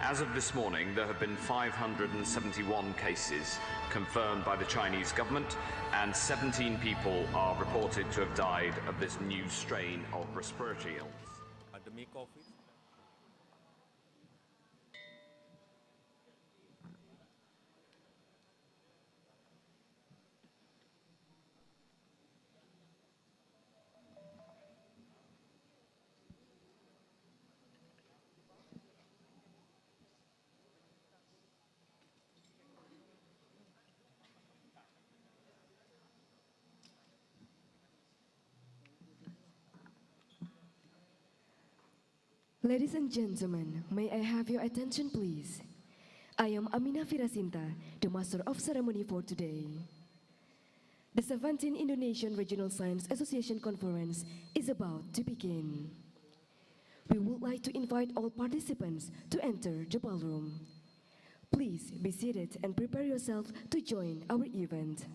As of this morning, there have been 571 cases confirmed by the Chinese government, and 17 people are reported to have died of this new strain of respiratory illness. Academic office. Ladies and gentlemen, may I have your attention please? I am Amina Firasinta, the Master of Ceremony for today. The 17th Indonesian Regional Science Association Conference is about to begin. We would like to invite all participants to enter the ballroom. Please be seated and prepare yourself to join our event.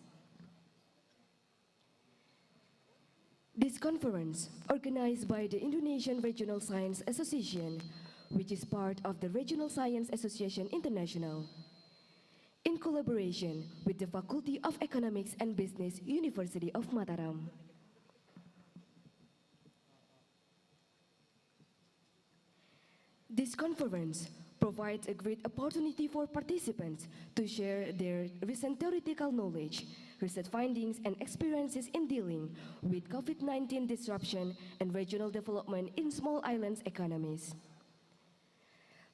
This conference, organized by the Indonesian Regional Science Association, which is part of the Regional Science Association International, in collaboration with the Faculty of Economics and Business, University of Mataram. This conference provides a great opportunity for participants to share their recent theoretical knowledge, research findings, and experiences in dealing with COVID-19 disruption and regional development in small islands economies.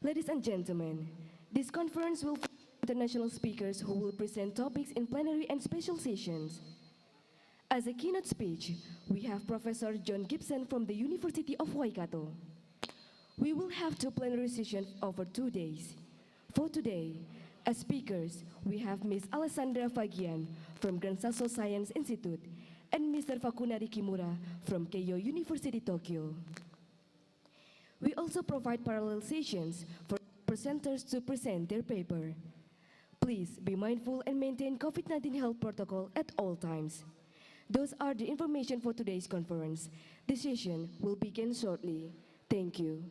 Ladies and gentlemen, this conference will feature international speakers who will present topics in plenary and special sessions. As a keynote speech, we have Professor John Gibson from the University of Waikato. We will have two plenary sessions over 2 days. For today, as speakers, we have Ms. Alessandra Fagian from Gran Sasso Science Institute and Mr. Fakunari Kimura from Keio University, Tokyo. We also provide parallel sessions for presenters to present their paper. Please be mindful and maintain COVID-19 health protocol at all times. Those are the information for today's conference. The session will begin shortly. Thank you.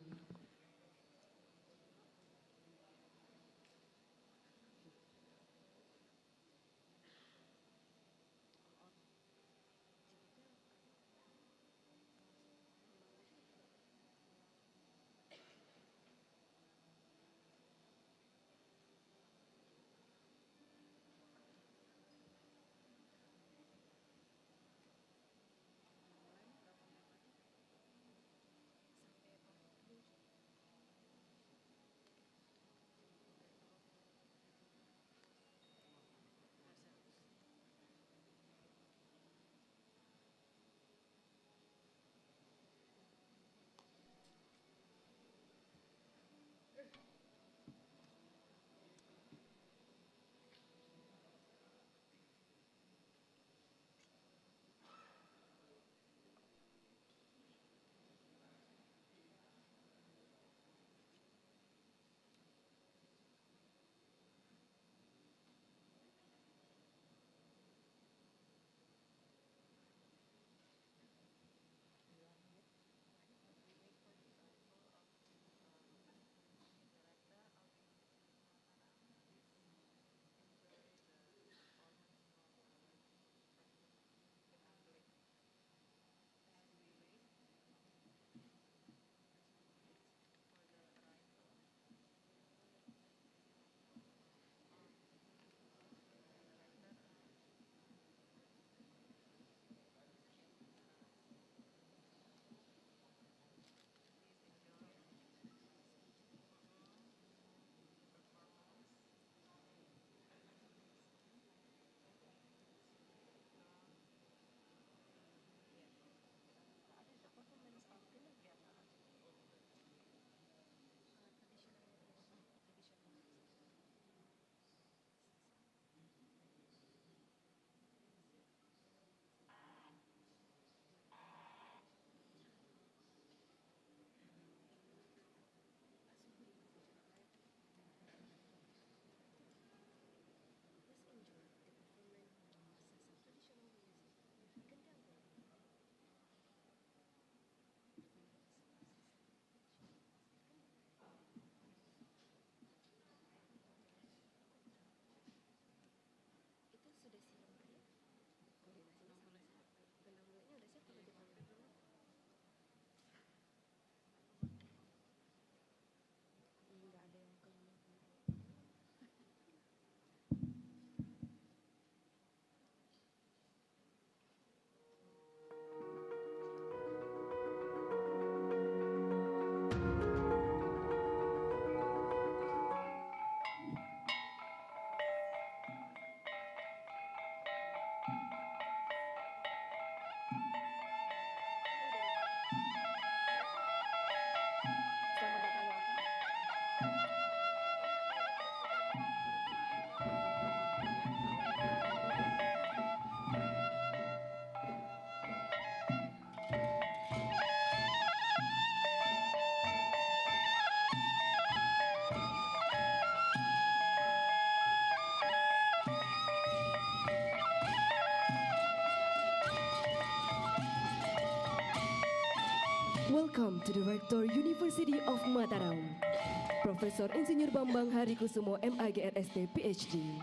welcome to the Rector University of Mataram, Profesor Insinyur Bambang Harikusumo MAGRST PhD.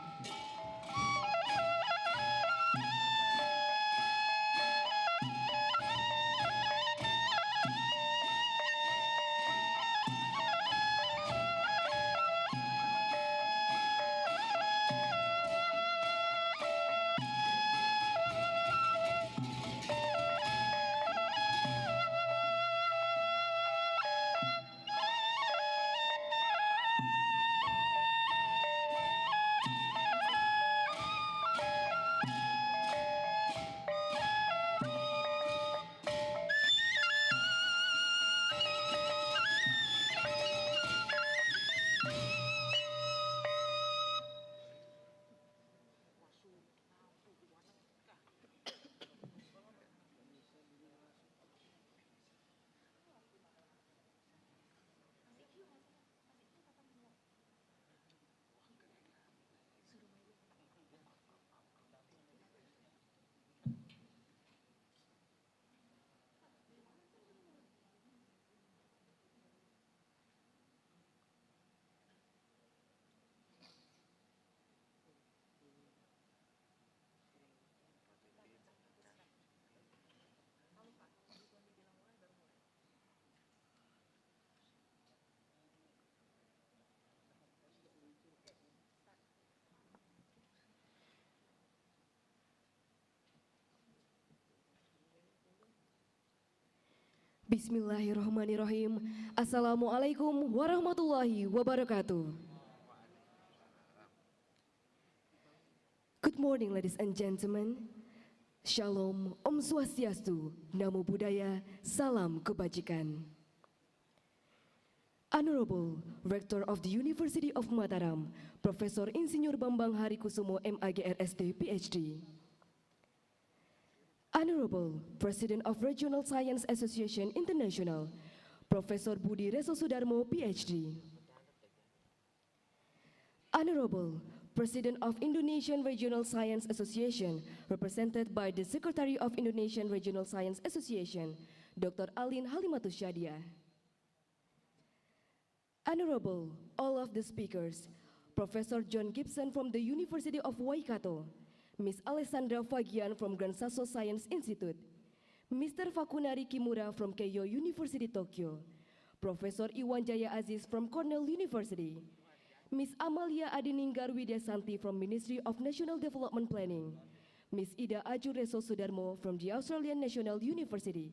Bismillahirrahmanirrahim. Assalamualaikum warahmatullahi wabarakatuh. Good morning, ladies and gentlemen. Shalom, Om Swastiastu, Namo Buddhaya, Salam Kebajikan. Honorable Rector of the University of Mataram, Profesor Insinyur Bambang Harikusumo MAGRST PhD. Honorable President of Regional Science Association International, Professor Budi Reso Sudarmo, PhD. Honorable President of Indonesian Regional Science Association, represented by the Secretary of Indonesian Regional Science Association, Dr. Alin Halimatus Syadia. Honorable all of the speakers, Professor John Gibson from the University of Waikato, Ms. Alessandra Fagian from Grand Sasso Science Institute, Mr. Fakunari Kimura from Keio University Tokyo, Professor Iwan Jaya Aziz from Cornell University, Ms. Amalia Adininggar Widyasanti from Ministry of National Development Planning, Ms. Ida Ajureso Sudarmo from the Australian National University,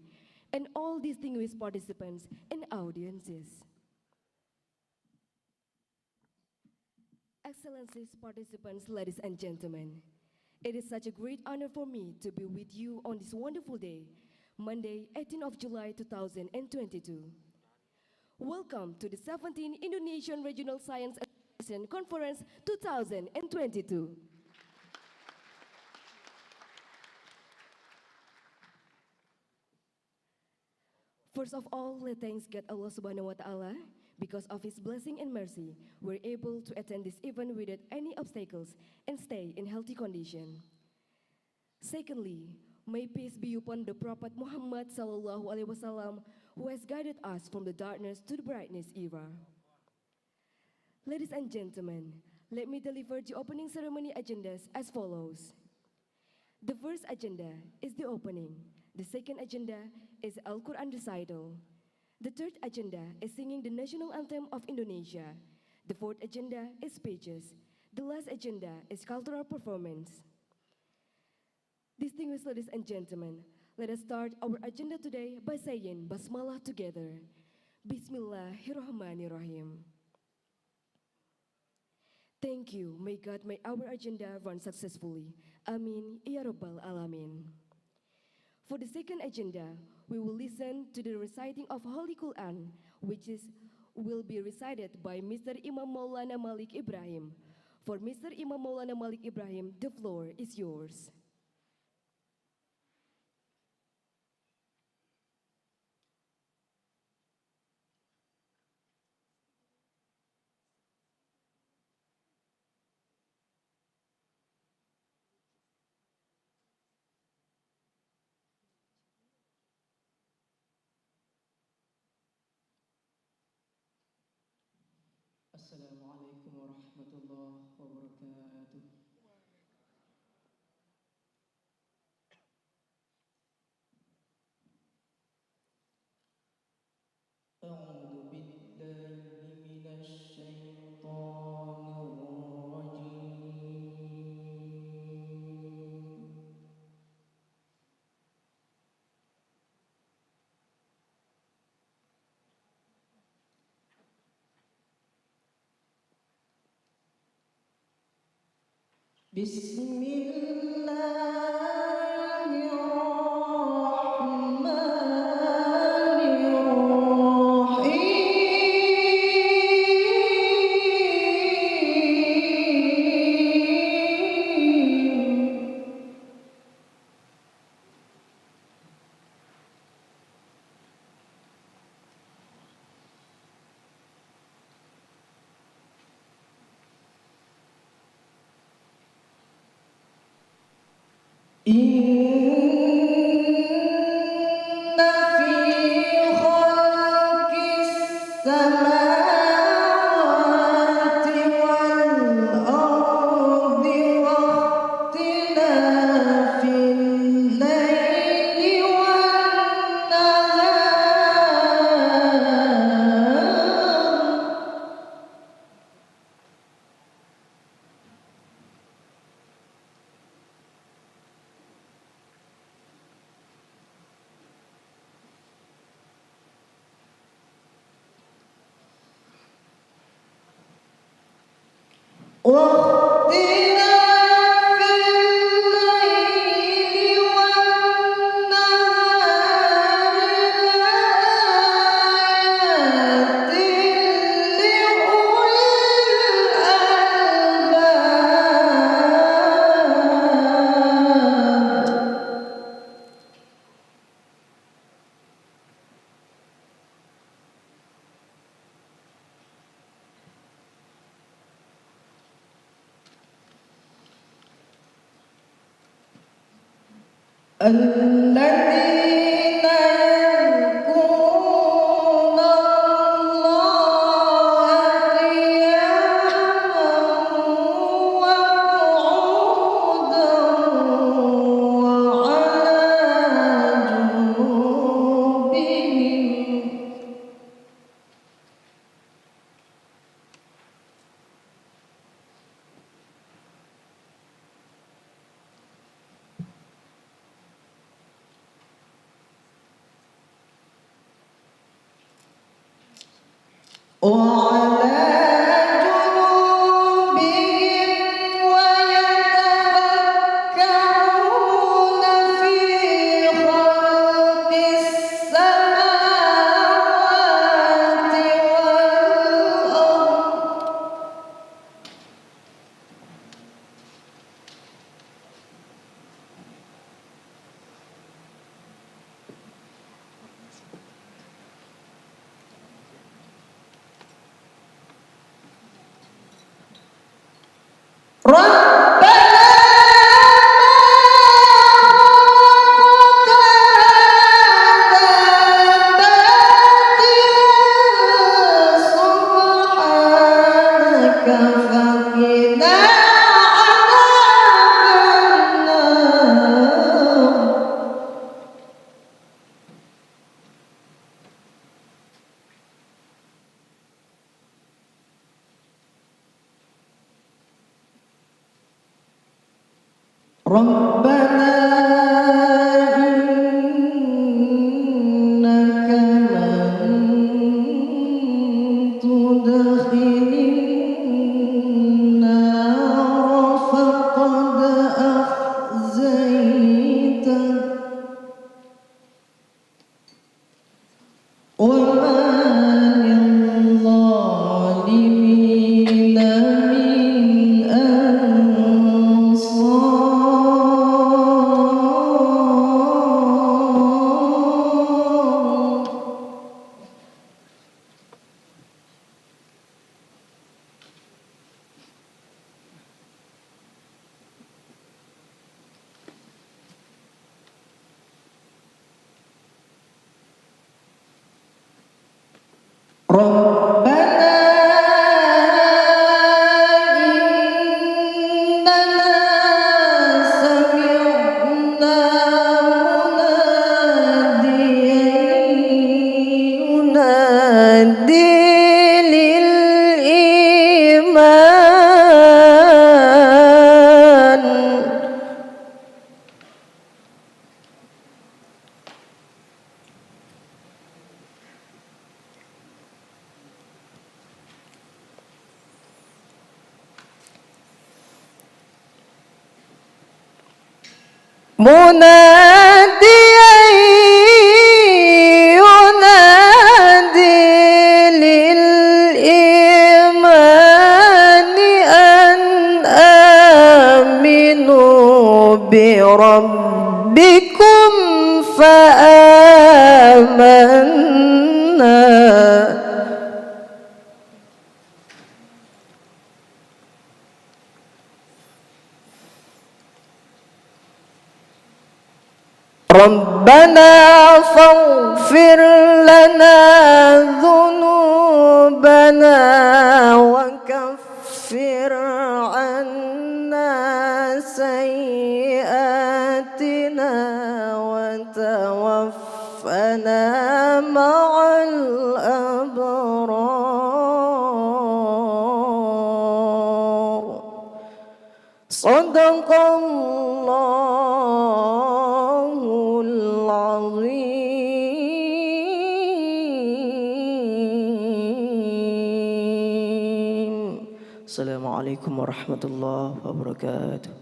and all distinguished participants and audiences. Excellencies, participants, ladies and gentlemen. It is such a great honor for me to be with you on this wonderful day, Monday, 18th of July 2022. Welcome to the 17th Indonesian Regional Science Association Conference 2022. First of all, let thanks God Allah Subhanahu wa Ta'ala. Because of His blessing and mercy, we're able to attend this event without any obstacles and stay in healthy condition. Secondly, may peace be upon the Prophet Muhammad Sallallahu Alaihi Wasallam, who has guided us from the darkness to the brightness era. Ladies and gentlemen, let me deliver the opening ceremony agendas as follows. The first agenda is the opening. The second agenda is Al-Quran recital. The third agenda is singing the national anthem of Indonesia. The fourth agenda is speeches. The last agenda is cultural performance. Distinguished ladies and gentlemen, let us start our agenda today by saying Basmalah together. Bismillahirrahmanirrahim. Thank you. May God make our agenda run successfully. Amin. Ya Rabbal Alamin. For the second agenda, we will listen to the reciting of Holy Quran, which will be recited by Mr. Imam Maulana Malik Ibrahim. For Mr. Imam Maulana Malik Ibrahim, the floor is yours. Assalamualaikum warahmatullahi wabarakatuh. أعوذ بالله من الشيطان الرجيم. بسم الله الرحمن الرحيم. إن في خلق السماوات والأرض واختلاف الليل والنهار واختلاف الليل والنهار لآيات لأولي الألباب. الذين يذكرون الله قياما وقعودا وعلى جنوبهم. وعلى جنوبهم ويتفكرون في خلق السماوات والأرض ربنا سبحانك فقنا عذاب النار. ربنا إنك من تدخل النار فقد أخزيته وما للظالمين من أنصار. ربنا مناديا ينادي للإيمان أن آمنوا بربكم فآمنا ربنا فاغفر لنا ذنوبنا وكفر عنا سيئاتنا وتوفنا مع الأبرار صدق الله العظيم. السلام عليكم ورحمة الله وبركاته.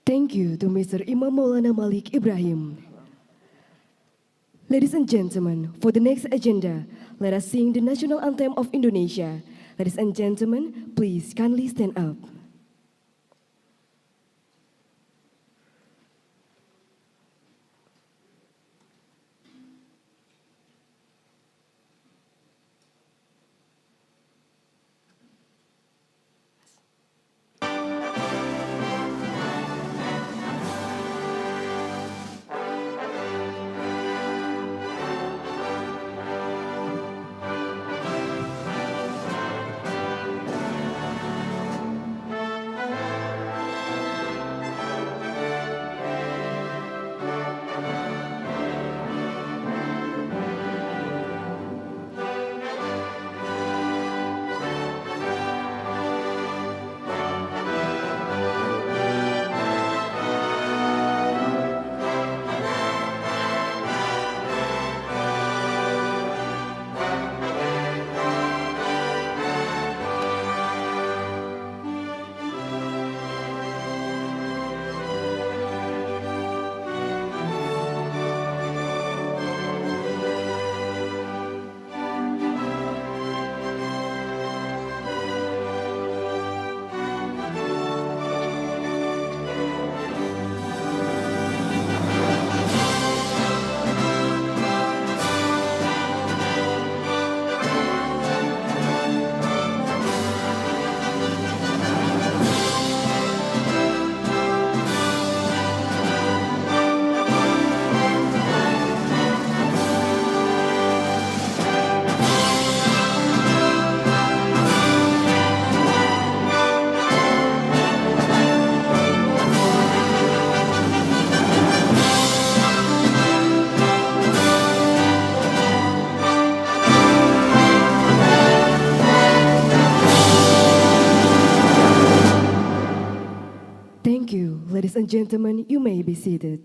Thank you to Mr. Imam Maulana Malik Ibrahim. Ladies and gentlemen, for the next agenda, let us sing the national anthem of Indonesia. Ladies and gentlemen, please kindly stand up. Thank you. Ladies and gentlemen, you may be seated.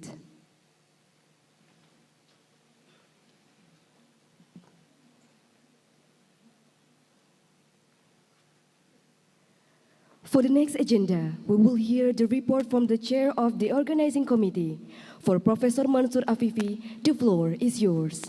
For the next agenda, we will hear the report from the chair of the organizing committee. For Professor Mansur Afifi, the floor is yours.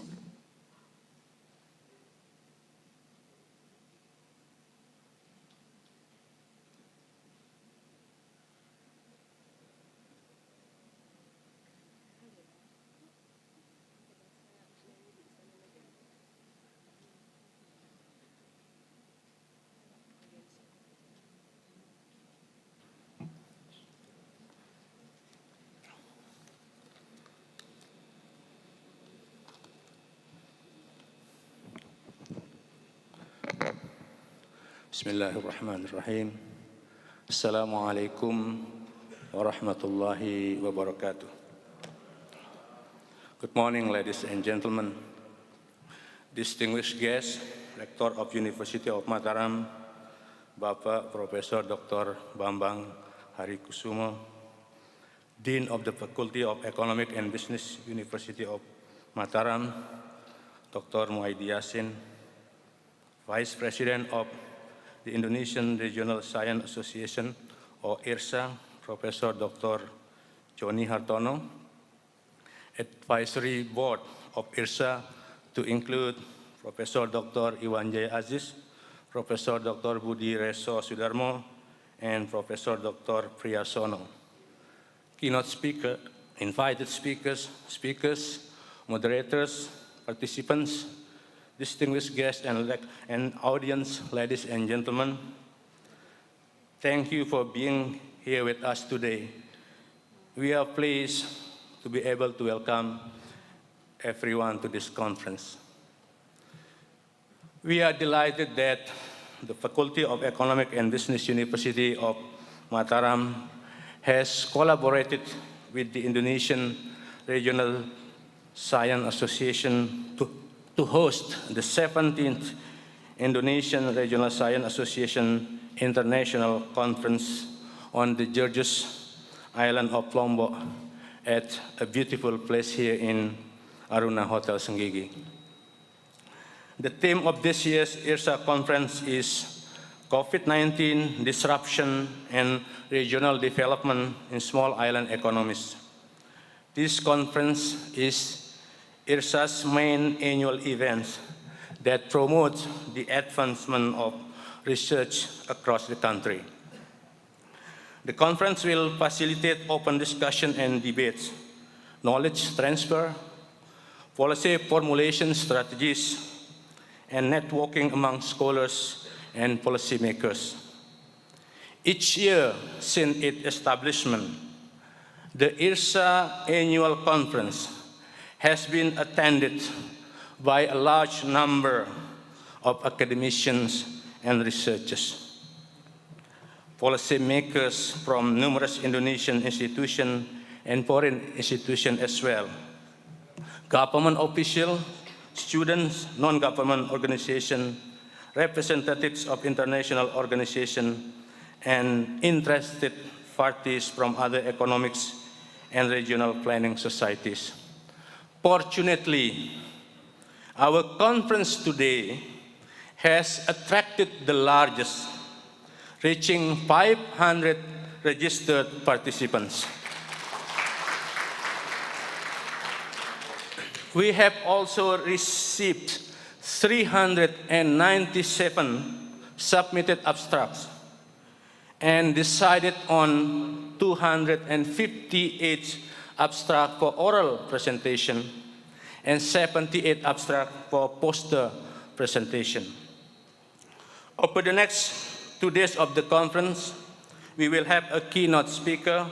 Bismillahirrahmanirrahim. Assalamualaikum warahmatullahi wabarakatuh. Good morning, ladies and gentlemen. Distinguished guests, Rector of University of Mataram, Bapak Profesor Dr. Bambang Harikusumo, Dean of the Faculty of Economic and Business, University of Mataram, Dr. Muhaidi Yasin, Vice President of the Indonesian Regional Science Association, or IRSA, Professor Dr. Joni Hartono, Advisory Board of IRSA to include Professor Dr. Iwan Jaya Aziz, Professor Dr. Budi Reso Sudarmo, and Professor Dr. Priyasono. Keynote speaker, invited speakers, moderators, participants, distinguished guests, and audience, ladies and gentlemen, thank you for being here with us today. We are pleased to be able to welcome everyone to this conference. We are delighted that the Faculty of Economic and Business University of Mataram has collaborated with the Indonesian Regional Science Association to host the 17th Indonesian Regional Science Association International Conference on the gorgeous island of Lombok at a beautiful place here in Aruna Hotel Senggigi. The theme of this year's IRSA conference is COVID-19 Disruption and Regional Development in Small Island Economies. This conference is IRSA's main annual event that promotes the advancement of research across the country. The conference will facilitate open discussion and debates, knowledge transfer, policy formulation strategies, and networking among scholars and policymakers. Each year since its establishment, the IRSA annual conference has been attended by a large number of academicians and researchers, policymakers from numerous Indonesian institutions and foreign institutions as well, government officials, students, non-government organizations, representatives of international organizations, and interested parties from other economics and regional planning societies. Fortunately, our conference today has attracted the largest, reaching 500 registered participants. We have also received 397 submitted abstracts and decided on 258 abstracts for oral presentation and 78 abstracts for poster presentation. Over the next 2 days of the conference, we will have a keynote speaker,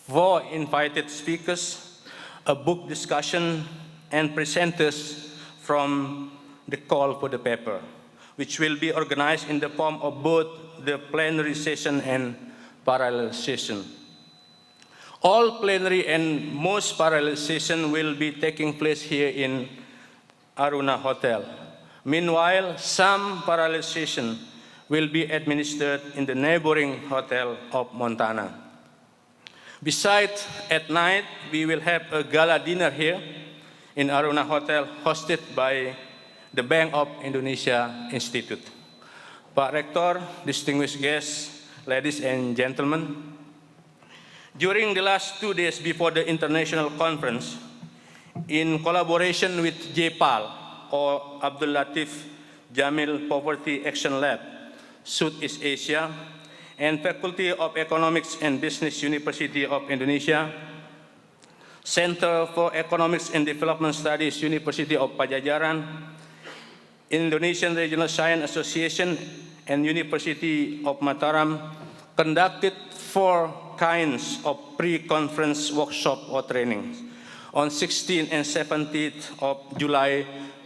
4 invited speakers, a book discussion, and presenters from the call for the paper, which will be organized in the form of both the plenary session and parallel session. All plenary and most parallel session will be taking place here in Aruna Hotel. Meanwhile, some parallel session will be administered in the neighboring hotel of Montana. Besides, at night, we will have a gala dinner here in Aruna Hotel, hosted by the Bank of Indonesia Institute. Pak Rektor, distinguished guests, ladies and gentlemen, during the last 2 days before the international conference, in collaboration with JPAL, or Abdul Latif Jamil Poverty Action Lab, Southeast Asia, and Faculty of Economics and Business University of Indonesia, Center for Economics and Development Studies, University of Pajajaran, Indonesian Regional Science Association, and University of Mataram conducted 4 kinds of pre-conference workshop or trainings on 16th and 17th of July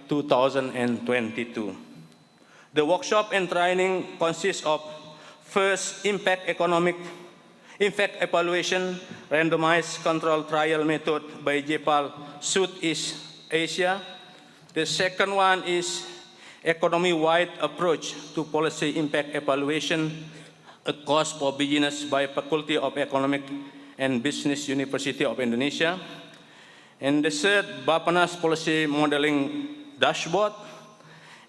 2022. The workshop and training consists of first, impact evaluation, randomized control trial method by JPAL Southeast Asia. The second one is economy-wide approach to policy impact evaluation, a course for beginners by Faculty of Economic and Business University of Indonesia. And the third, Bappenas Policy Modeling Dashboard.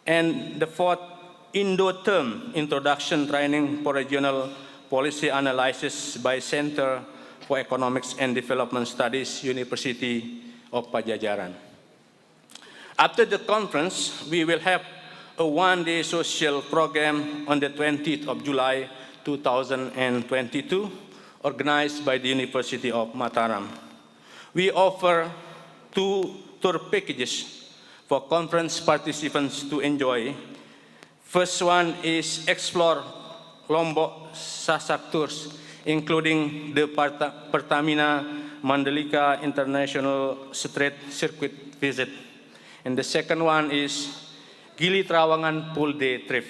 And the fourth, Indo-Term Introduction Training for Regional Policy Analysis by Center for Economics and Development Studies, University of Pajajaran. After the conference, we will have a one-day social program on the 20th of July 2022, organized by the University of Mataram. We offer 2 tour packages for conference participants to enjoy. First one is Explore Lombok Sasak Tours, including the Pertamina Mandalika International Street Circuit visit. And the second one is Gili Trawangan Pool Day trip.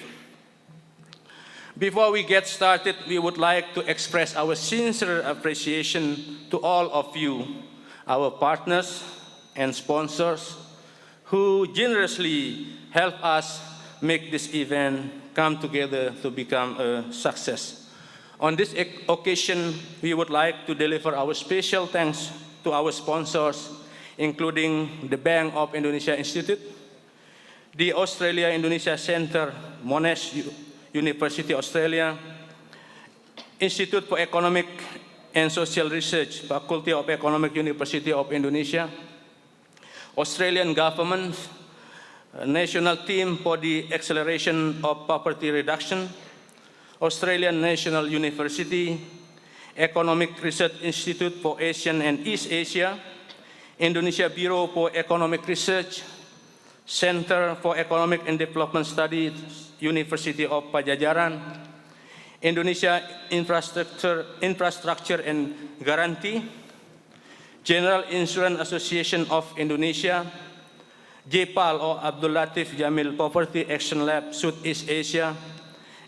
Before we get started, we would like to express our sincere appreciation to all of you, our partners and sponsors, who generously help us make this event come together to become a success. On this occasion, we would like to deliver our special thanks to our sponsors, including the Bank of Indonesia Institute, the Australia-Indonesia Center, Monash University Australia, Institute for Economic and Social Research, Faculty of Economic University of Indonesia, Australian Government, National Team for the Acceleration of Poverty Reduction, Australian National University, Economic Research Institute for Asian and East Asia, Indonesia Bureau for Economic Research, Center for Economic and Development Studies, University of Pajajaran, Indonesia Infrastructure and Guarantee, General Insurance Association of Indonesia, JPAL or Abdul Latif Jamil Poverty Action Lab, Southeast Asia,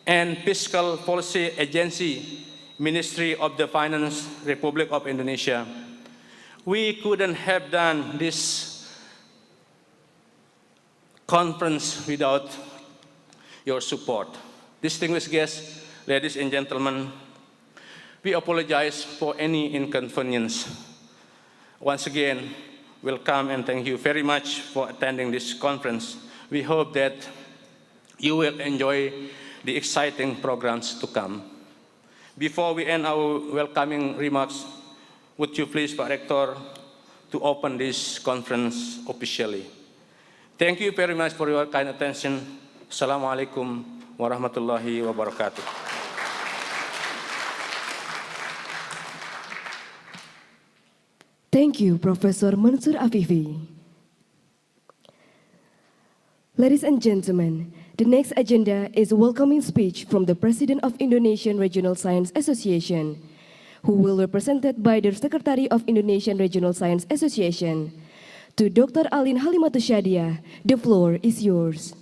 and Fiscal Policy Agency, Ministry of the Finance, Republic of Indonesia. We couldn't have done this conference without your support. Distinguished guests, ladies and gentlemen, we apologize for any inconvenience. Once again, welcome and thank you very much for attending this conference. We hope that you will enjoy the exciting programs to come. Before we end our welcoming remarks, would you please, Pak Rector, to open this conference officially. Thank you very much for your kind attention. Assalamualaikum warahmatullahi wabarakatuh. Thank you, Professor Mansur Afifi. Ladies and gentlemen, the next agenda is a welcoming speech from the President of Indonesian Regional Science Association, who will be represented by the Secretary of Indonesian Regional Science Association. To Dr. Alin Halimatus Shadia, the floor is yours.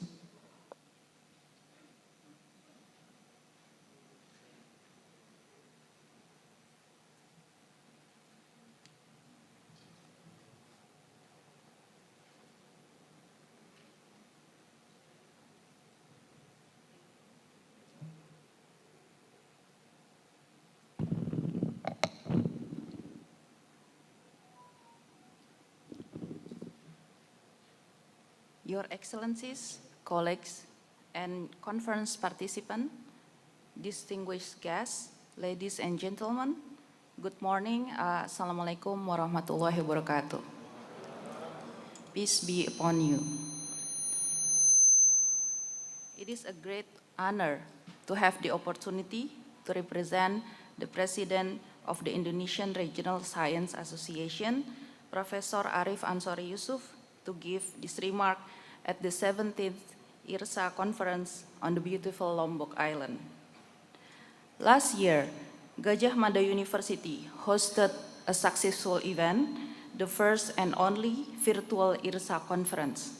Your Excellencies, colleagues, and conference participants, distinguished guests, ladies and gentlemen, good morning. Assalamualaikum warahmatullahi wabarakatuh. Peace be upon you. It is a great honor to have the opportunity to represent the President of the Indonesian Regional Science Association, Professor Arif Ansori Yusuf, to give this remark at the 17th IRSA conference on the beautiful Lombok Island. Last year, Gajah Mada University hosted a successful event, the first and only virtual IRSA conference.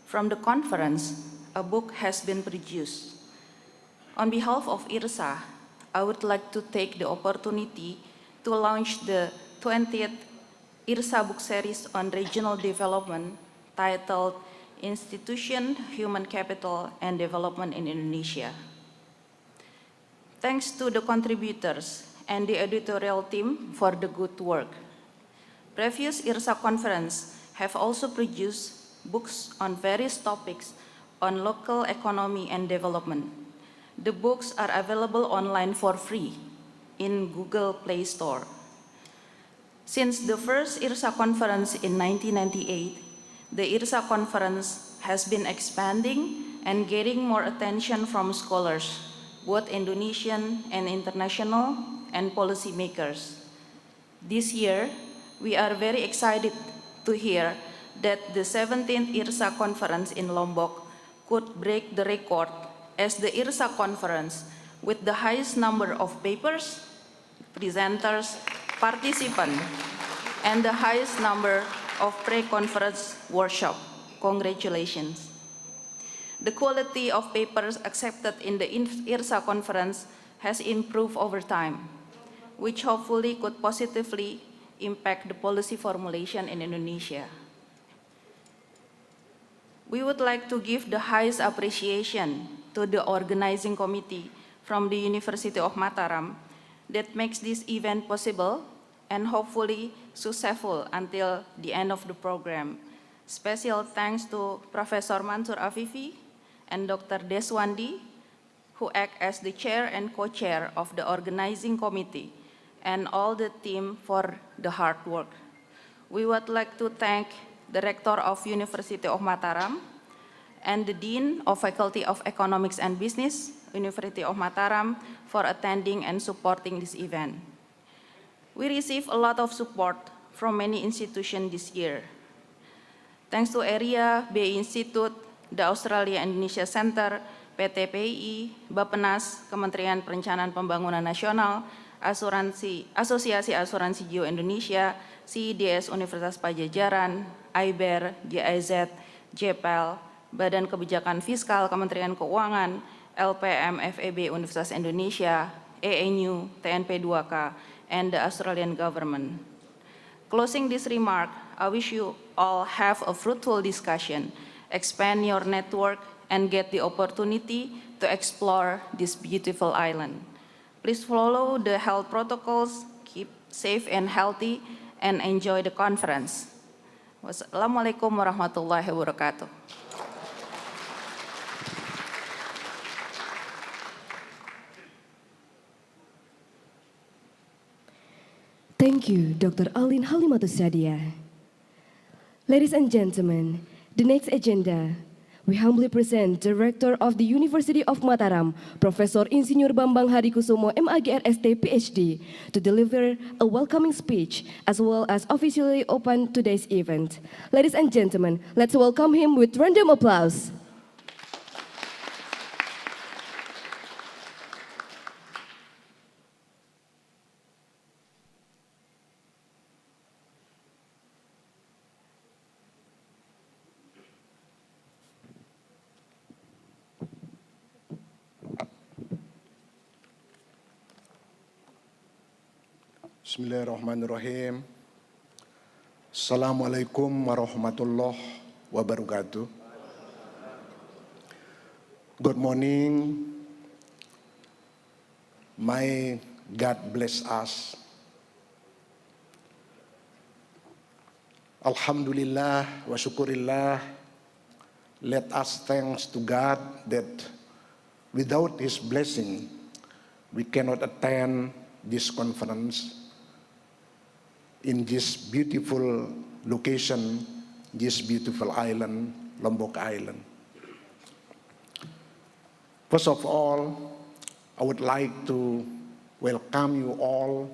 From the conference, a book has been produced. On behalf of IRSA, I would like to take the opportunity to launch the 20th IRSA book series on regional development titled Institution, Human Capital, and Development in Indonesia. Thanks to the contributors and the editorial team for the good work. Previous IRSA conferences have also produced books on various topics on local economy and development. The books are available online for free in Google Play Store. Since the first IRSA conference in 1998, the IRSA conference has been expanding and getting more attention from scholars, both Indonesian and international, and policymakers. This year, we are very excited to hear that the 17th IRSA conference in Lombok could break the record as the IRSA conference with the highest number of papers, presenters, participants, and the highest number of pre-conference workshops. Congratulations. The quality of papers accepted in the IRSA conference has improved over time, which hopefully could positively impact the policy formulation in Indonesia. We would like to give the highest appreciation to the organizing committee from the University of Mataram that makes this event possible and hopefully successful until the end of the program. Special thanks to Professor Mansur Afifi and Dr. Deswandi, who act as the chair and co-chair of the organizing committee, and all the team for the hard work. We would like to thank the Rector of University of Mataram and the Dean of Faculty of Economics and Business, University of Mataram, for attending and supporting this event. We received a lot of support from many institutions this year. Thanks to AREA, BI Institute, the Australia Indonesia Center, PT PII, Bappenas, Kementerian Perencanaan Pembangunan Nasional, Asosiasi Asuransi Jiwa Indonesia, CIDS Universitas Pajajaran, IBER, GIZ, JPEL, Badan Kebijakan Fiskal Kementerian Keuangan, LPM FEB Universitas Indonesia, ENU, TNP2K, and the Australian government. Closing this remark, I wish you all have a fruitful discussion, expand your network, and get the opportunity to explore this beautiful island. Please follow the health protocols, keep safe and healthy, and enjoy the conference. Wassalamualaikum warahmatullahi wabarakatuh. Thank you, Dr. Alin Halimatus Sadia. Ladies and gentlemen, the next agenda, we humbly present the Rector of the University of Mataram, Professor Insinyur Bambang Hadikusumo, MAGRST, PhD, to deliver a welcoming speech as well as officially open today's event. Ladies and gentlemen, let's welcome him with random applause. Bismillahirrahmanirrahim. Assalamualaikum warahmatullahi wabarakatuh. Good morning. May God bless us. Alhamdulillah wa syukurillah. Let us thanks to God that without His blessing, we cannot attend this conference in this beautiful location, this beautiful island, Lombok Island. First of all, I would like to welcome you all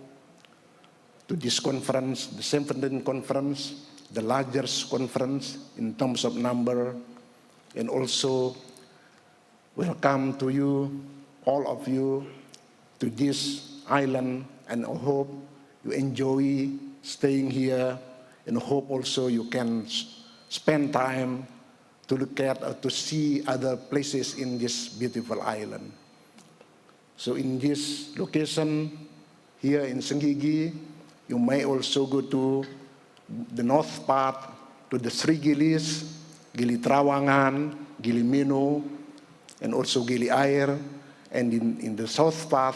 to this conference, the 17th conference, the largest conference in terms of number, and also welcome to you, all of you, to this island, and I hope you enjoy staying here, and hope also you can spend time to look at or to see other places in this beautiful island. So in this location here in Senggigi, you may also go to the north part, to the Sri Gilis, Gili Trawangan, Gili Mino, and also Gili Air, and in the south part,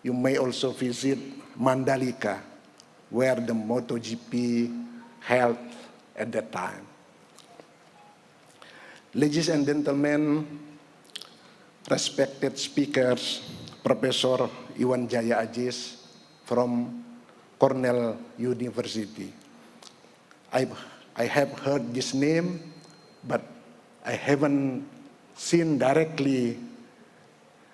you may also visit Mandalika, where the MotoGP held at that time. Ladies and gentlemen, respected speakers, Professor Iwan Jaya Ajis from Cornell University. I have heard this name, but I haven't seen directly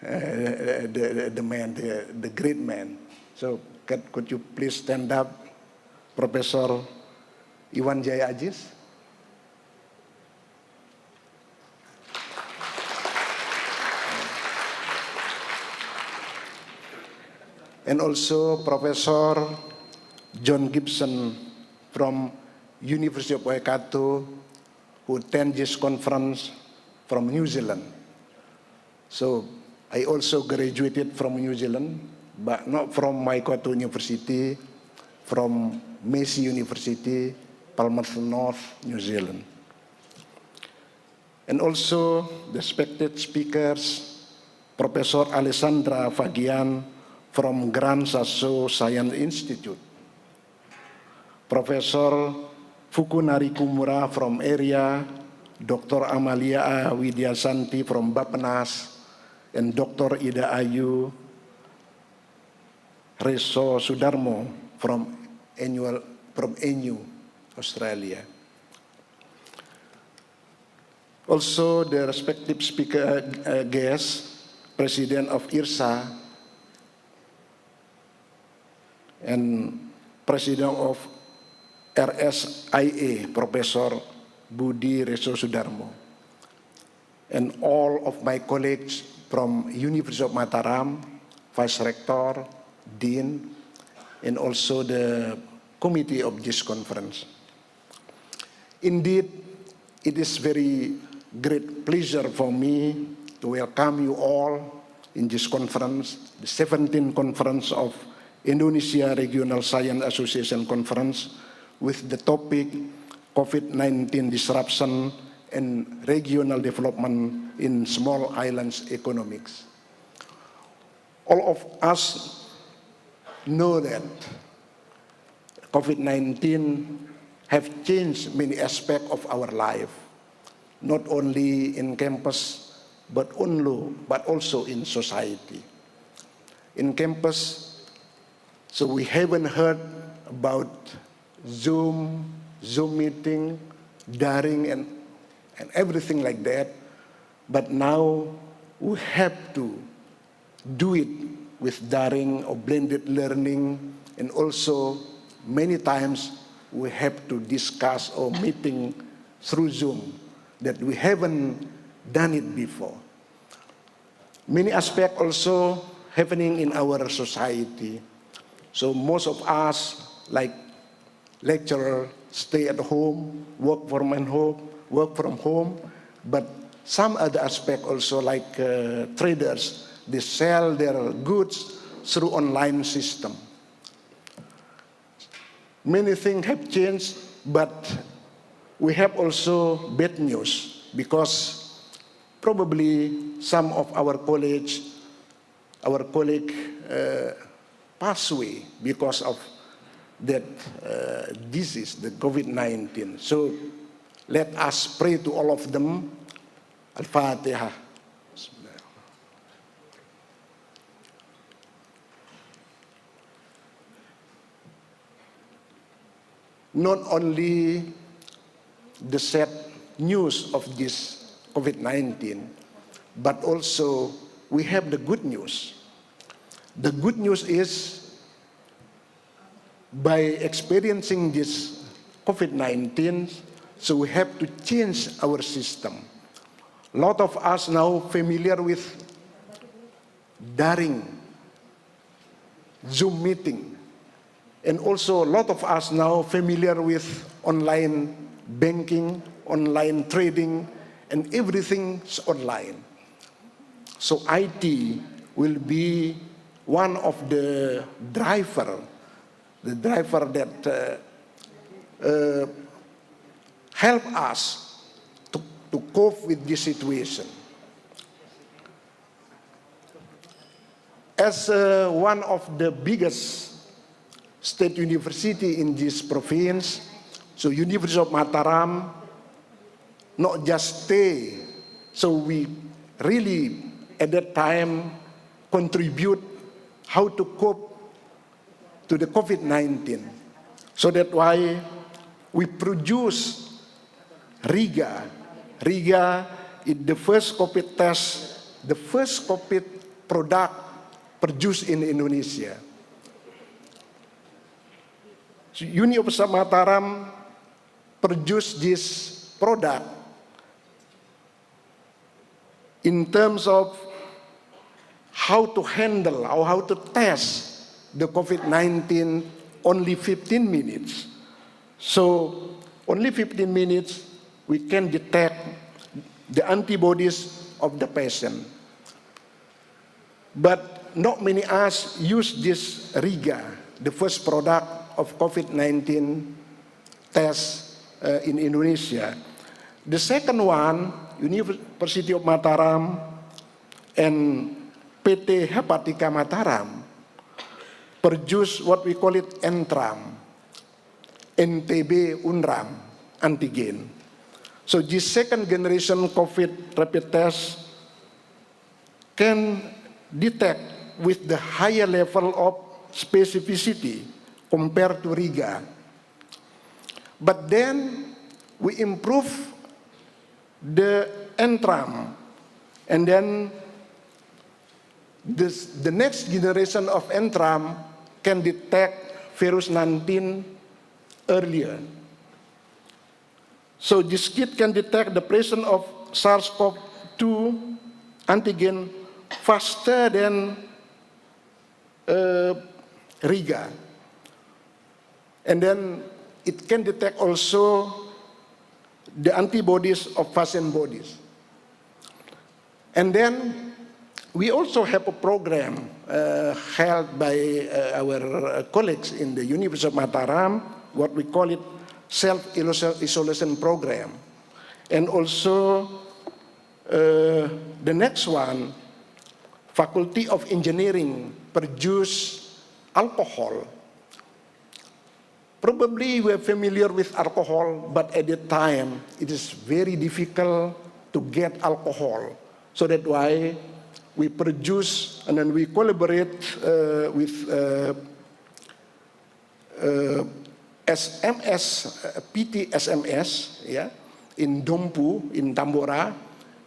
the man, the great man. So could you please stand up, Professor Iwan Jaya Ajis? And also Professor John Gibson from University of Waikato, who attend this conference from New Zealand. So I also graduated from New Zealand, but not from Waikato University, from Massey University, Palmerston North, New Zealand. And also the respected speakers, Professor Alessandra Fagian from Gran Sasso Science Institute, Professor Fukunari Kumura from area, Dr. Amalia Widyasanti from Bappenas, and Dr. Ida Ayu Reso Sudarmo from ANU, Australia. Also the respective speaker guests, President of IRSA and President of RSIA, Professor Budi Reso Sudarmo, and all of my colleagues from University of Mataram, Vice Rector, Dean, and also the committee of this conference. Indeed, it is very great pleasure for me to welcome you all in this conference, the 17th conference of Indonesia Regional Science Association Conference, with the topic COVID-19 disruption and regional development in small islands economics. All of us know that COVID-19 have changed many aspects of our life, not only in campus, but also in society. In campus, so we haven't heard about Zoom meeting, daring, and everything like that. But now we have to do it with daring or blended learning, and also many times we have to discuss or meeting through Zoom that we haven't done it before. Many aspects also happening in our society. So most of us, like lecturer, stay at home, work from home, but some other aspect also, like traders, they sell their goods through online system. Many things have changed, but we have also bad news, because probably some of our colleague pass away because of that disease, the COVID-19. So let us pray to all of them. Al-Fatiha. Not only the sad news of this COVID-19, but also we have the good news. The good news is, by experiencing this COVID-19, so we have to change our system. A lot of us now familiar with daring, Zoom meeting, and also a lot of us now familiar with online banking, online trading, and everything's online. So IT will be one of the driver that help us to cope with this situation. As one of the biggest state university in this province, so University of Mataram not just stay. So we really, at that time, contribute how to cope to the COVID-19. So that's why we produce Riga. Riga is the first COVID test, the first COVID product produced in Indonesia. So University of Mataram produced this product in terms of how to handle or how to test the COVID-19 only 15 minutes. So only 15 minutes we can detect the antibodies of the patient. But not many us use this Riga, the first product of COVID-19 test in Indonesia. The second one, University of Mataram and PT Hepatica Mataram produce what we call it NTRAM, NTB UNRAM antigen. So this second generation COVID rapid test can detect with the higher level of specificity compared to Riga. But then we improve the NTRAM, and then the next generation of NTRAM can detect virus 19 earlier. So this kit can detect the presence of SARS-CoV-2 antigen faster than Riga. And then it can detect also the antibodies of patient bodies. And then we also have a program held by our colleagues in the University of Mataram, what we call it self-isolation program. And also the next one, Faculty of Engineering produce alcohol. Probably we are familiar with alcohol, but at that time it is very difficult to get alcohol. So that's why we produce and then we collaborate with SMS, PT SMS, yeah, in Dompu, in Tambora.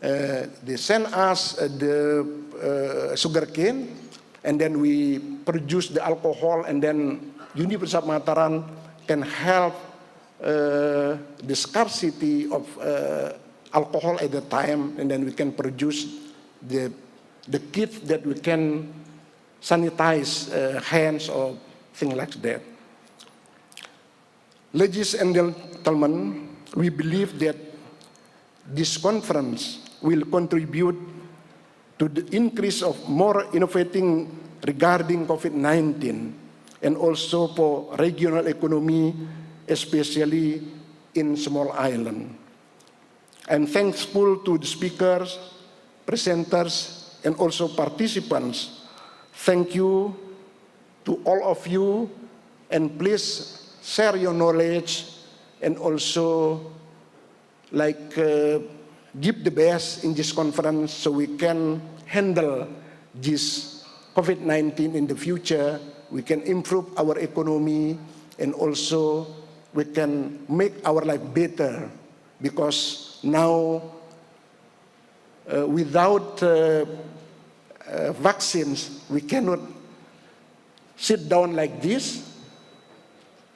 They send us the sugarcane, and then we produce the alcohol, and then University of Mataram can help the scarcity of alcohol at the time, and then we can produce the kit that we can sanitize hands or things like that. Ladies and gentlemen, we believe that this conference will contribute to the increase of more innovating regarding COVID-19 and also for regional economy, especially in small island. I'm thankful to the speakers, presenters, and also participants. Thank you to all of you, and please share your knowledge and also give the best in this conference so we can handle this COVID-19 in the future. We can improve our economy, and also we can make our life better, because now without vaccines we cannot sit down like this.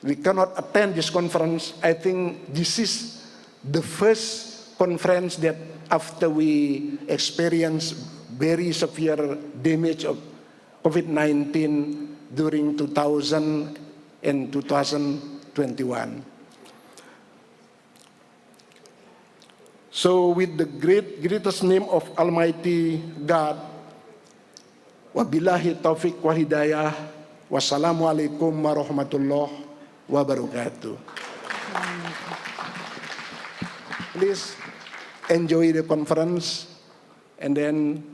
We cannot attend this conference. I think this is the first conference that after we experience very severe damage of COVID-19 during 2000 and 2021. So with the greatest name of Almighty God, wabillahi taufiq wal hidayah, wassalamualaikum warahmatullahi wabarakatuh. Please enjoy the conference, and then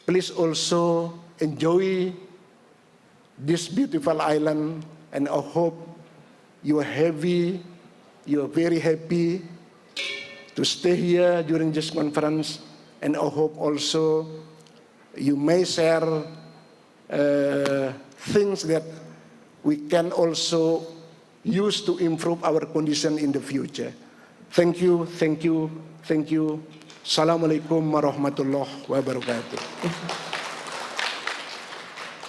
please also enjoy this beautiful island, and I hope you are happy, you are very happy, to stay here during this conference, and I hope also you may share things that we can also use to improve our condition in the future. Thank you, thank you, thank you. Assalamualaikum warahmatullahi wabarakatuh.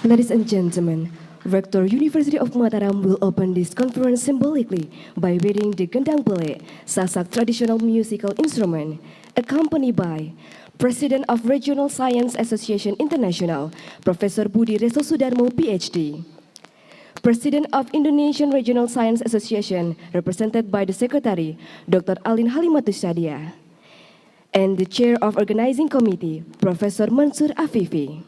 Ladies and gentlemen, Rector University of Mataram will open this conference symbolically by beating the gendang pele, Sasak traditional musical instrument, accompanied by President of Regional Science Association International, Professor Budi Reso Sudarmo, PhD. President of Indonesian Regional Science Association, represented by the Secretary, Dr. Alin Halimatus Sadia. And the Chair of Organizing Committee, Professor Mansur Afifi.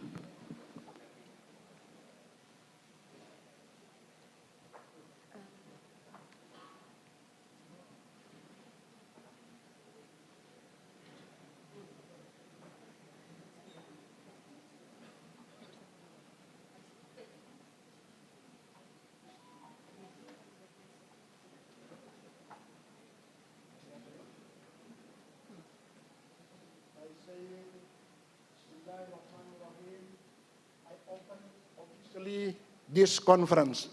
This conference.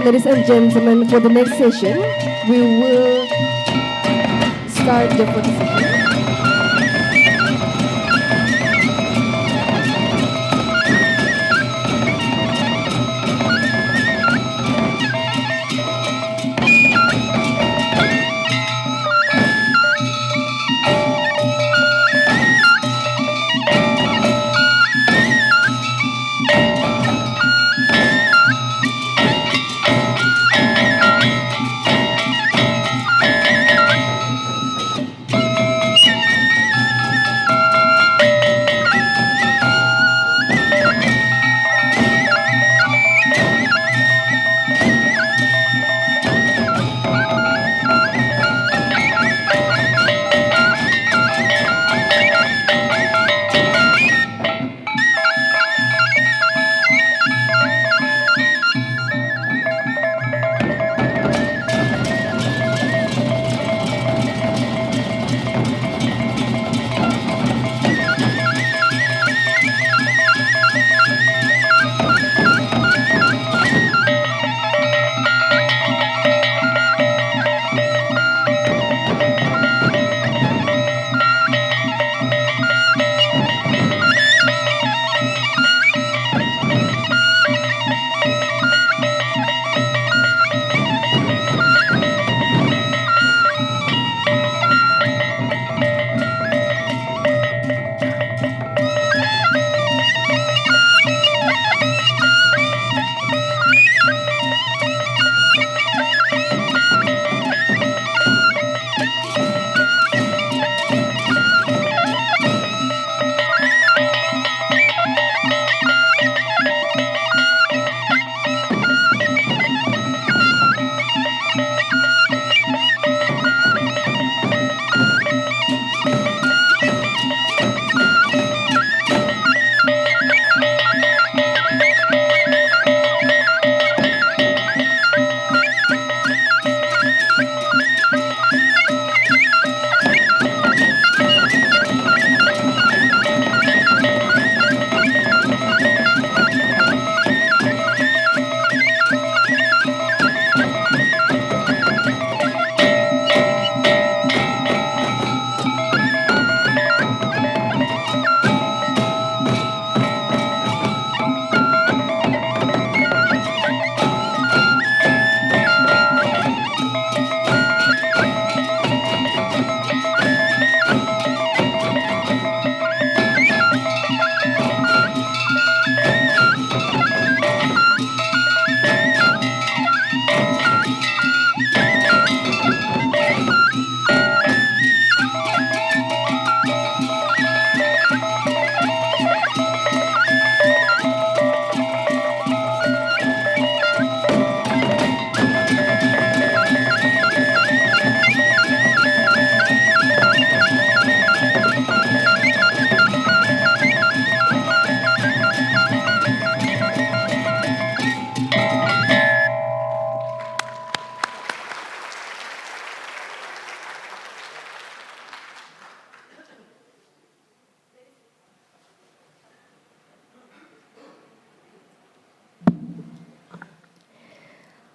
Ladies and gentlemen, for the next session, we will start the photo session.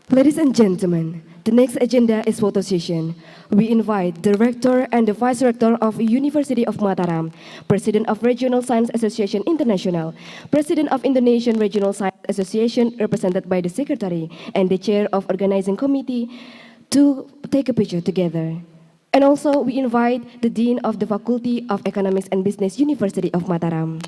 Ladies and gentlemen, the next agenda is photo session. We invite the Rector and the Vice Rector of University of Mataram, President of Regional Science Association International, President of Indonesian Regional Science Association represented by the Secretary, and the Chair of Organizing Committee to take a picture together. And also we invite the Dean of the Faculty of Economics and Business University of Mataram.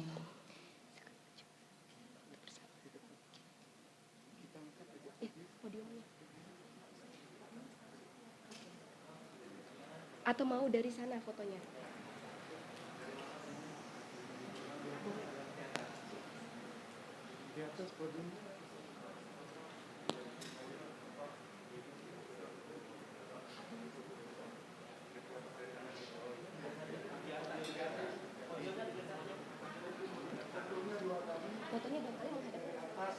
Atau mau dari sana fotonya? Fotonya bapaknya menghadap.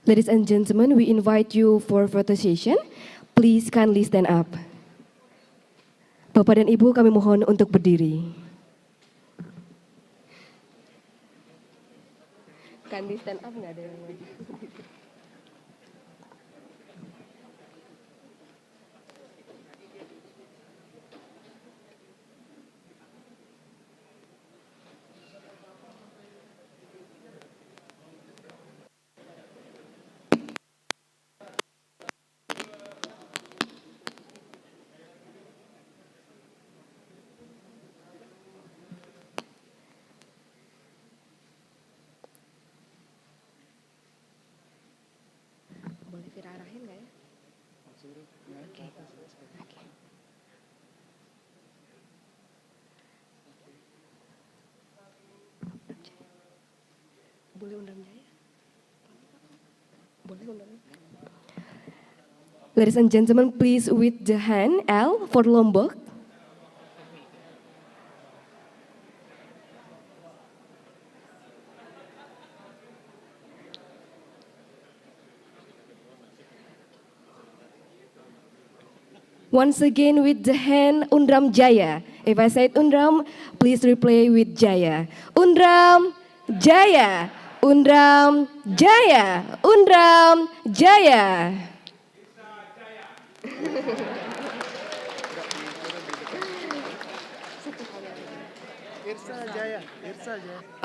Ladies and gentlemen, we invite you for photo session. Please kindly stand up. Bapak dan Ibu, kami mohon untuk berdiri. Kindly stand up, nggak ada yang maju. Boleh Fira-arahin nggak ya? Oke. Oke. Boleh undang Jaya? Boleh undang. Ladies and gentlemen, please with the hand L for Lombok. Once again with the hand Undram Jaya. If I said Undram, please replay with Jaya. Undram Jaya. Undram Jaya. Undram Jaya.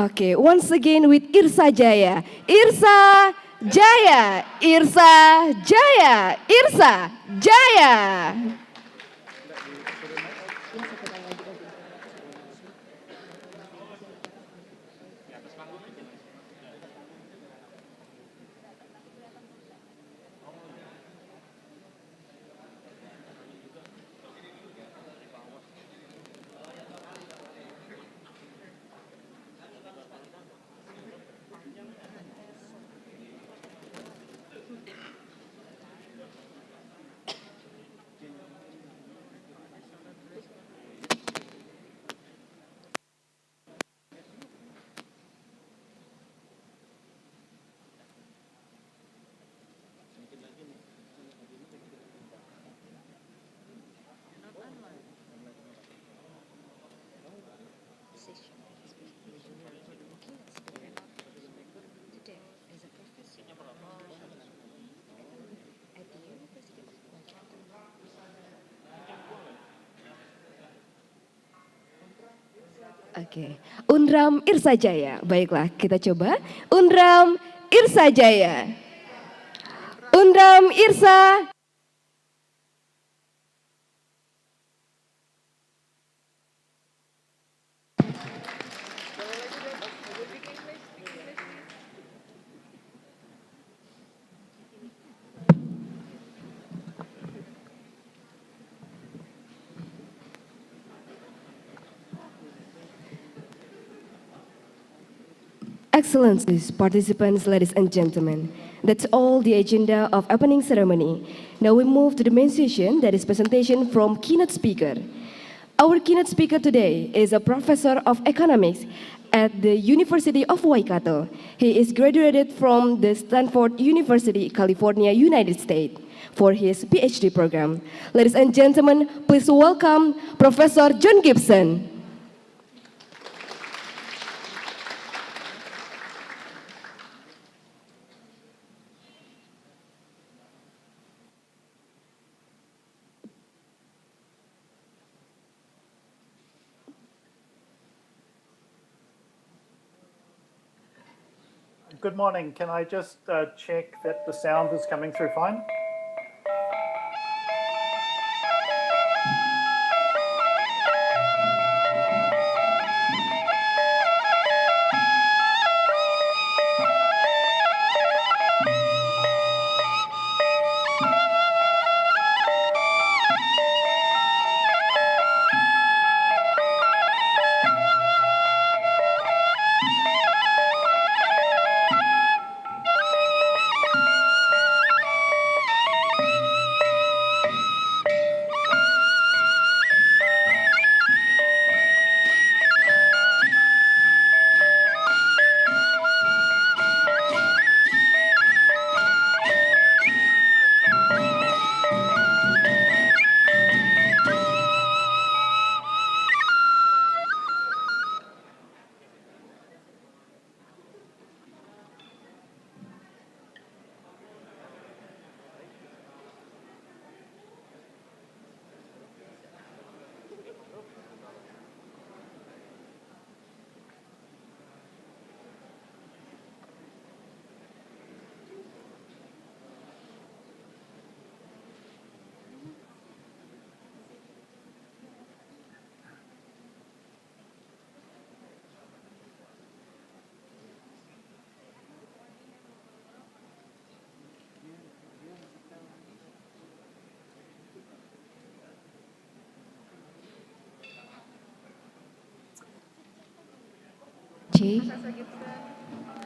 Okay, once again with Irsa Jaya. Irsa Jaya. Irsa Jaya. Irsa Jaya. Oke, Undram Irsa Jaya. Baiklah, kita coba. Undram Irsa Jaya. Undram Irsa. Excellencies, participants, ladies and gentlemen, that's all the agenda of opening ceremony. Now we move to the main session, that is presentation from keynote speaker. Our keynote speaker today is a professor of economics at the University of Waikato. He is graduated from the Stanford University, California, United States. for his PhD program. Ladies and gentlemen, please welcome Professor John Gibson. Good morning. Can I just check that the sound is coming through fine?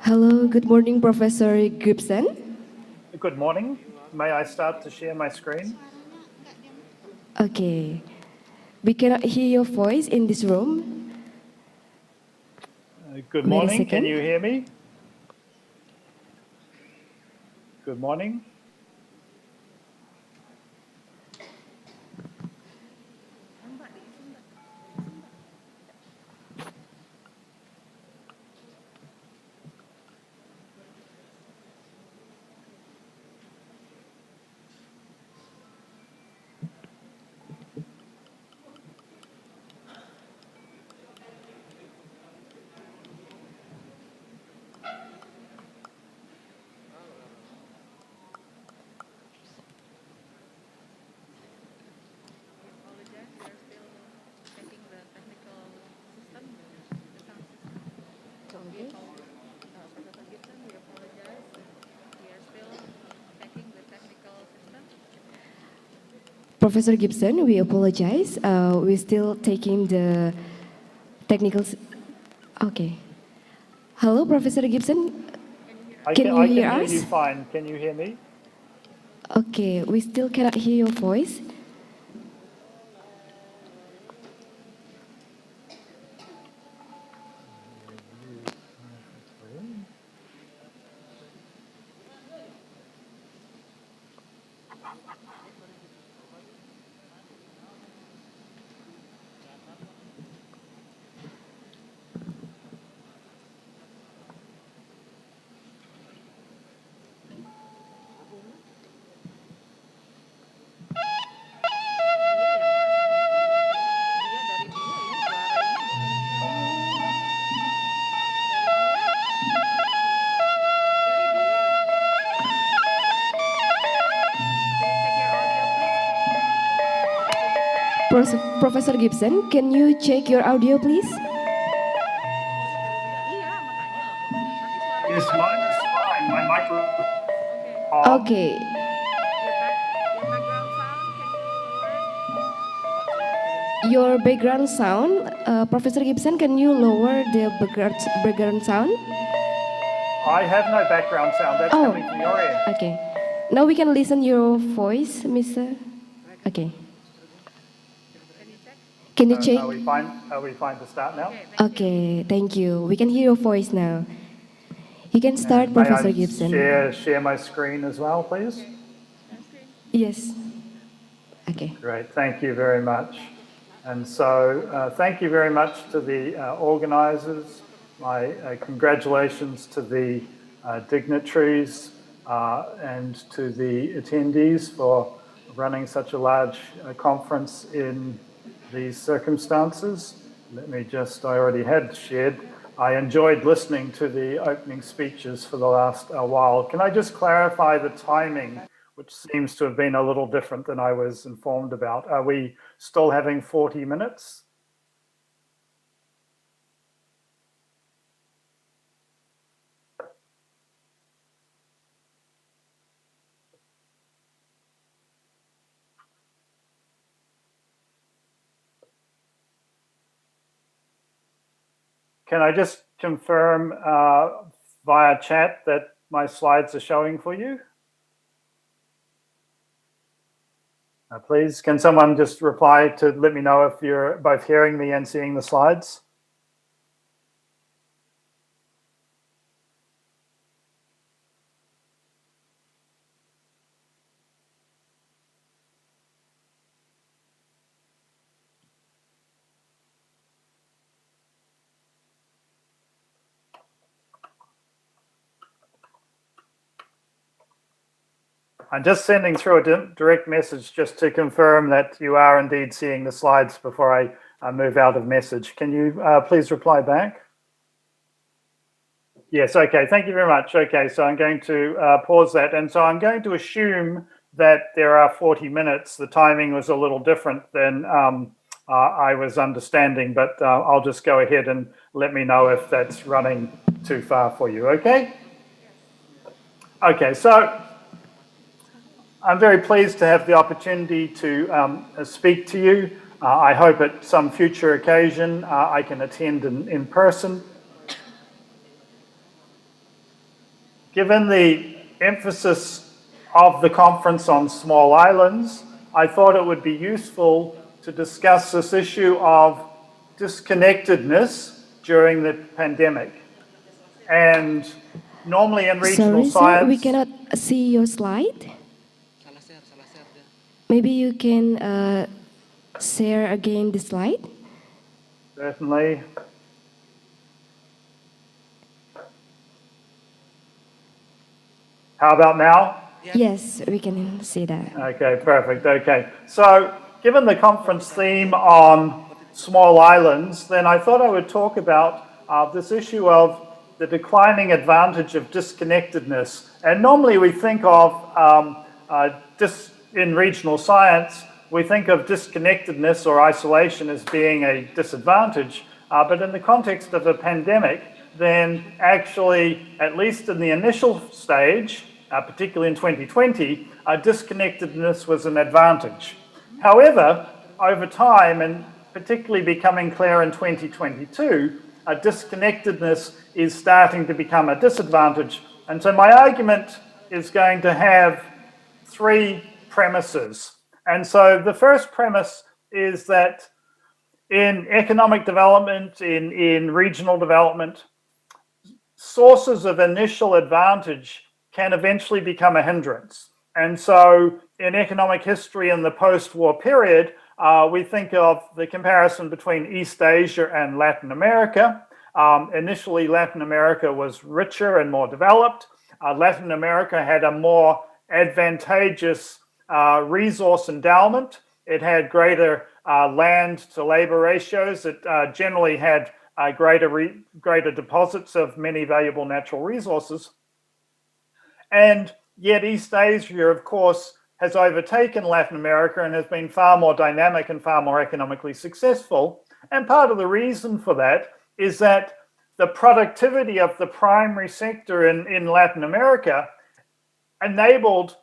Hello, good morning, Professor Gibson. Good morning. May I start to share my screen? Okay. We cannot hear your voice in this room. Good Wait a morning. second. Can you hear me? Good morning. Professor Gibson, we apologize. We're still taking the technical. Okay. Hello, Professor Gibson. Can you I hear can us? hear you fine. Can you hear me? Okay, we still cannot hear your voice. Professor Gibson, can you check your audio, please? Yes, mine is fine. My microphone. Okay. Your background sound, Professor Gibson, can you lower the background sound? I have no background sound. That's coming from your end. Okay. Now we can listen your voice, Mr. Okay. Can you check? Are we fine? Are we fine to start now? Okay, thank you. We can hear your voice now. You can start, May Professor I Gibson. share my screen as well, please? Yes. Okay. Great, thank you very much. And so thank you very much to the organizers. My congratulations to the dignitaries and to the attendees for running such a large conference in these circumstances. Let me just, I already had shared, I enjoyed listening to the opening speeches for the last while. Can I just clarify the timing, which seems to have been a little different than I was informed about? Are we still having 40 minutes? Can I just confirm via chat that my slides are showing for you? Please, can someone just reply to let me know if you're both hearing me and seeing the slides? I'm just sending through a direct message just to confirm that you are indeed seeing the slides before I move out of message. Can you please reply back? Yes, okay, thank you very much. Okay, so I'm going to pause that. And so I'm going to assume that there are 40 minutes. The timing was a little different than I was understanding, but I'll just go ahead and let me know if that's running too far for you, okay? Okay, so I'm very pleased to have the opportunity to speak to you. I hope at some future occasion I can attend in person. Given the emphasis of the conference on small islands, I thought it would be useful to discuss this issue of disconnectedness during the pandemic. And normally in regional Sorry, science... sir, we cannot see your slide. Maybe you can share again the slide. Certainly. How about now? Yes, we can see that. Okay, perfect. Okay. So, given the conference theme on small islands, then I thought I would talk about this issue of the declining advantage of disconnectedness. And normally we think of, in regional science, we think of disconnectedness or isolation as being a disadvantage. But in the context of a pandemic, then actually, at least in the initial stage, particularly in 2020, disconnectedness was an advantage. However, over time, and particularly becoming clear in 2022, disconnectedness is starting to become a disadvantage. And so my argument is going to have three premises. And so the first premise is that in economic development, in regional development, sources of initial advantage can eventually become a hindrance. And so in economic history in the post-war period, we think of the comparison between East Asia and Latin America. Initially, Latin America was richer and more developed. Latin America had a more advantageous resource endowment. It had greater land to labor ratios. It generally had greater deposits of many valuable natural resources. And yet East Asia, of course, has overtaken Latin America and has been far more dynamic and far more economically successful. And part of the reason for that is that the productivity of the primary sector in Latin America enabled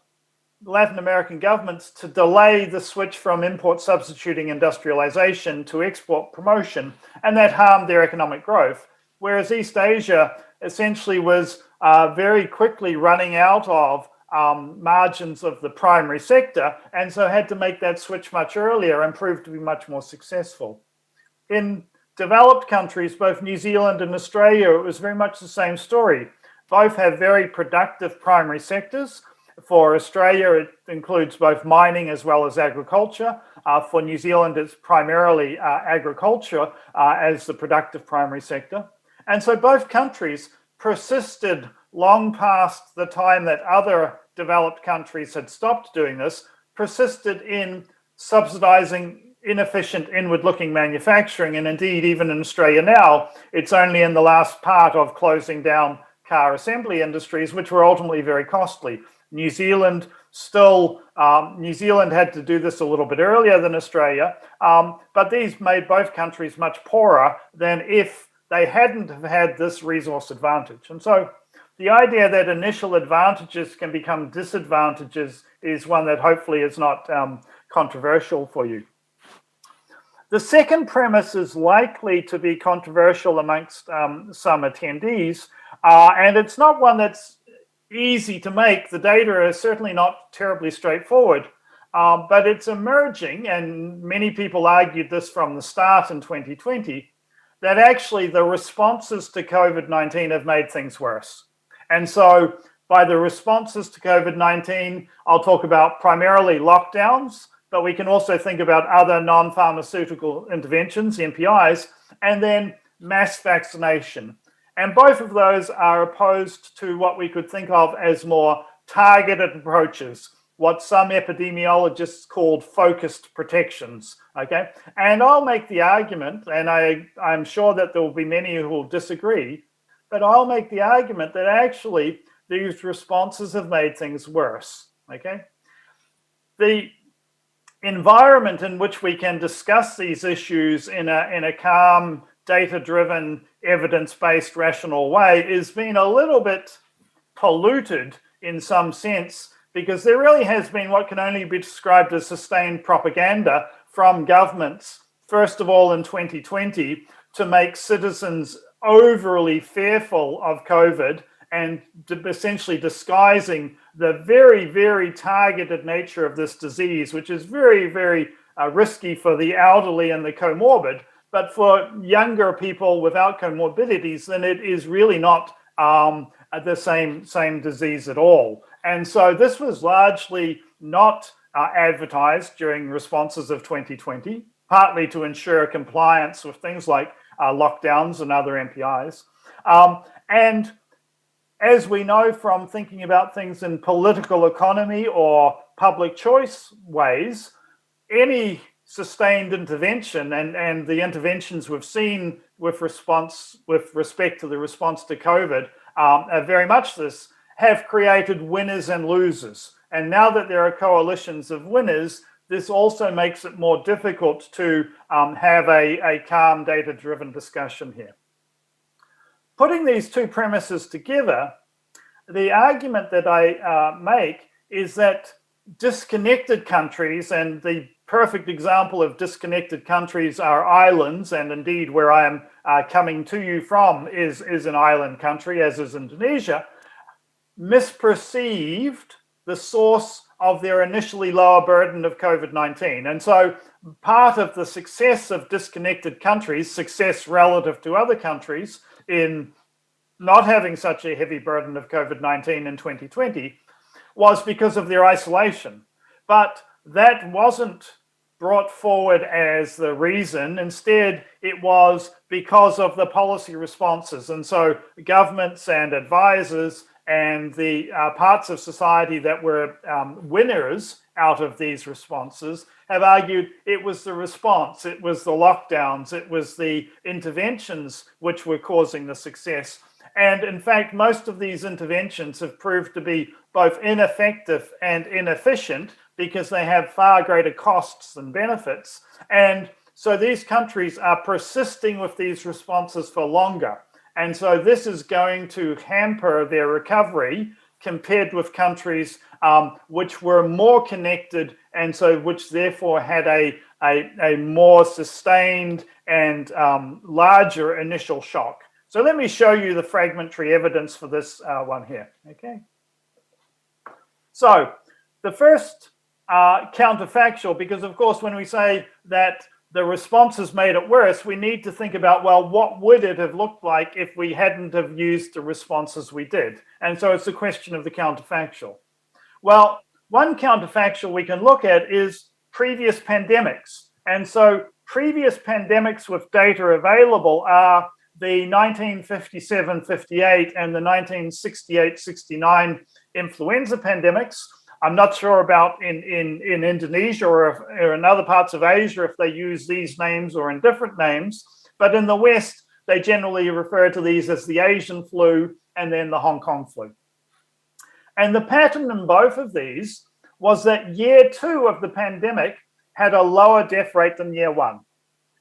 Latin American governments to delay the switch from import substituting industrialization to export promotion, and that harmed their economic growth. Whereas East Asia essentially was very quickly running out of margins of the primary sector, and so had to make that switch much earlier and proved to be much more successful. In developed countries, both New Zealand and Australia, it was very much the same story. Both have very productive primary sectors, For Australia, it includes both mining as well as agriculture. For New Zealand, it's primarily agriculture as the productive primary sector. And so both countries persisted long past the time that other developed countries had stopped doing this, persisted in subsidizing inefficient inward-looking manufacturing. And indeed, even in Australia now, it's only in the last part of closing down car assembly industries, which were ultimately very costly. New Zealand had to do this a little bit earlier than Australia, but these made both countries much poorer than if they hadn't have had this resource advantage. And so the idea that initial advantages can become disadvantages is one that hopefully is not controversial for you. The second premise is likely to be controversial amongst some attendees, and it's not one that's easy to make. The data is certainly not terribly straightforward, but it's emerging, and many people argued this from the start in 2020, that actually the responses to COVID-19 have made things worse. And so by the responses to COVID-19, I'll talk about primarily lockdowns, but we can also think about other non-pharmaceutical interventions, NPIs, and then mass vaccination. And both of those are opposed to what we could think of as more targeted approaches, what some epidemiologists called focused protections, okay? And I'll make the argument, and I'm sure that there will be many who will disagree, but I'll make the argument that actually these responses have made things worse, okay? The environment in which we can discuss these issues in a calm, data-driven, evidence-based, rational way is being a little bit polluted in some sense, because there really has been what can only be described as sustained propaganda from governments, first of all in 2020, to make citizens overly fearful of COVID and essentially disguising the very, very targeted nature of this disease, which is very, very risky for the elderly and the comorbid. But for younger people without comorbidities, then it is really not the same disease at all. And so this was largely not advertised during responses of 2020, partly to ensure compliance with things like lockdowns and other NPIs. And as we know from thinking about things in political economy or public choice ways, any sustained intervention and the interventions we've seen with respect to the response to COVID are very much this, have created winners and losers. And now that there are coalitions of winners, this also makes it more difficult to have a calm, data-driven discussion here. Putting these two premises together, the argument that I make is that disconnected countries, and the perfect example of disconnected countries are islands, and indeed where I am coming to you from is an island country, as is Indonesia, misperceived the source of their initially lower burden of COVID-19. And so part of the success of disconnected countries, success relative to other countries in not having such a heavy burden of COVID-19 in 2020, was because of their isolation. But that wasn't brought forward as the reason. Instead, it was because of the policy responses. And so governments and advisors and the parts of society that were winners out of these responses have argued it was the response, it was the lockdowns, it was the interventions which were causing the success. And in fact, most of these interventions have proved to be both ineffective and inefficient because they have far greater costs than benefits. And so these countries are persisting with these responses for longer. And so this is going to hamper their recovery compared with countries which were more connected and so which therefore had a more sustained and larger initial shock. So let me show you the fragmentary evidence for this one here, okay? So the first counterfactual, because of course when we say that the responses made it worse, we need to think about, well, what would it have looked like if we hadn't have used the responses we did? And so it's a question of the counterfactual. Well, one counterfactual we can look at is previous pandemics. And so previous pandemics with data available are the 1957-58 and the 1968-69 influenza pandemics. I'm not sure about in Indonesia or in other parts of Asia if they use these names or in different names, but in the West, they generally refer to these as the Asian flu and then the Hong Kong flu. And the pattern in both of these was that year 2 of the pandemic had a lower death rate than year 1.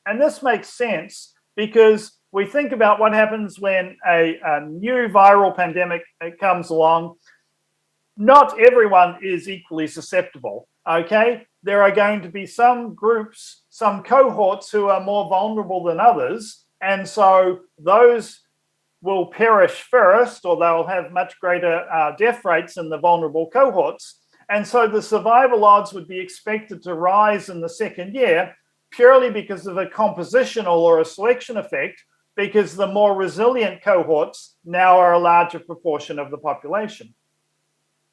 And this makes sense because we think about what happens when a new viral pandemic comes along. Not everyone is equally susceptible, okay? There are going to be some groups, some cohorts who are more vulnerable than others, and so those will perish first, or they'll have much greater death rates in the vulnerable cohorts. And so the survival odds would be expected to rise in the second year purely because of a compositional or a selection effect, because the more resilient cohorts now are a larger proportion of the population.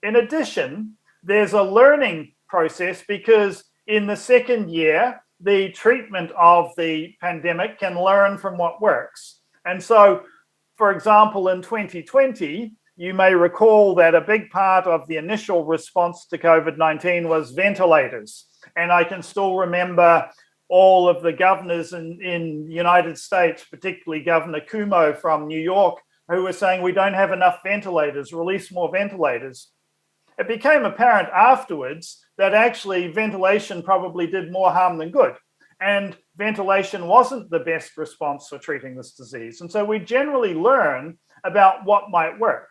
In addition, there's a learning process because in the second year, the treatment of the pandemic can learn from what works. And so, for example, in 2020, you may recall that a big part of the initial response to COVID-19 was ventilators. And I can still remember all of the governors in the United States, particularly Governor Cuomo from New York, who were saying, we don't have enough ventilators, release more ventilators. It became apparent afterwards that actually ventilation probably did more harm than good. And ventilation wasn't the best response for treating this disease. And so we generally learn about what might work.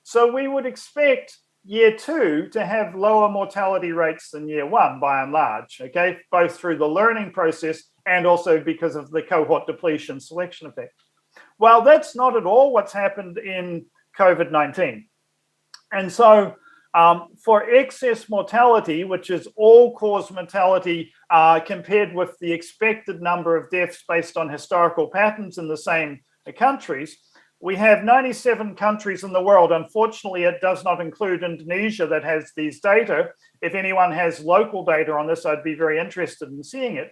So we would expect year 2 to have lower mortality rates than year 1 by and large, okay? Both through the learning process and also because of the cohort depletion selection effect. Well, that's not at all what's happened in COVID-19. And so for excess mortality, which is all-cause mortality compared with the expected number of deaths based on historical patterns in the same countries, we have 97 countries in the world. Unfortunately, it does not include Indonesia that has these data. If anyone has local data on this, I'd be very interested in seeing it.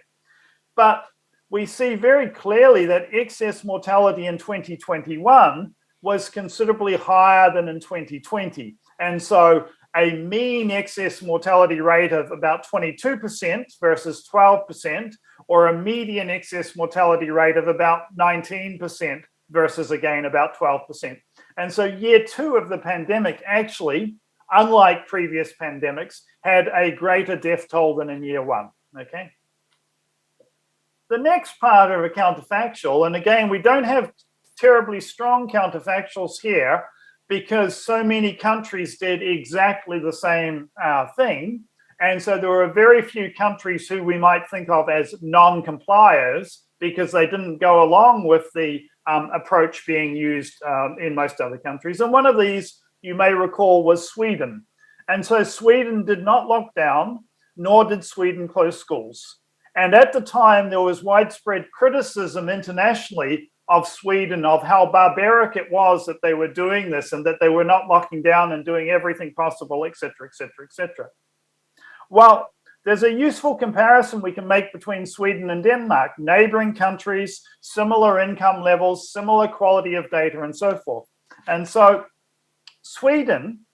But we see very clearly that excess mortality in 2021 was considerably higher than in 2020. And so a mean excess mortality rate of about 22% versus 12%, or a median excess mortality rate of about 19% versus, again, about 12%. And so year 2 of the pandemic actually, unlike previous pandemics, had a greater death toll than in year 1, okay? The next part of a counterfactual, and again, we don't have terribly strong counterfactuals here because so many countries did exactly the same thing. And so there were very few countries who we might think of as non-compliers because they didn't go along with the approach being used in most other countries. And one of these, you may recall, was Sweden. And so Sweden did not lock down, nor did Sweden close schools. And at the time, there was widespread criticism internationally of Sweden, of how barbaric it was that they were doing this and that they were not locking down and doing everything possible, et cetera, et cetera, et cetera. Well, there's a useful comparison we can make between Sweden and Denmark, neighboring countries, similar income levels, similar quality of data, and so forth. And so Sweden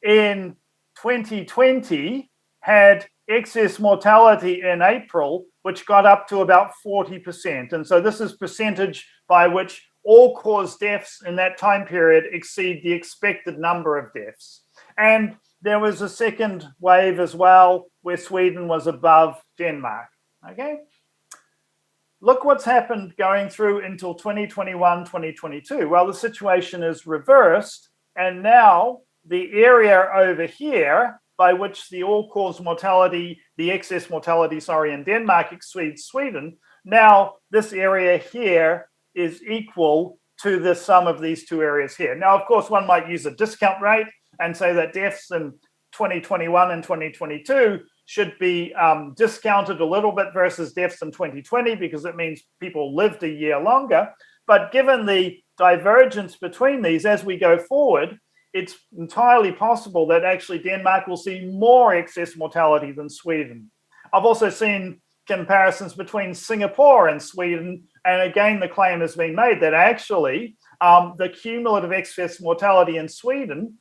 in 2020 had excess mortality in April, which got up to about 40%. And so this is percentage by which all-cause deaths in that time period exceed the expected number of deaths. And there was a second wave as well, where Sweden was above Denmark, okay? Look what's happened going through until 2021, 2022. Well, the situation is reversed, and now the area over here by which the all-cause mortality, the excess mortality, in Denmark exceeds Sweden, now this area here is equal to the sum of these two areas here. Now, of course, one might use a discount rate and say that deaths in 2021 and 2022 should be discounted a little bit versus deaths in 2020 because it means people lived a year longer. But given the divergence between these as we go forward, it's entirely possible that actually Denmark will see more excess mortality than Sweden. I've also seen comparisons between Singapore and Sweden, and again, the claim has been made that actually the cumulative excess mortality in Sweden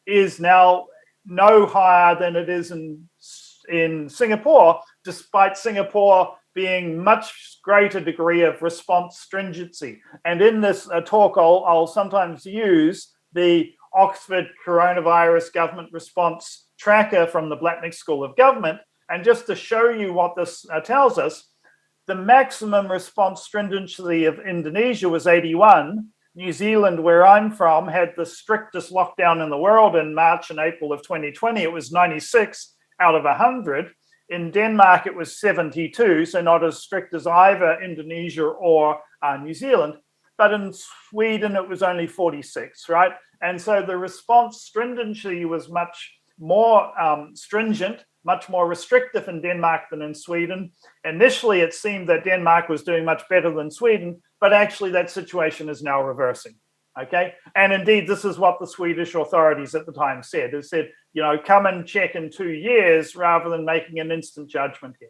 is now no higher than it is in Singapore, despite Singapore being much greater degree of response stringency. And in this talk, I'll sometimes use the Oxford Coronavirus Government Response Tracker from the Blattnick School of Government. And just to show you what this tells us, the maximum response stringency of Indonesia was 81. New Zealand, where I'm from, had the strictest lockdown in the world in March and April of 2020. It was 96 out of 100. In Denmark, it was 72, so not as strict as either Indonesia or New Zealand. But in Sweden, it was only 46, right? And so the response stringency was much more stringent, much more restrictive in Denmark than in Sweden. Initially, it seemed that Denmark was doing much better than Sweden, but actually that situation is now reversing, okay? And indeed, this is what the Swedish authorities at the time said. They said, you know, come and check in 2 years rather than making an instant judgment here.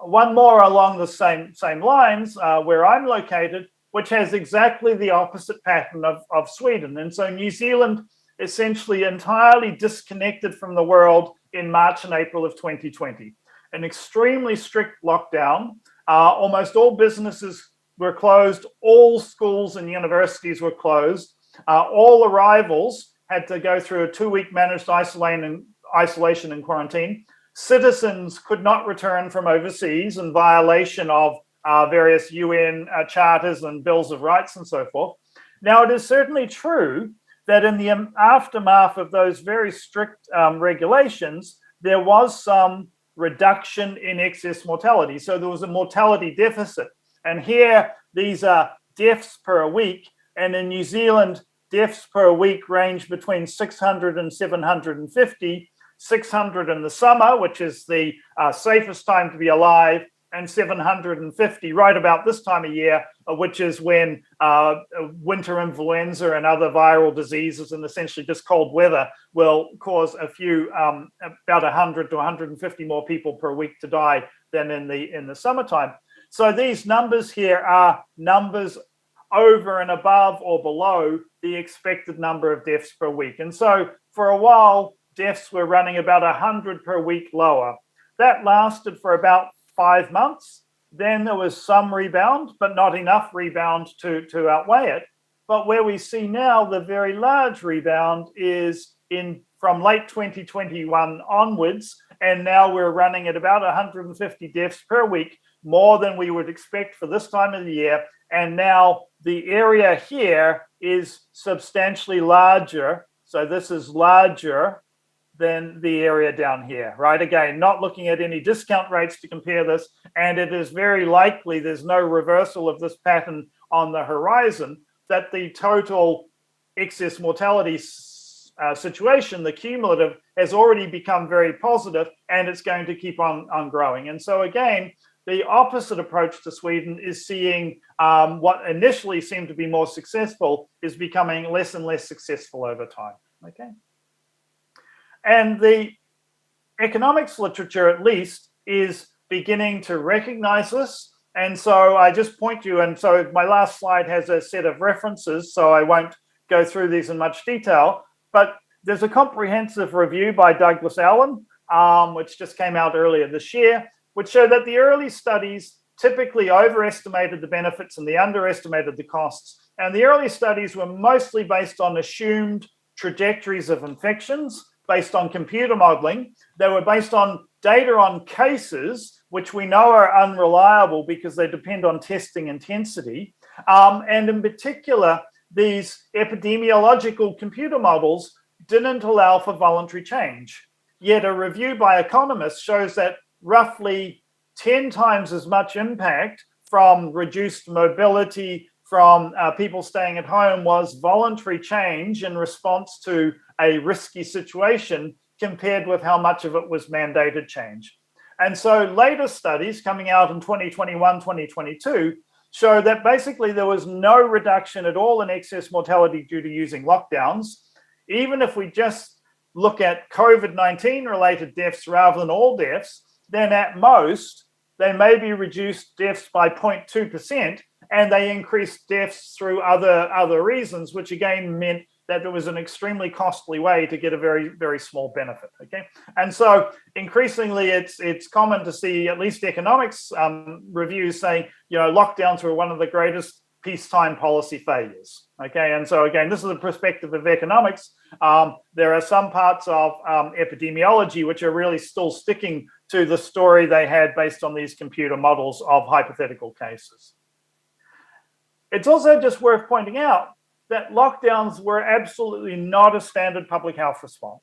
One more along the same lines, where I'm located, which has exactly the opposite pattern of Sweden. And so New Zealand essentially entirely disconnected from the world in March and April of 2020. An extremely strict lockdown. Almost all businesses were closed. All schools and universities were closed. All arrivals had to go through a 2-week managed isolation and quarantine. Citizens could not return from overseas in violation of various UN charters and bills of rights and so forth. Now, it is certainly true that in the aftermath of those very strict regulations, there was some reduction in excess mortality. So there was a mortality deficit. And here, these are deaths per week. And in New Zealand, deaths per week range between 600 and 750, 600 in the summer, which is the safest time to be alive, and 750 right about this time of year, which is when winter influenza and other viral diseases and essentially just cold weather will cause a few, about 100 to 150 more people per week to die than in the summertime. So these numbers here are numbers over and above or below the expected number of deaths per week. And so for a while, deaths were running about 100 per week lower. That lasted for about 5 months. Then there was some rebound, but not enough rebound to outweigh it. But where we see now the very large rebound is from late 2021 onwards, and now we're running at about 150 deaths per week, more than we would expect for this time of the year. And now the area here is substantially larger. So this is larger than the area down here, right? Again, not looking at any discount rates to compare this, and it is very likely there's no reversal of this pattern on the horizon, that the total excess mortality situation, the cumulative, has already become very positive, and it's going to keep on growing. And so again, the opposite approach to Sweden is seeing what initially seemed to be more successful is becoming less and less successful over time, okay? And the economics literature, at least, is beginning to recognize this. And so I just point you, and so my last slide has a set of references, so I won't go through these in much detail, but there's a comprehensive review by Douglas Allen, which just came out earlier this year, which showed that the early studies typically overestimated the benefits and they underestimated the costs. And the early studies were mostly based on assumed trajectories of infections, based on computer modeling. They were based on data on cases, which we know are unreliable because they depend on testing intensity. And in particular, these epidemiological computer models didn't allow for voluntary change. Yet a review by Economies shows that roughly 10 times as much impact from reduced mobility, from people staying at home, was voluntary change in response to a risky situation compared with how much of it was mandated change. And so later studies coming out in 2021, 2022 show that basically there was no reduction at all in excess mortality due to using lockdowns. Even if we just look at COVID-19 related deaths rather than all deaths, then at most, they maybe reduced deaths by 0.2%, and they increased deaths through other reasons, which again meant that there was an extremely costly way to get a very, very small benefit, okay? And so increasingly, it's common to see at least economics reviews saying, you know, lockdowns were one of the greatest peacetime policy failures, okay? And so again, this is the perspective of economics. There are some parts of epidemiology which are really still sticking to the story they had based on these computer models of hypothetical cases. It's also just worth pointing out that lockdowns were absolutely not a standard public health response.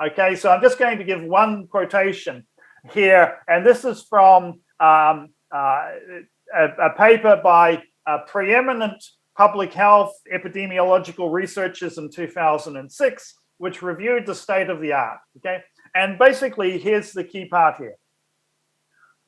Okay, so I'm just going to give one quotation here, and this is from a paper by preeminent public health epidemiological researchers in 2006, which reviewed the state of the art. Okay, and basically, here's the key part here.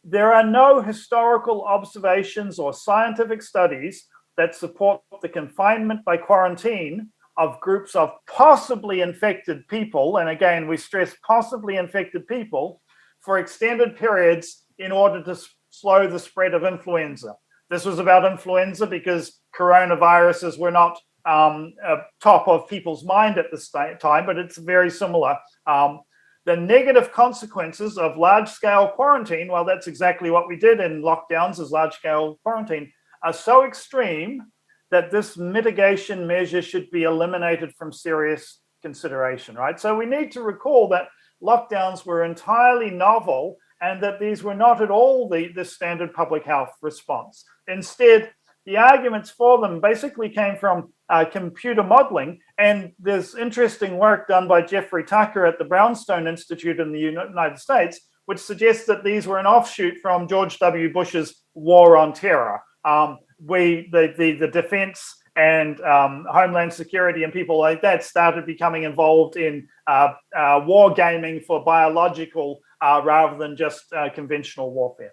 There are no historical observations or scientific studies that support the confinement by quarantine of groups of possibly infected people, and again, we stress possibly infected people, for extended periods in order to slow the spread of influenza. This was about influenza because coronaviruses were not top of people's mind at this time, but it's very similar. The negative consequences of large-scale quarantine, well, that's exactly what we did in lockdowns as large-scale quarantine, are so extreme that this mitigation measure should be eliminated from serious consideration, right? So we need to recall that lockdowns were entirely novel and that these were not at all the standard public health response. Instead, the arguments for them basically came from computer modeling, and there's interesting work done by Jeffrey Tucker at the Brownstone Institute in the United States, which suggests that these were an offshoot from George W. Bush's war on terror. The defense and Homeland Security and people like that started becoming involved in war gaming for biological rather than just conventional warfare.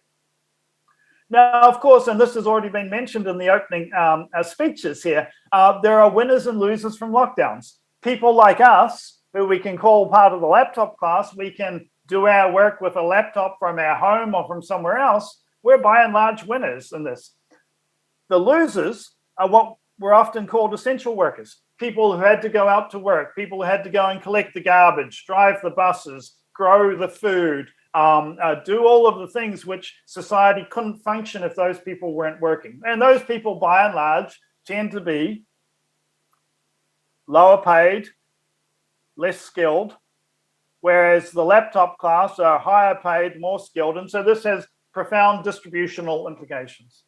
Now, of course, and this has already been mentioned in the opening speeches here, there are winners and losers from lockdowns. People like us, who we can call part of the laptop class, we can do our work with a laptop from our home or from somewhere else. We're by and large winners in this. The losers are what were often called essential workers, people who had to go out to work, people who had to go and collect the garbage, drive the buses, grow the food, do all of the things which society couldn't function if those people weren't working. And those people, by and large, tend to be lower paid, less skilled, whereas the laptop class are higher paid, more skilled. And so this has profound distributional implications.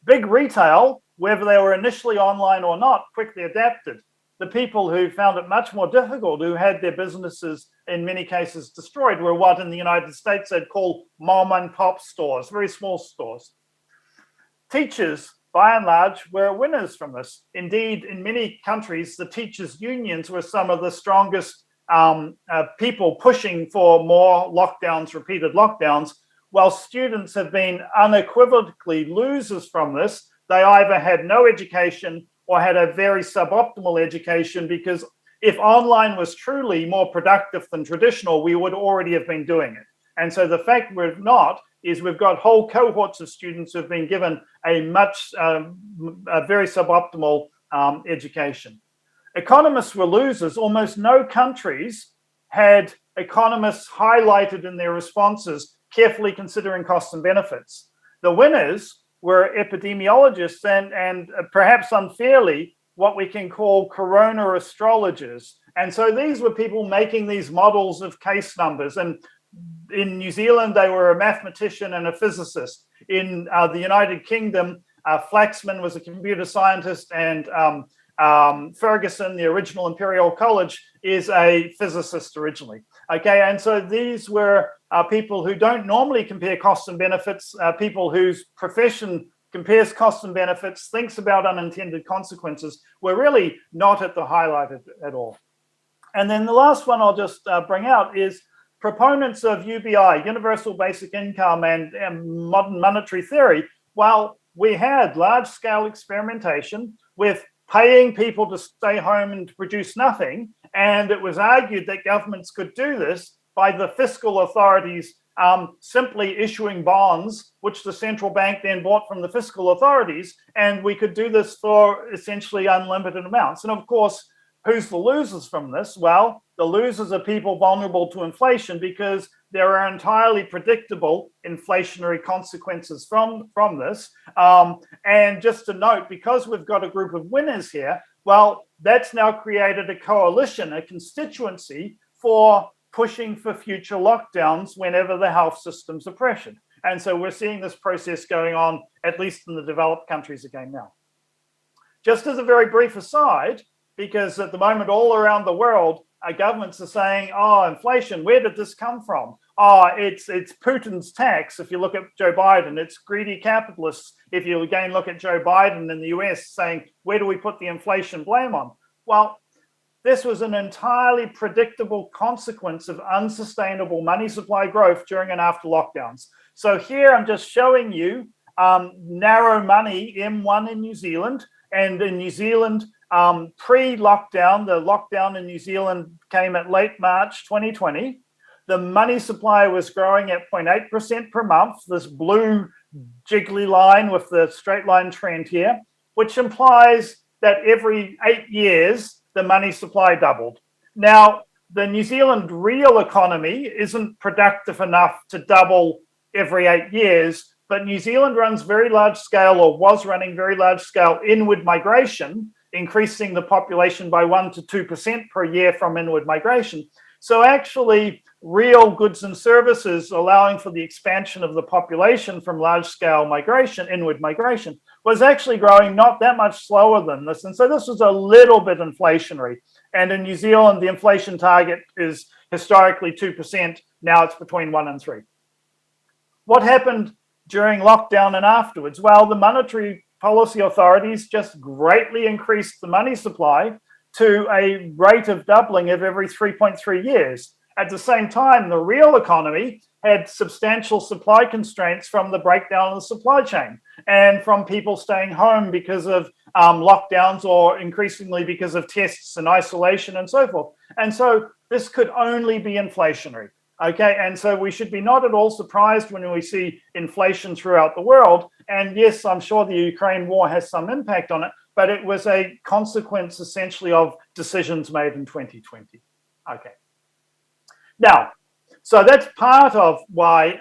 Big retail, whether they were initially online or not, quickly adapted. The people who found it much more difficult, who had their businesses in many cases destroyed, were what in the United States they'd call mom and pop stores, very small stores. Teachers, by and large, were winners from this. Indeed, in many countries, the teachers' unions were some of the strongest people pushing for more lockdowns, repeated lockdowns. While students have been unequivocally losers from this, they either had no education or had a very suboptimal education, because if online was truly more productive than traditional, we would already have been doing it. And so the fact we're not is we've got whole cohorts of students who've been given a very suboptimal education. Economists were losers. Almost no countries had economists highlighted in their responses, carefully considering costs and benefits. The winners were epidemiologists and perhaps unfairly, what we can call corona astrologers. And so these were people making these models of case numbers. And in New Zealand, they were a mathematician and a physicist. In the United Kingdom, Flaxman was a computer scientist, and Ferguson, the original Imperial College, is a physicist originally. Okay, and so these were people who don't normally compare costs and benefits, people whose profession compares costs and benefits, thinks about unintended consequences, were really not at the highlight at all. And then the last one I'll just bring out is proponents of UBI, Universal Basic Income, and modern monetary theory. While we had large-scale experimentation with paying people to stay home and to produce nothing, and it was argued that governments could do this by the fiscal authorities simply issuing bonds, which the central bank then bought from the fiscal authorities, and we could do this for essentially unlimited amounts. And of course, who's the losers from this? Well, the losers are people vulnerable to inflation because there are entirely predictable inflationary consequences from this. And just to note, because we've got a group of winners here, well, that's now created a coalition, a constituency for pushing for future lockdowns whenever the health systems are pressured. And so we're seeing this process going on, at least in the developed countries again now. Just as a very brief aside, because at the moment all around the world, governments are saying, oh, inflation, where did this come from? Oh, it's Putin's tax. If you look at Joe Biden, it's greedy capitalists. If you again look at Joe Biden in the US saying, where do we put the inflation blame on? Well, this was an entirely predictable consequence of unsustainable money supply growth during and after lockdowns. So here I'm just showing you narrow money M1 in New Zealand. And in New Zealand, pre-lockdown, the lockdown in New Zealand came at late March 2020. The money supply was growing at 0.8% per month, this blue jiggly line with the straight line trend here, which implies that every 8 years, the money supply doubled. Now, the New Zealand real economy isn't productive enough to double every 8 years, but New Zealand runs very large scale, or was running very large scale inward migration, increasing the population by 1 to 2% per year from inward migration. So actually, real goods and services allowing for the expansion of the population from large scale migration, inward migration, was actually growing not that much slower than this. And so this was a little bit inflationary. And in New Zealand, the inflation target is historically 2%. Now it's between 1 and 3. What happened during lockdown and afterwards? Well, the monetary policy authorities just greatly increased the money supply to a rate of doubling of every 3.3 years. At the same time, the real economy had substantial supply constraints from the breakdown of the supply chain and from people staying home because of lockdowns, or increasingly because of tests and isolation and so forth. And so this could only be inflationary. Okay, and so we should be not at all surprised when we see inflation throughout the world. And yes, I'm sure the Ukraine war has some impact on it, but it was a consequence essentially of decisions made in 2020. Okay. Now, so that's part of why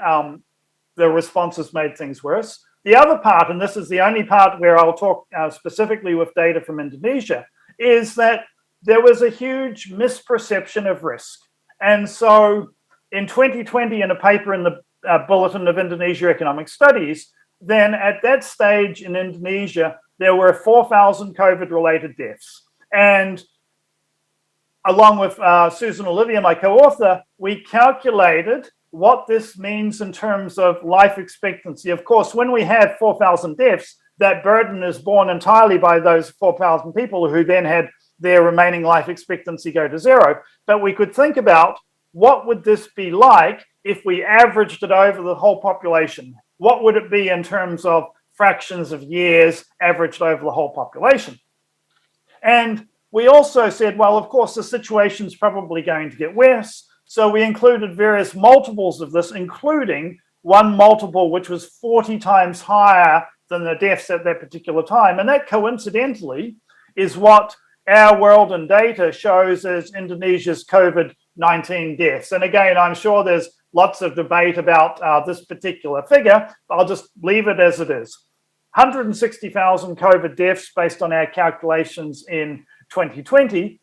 the responses made things worse. The other part, and this is the only part where I'll talk specifically with data from Indonesia, is that there was a huge misperception of risk. And so in 2020, in a paper in the Bulletin of Indonesia Economic Studies, then at that stage in Indonesia, there were 4,000 COVID-related deaths. And along with Susan Olivia, my co-author, we calculated what this means in terms of life expectancy. Of course, when we have 4,000 deaths, that burden is borne entirely by those 4,000 people who then had their remaining life expectancy go to zero. But we could think about, what would this be like if we averaged it over the whole population? What would it be in terms of fractions of years averaged over the whole population? And we also said, well, of course, the situation's probably going to get worse. So we included various multiples of this, including one multiple which was 40 times higher than the deaths at that particular time. And that coincidentally is what our world and data shows as Indonesia's COVID-19 deaths. And again, I'm sure there's lots of debate about this particular figure. I'll just leave it as it is. 160,000 COVID deaths based on our calculations in 2020.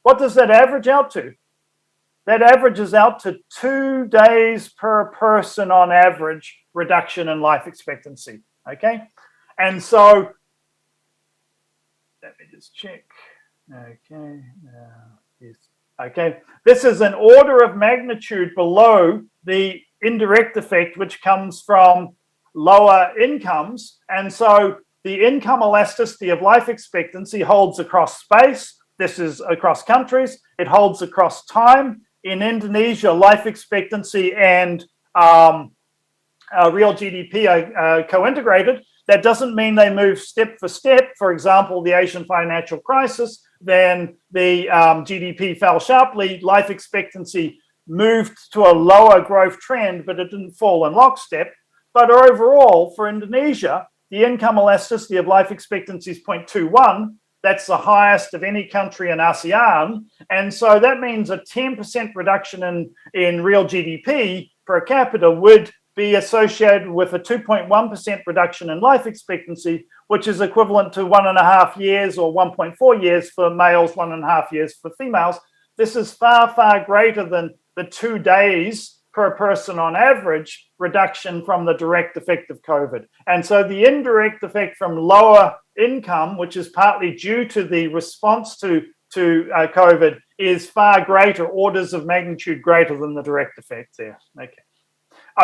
What does that average out to? That averages out to 2 days per person on average reduction in life expectancy, okay? And so, let me just check. Okay, yes. Okay, this is an order of magnitude below the indirect effect, which comes from lower incomes. And so the income elasticity of life expectancy holds across space. This is across countries. It holds across time. In Indonesia, life expectancy and real GDP are co-integrated. That doesn't mean they move step for step. For example, the Asian financial crisis, then the GDP fell sharply, life expectancy moved to a lower growth trend, but it didn't fall in lockstep. But overall, for Indonesia, the income elasticity of life expectancy is 0.21. That's the highest of any country in ASEAN. And so that means a 10% reduction in real GDP per capita would be associated with a 2.1% reduction in life expectancy, which is equivalent to 1.5 years or 1.4 years for males, 1.5 years for females. This is far, far greater than the 2 days per person on average reduction from the direct effect of COVID. And so the indirect effect from lower income, which is partly due to the response to COVID, is far greater, orders of magnitude greater than the direct effect there.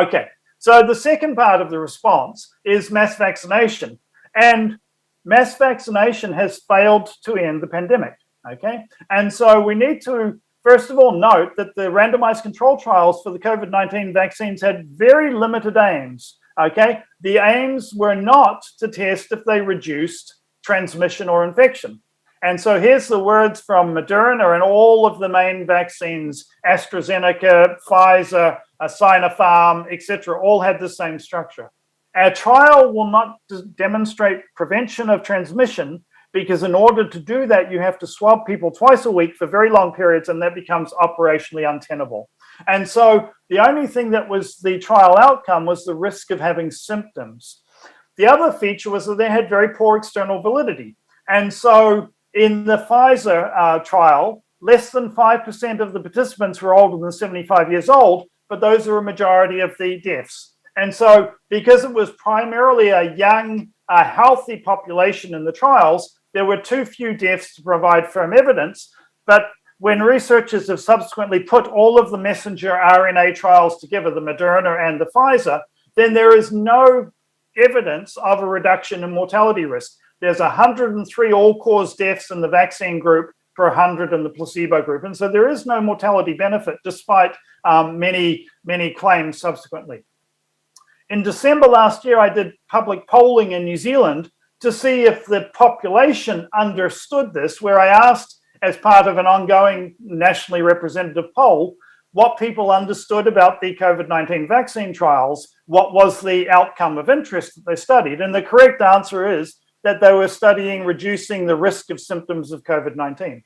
Okay. So the second part of the response is mass vaccination. And mass vaccination has failed to end the pandemic. Okay. And so we need to, first of all, note that the randomized control trials for the COVID-19 vaccines had very limited aims. Okay. The aims were not to test if they reduced transmission or infection. And so here's the words from Moderna and all of the main vaccines, AstraZeneca, Pfizer, Sinopharm, etc., all had the same structure. Our trial will not demonstrate prevention of transmission because in order to do that, you have to swab people twice a week for very long periods, and that becomes operationally untenable. And so the only thing that was the trial outcome was the risk of having symptoms. The other feature was that they had very poor external validity. And so in the Pfizer trial, less than 5% of the participants were older than 75 years old, but those are a majority of the deaths. And so because it was primarily a young, healthy population in the trials, there were too few deaths to provide firm evidence. But when researchers have subsequently put all of the messenger RNA trials together, the Moderna and the Pfizer, then there is no evidence of a reduction in mortality risk. There's 103 all-cause deaths in the vaccine group per 100 in the placebo group. And so there is no mortality benefit despite many claims subsequently. In December last year, I did public polling in New Zealand to see if the population understood this, where I asked, as part of an ongoing nationally representative poll, what people understood about the COVID-19 vaccine trials, what was the outcome of interest that they studied. And the correct answer is that they were studying reducing the risk of symptoms of COVID-19.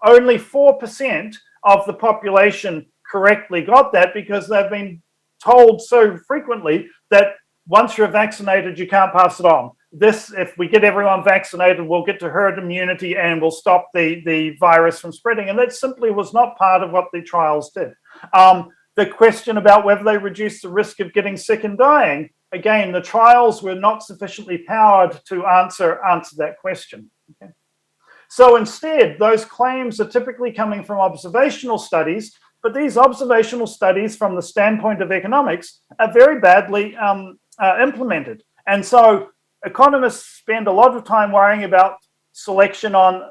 Only 4% of the population correctly got that because they've been told so frequently that once you're vaccinated, you can't pass it on. If we get everyone vaccinated, we'll get to herd immunity and we'll stop the virus from spreading. And that simply was not part of what the trials did. The question about whether they reduce the risk of getting sick and dying, again, the trials were not sufficiently powered to answer that question. Okay. So instead, those claims are typically coming from observational studies, but these observational studies from the standpoint of economics are very badly implemented. And so economists spend a lot of time worrying about selection on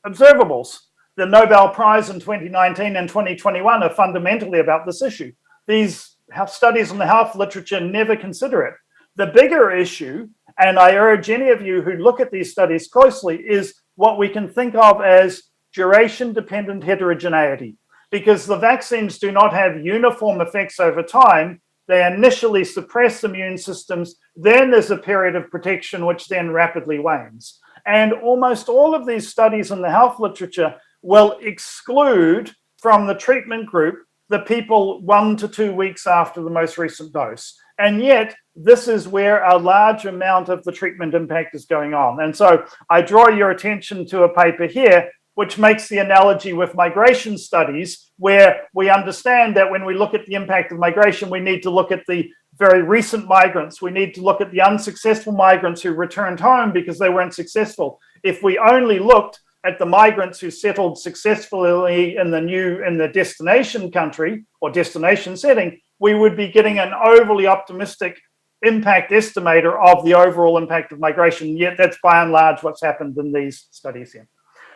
observables. The Nobel Prize in 2019 and 2021 are fundamentally about this issue. These studies in the health literature never consider it. The bigger issue, and I urge any of you who look at these studies closely, is what we can think of as duration-dependent heterogeneity. Because the vaccines do not have uniform effects over time, they initially suppress immune systems, then there's a period of protection which then rapidly wanes. And almost all of these studies in the health literature will exclude from the treatment group the people 1 to 2 weeks after the most recent dose. And yet, this is where a large amount of the treatment impact is going on. And so I draw your attention to a paper here, which makes the analogy with migration studies, where we understand that when we look at the impact of migration, we need to look at the very recent migrants. We need to look at the unsuccessful migrants who returned home because they weren't successful. If we only looked at the migrants who settled successfully in the destination country or destination setting, we would be getting an overly optimistic impact estimator of the overall impact of migration. Yet that's by and large what's happened in these studies here.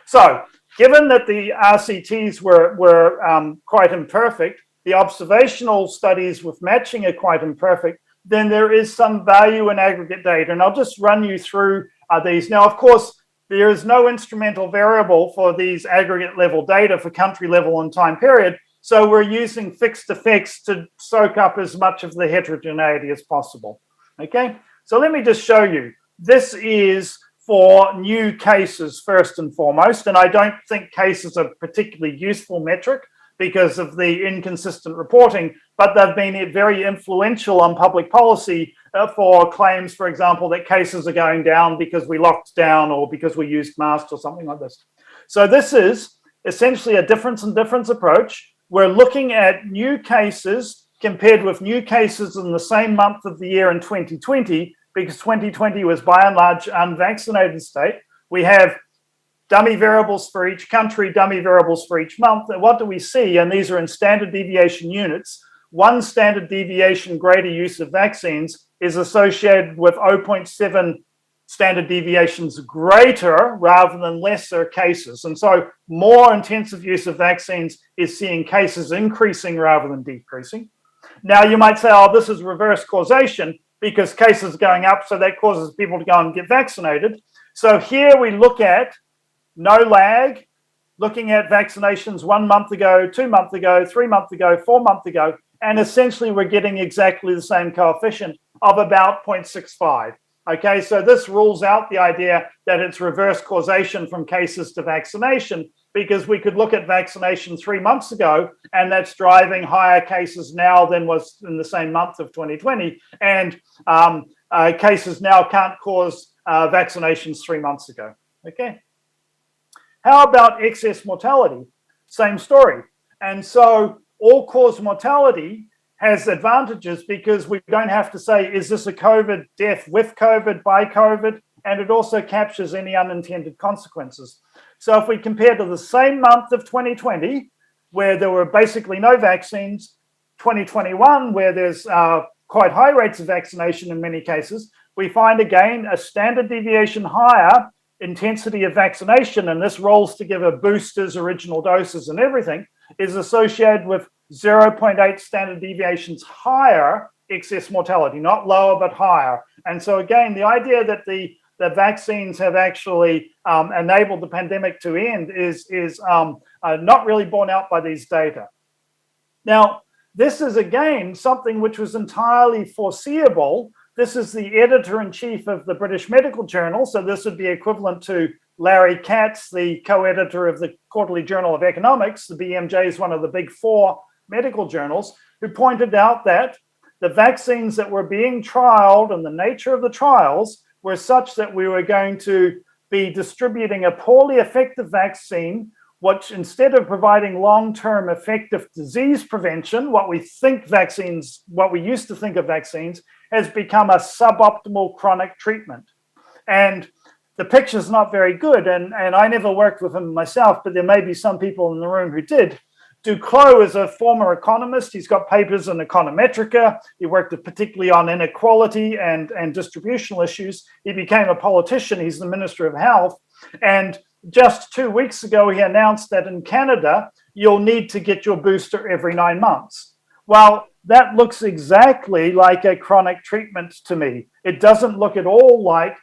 So given that the RCTs were quite imperfect, the observational studies with matching are quite imperfect, then there is some value in aggregate data. And I'll just run you through these. Now, of course, there is no instrumental variable for these aggregate level data for country level and time period. So we're using fixed effects to soak up as much of the heterogeneity as possible. Okay, so let me just show you. This is for new cases first and foremost, and I don't think cases are a particularly useful metric because of the inconsistent reporting, but they've been very influential on public policy for claims, for example, that cases are going down because we locked down or because we used masks or something like this. So this is essentially a difference in difference approach. We're looking at new cases compared with new cases in the same month of the year in 2020, because 2020 was by and large unvaccinated state. We have dummy variables for each country, dummy variables for each month. And what do we see? And these are in standard deviation units. One standard deviation greater use of vaccines is associated with 0.7 standard deviations greater rather than lesser cases. And so more intensive use of vaccines is seeing cases increasing rather than decreasing. Now you might say, oh, this is reverse causation because cases are going up, so that causes people to go and get vaccinated. So here we look at no lag, looking at vaccinations 1 month ago, 2 months ago, 3 months ago, 4 months ago, and essentially we're getting exactly the same coefficient of about 0.65. Okay, so this rules out the idea that it's reverse causation from cases to vaccination, because we could look at vaccination 3 months ago, and that's driving higher cases now than was in the same month of 2020. And cases now can't cause vaccinations 3 months ago. Okay. How about excess mortality? Same story. And so all-cause mortality has advantages because we don't have to say, is this a COVID death with COVID, by COVID? And it also captures any unintended consequences. So if we compare to the same month of 2020, where there were basically no vaccines, 2021, where there's quite high rates of vaccination in many cases, we find again a standard deviation higher intensity of vaccination, and this rolls together boosters, original doses, and everything, is associated with 0.8 standard deviations higher excess mortality, not lower, but higher. And so again, the idea that the vaccines have actually enabled the pandemic to end is not really borne out by these data. Now, this is again something which was entirely foreseeable. This is the editor-in-chief of the British Medical Journal, so this would be equivalent to Larry Katz, the co-editor of the Quarterly Journal of Economics. The BMJ is one of the big four medical journals, who pointed out that the vaccines that were being trialed and the nature of the trials were such that we were going to be distributing a poorly effective vaccine, which instead of providing long-term effective disease prevention, what we used to think of vaccines, has become a suboptimal chronic treatment. And the picture's not very good, and I never worked with him myself, but there may be some people in the room who did. Duclos is a former economist. He's got papers in econometrica. He worked particularly on inequality and distributional issues. He became a politician. He's the Minister of Health. And just 2 weeks ago, he announced that in Canada, you'll need to get your booster every 9 months. Well, that looks exactly like a chronic treatment to me. It doesn't look at all like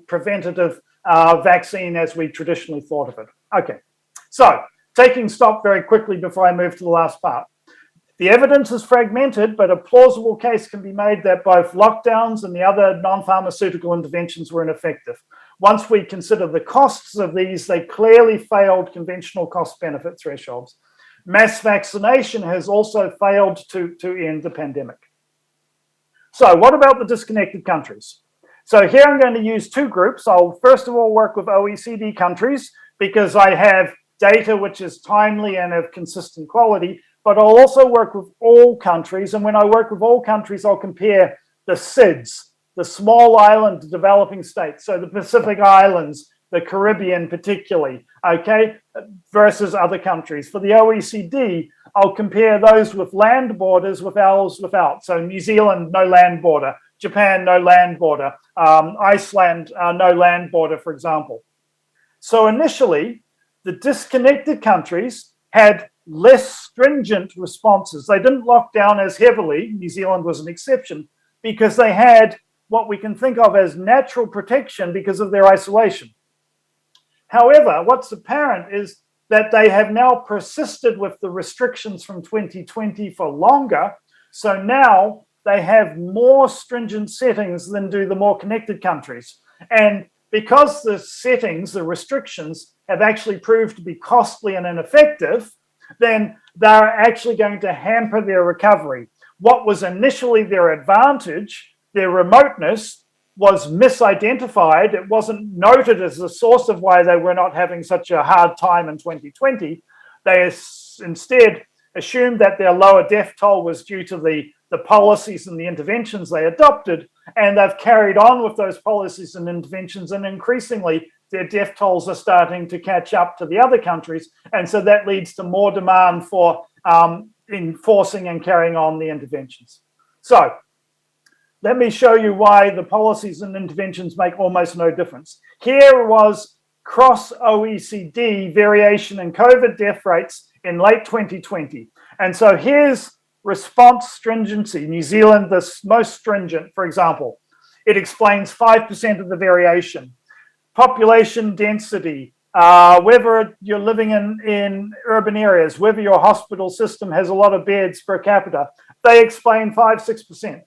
preventative vaccine as we traditionally thought of it. Okay, so taking stock very quickly before I move to the last part. The evidence is fragmented, but a plausible case can be made that both lockdowns and the other non-pharmaceutical interventions were ineffective. Once we consider the costs of these, they clearly failed conventional cost-benefit thresholds. Mass vaccination has also failed to end the pandemic. So what about the disconnected countries? So here I'm going to use two groups. I'll first of all work with OECD countries because I have data which is timely and of consistent quality, but I'll also work with all countries. And when I work with all countries, I'll compare the SIDS, the small island developing states, so the Pacific Islands, the Caribbean particularly, okay, versus other countries. For the OECD, I'll compare those with land borders with ours without. So New Zealand, no land border. Japan, no land border. Iceland, no land border, for example. So initially, the disconnected countries had less stringent responses. They didn't lock down as heavily. New Zealand was an exception, because they had what we can think of as natural protection because of their isolation. However, what's apparent is that they have now persisted with the restrictions from 2020 for longer. So now they have more stringent settings than do the more connected countries. And because the settings, the restrictions, have actually proved to be costly and ineffective, then they're actually going to hamper their recovery. What was initially their advantage, their remoteness, was misidentified. It wasn't noted as the source of why they were not having such a hard time in 2020. They instead assumed that their lower death toll was due to the policies and the interventions they adopted, and they've carried on with those policies and interventions, and increasingly their death tolls are starting to catch up to the other countries, and so that leads to more demand for enforcing and carrying on the interventions. So let me show you why the policies and interventions make almost no difference. Here was cross-OECD variation in COVID death rates in late 2020. And so here's response stringency. New Zealand, the most stringent, for example. It explains 5% of the variation. Population density, whether you're living in urban areas, whether your hospital system has a lot of beds per capita, they explain 5-6%.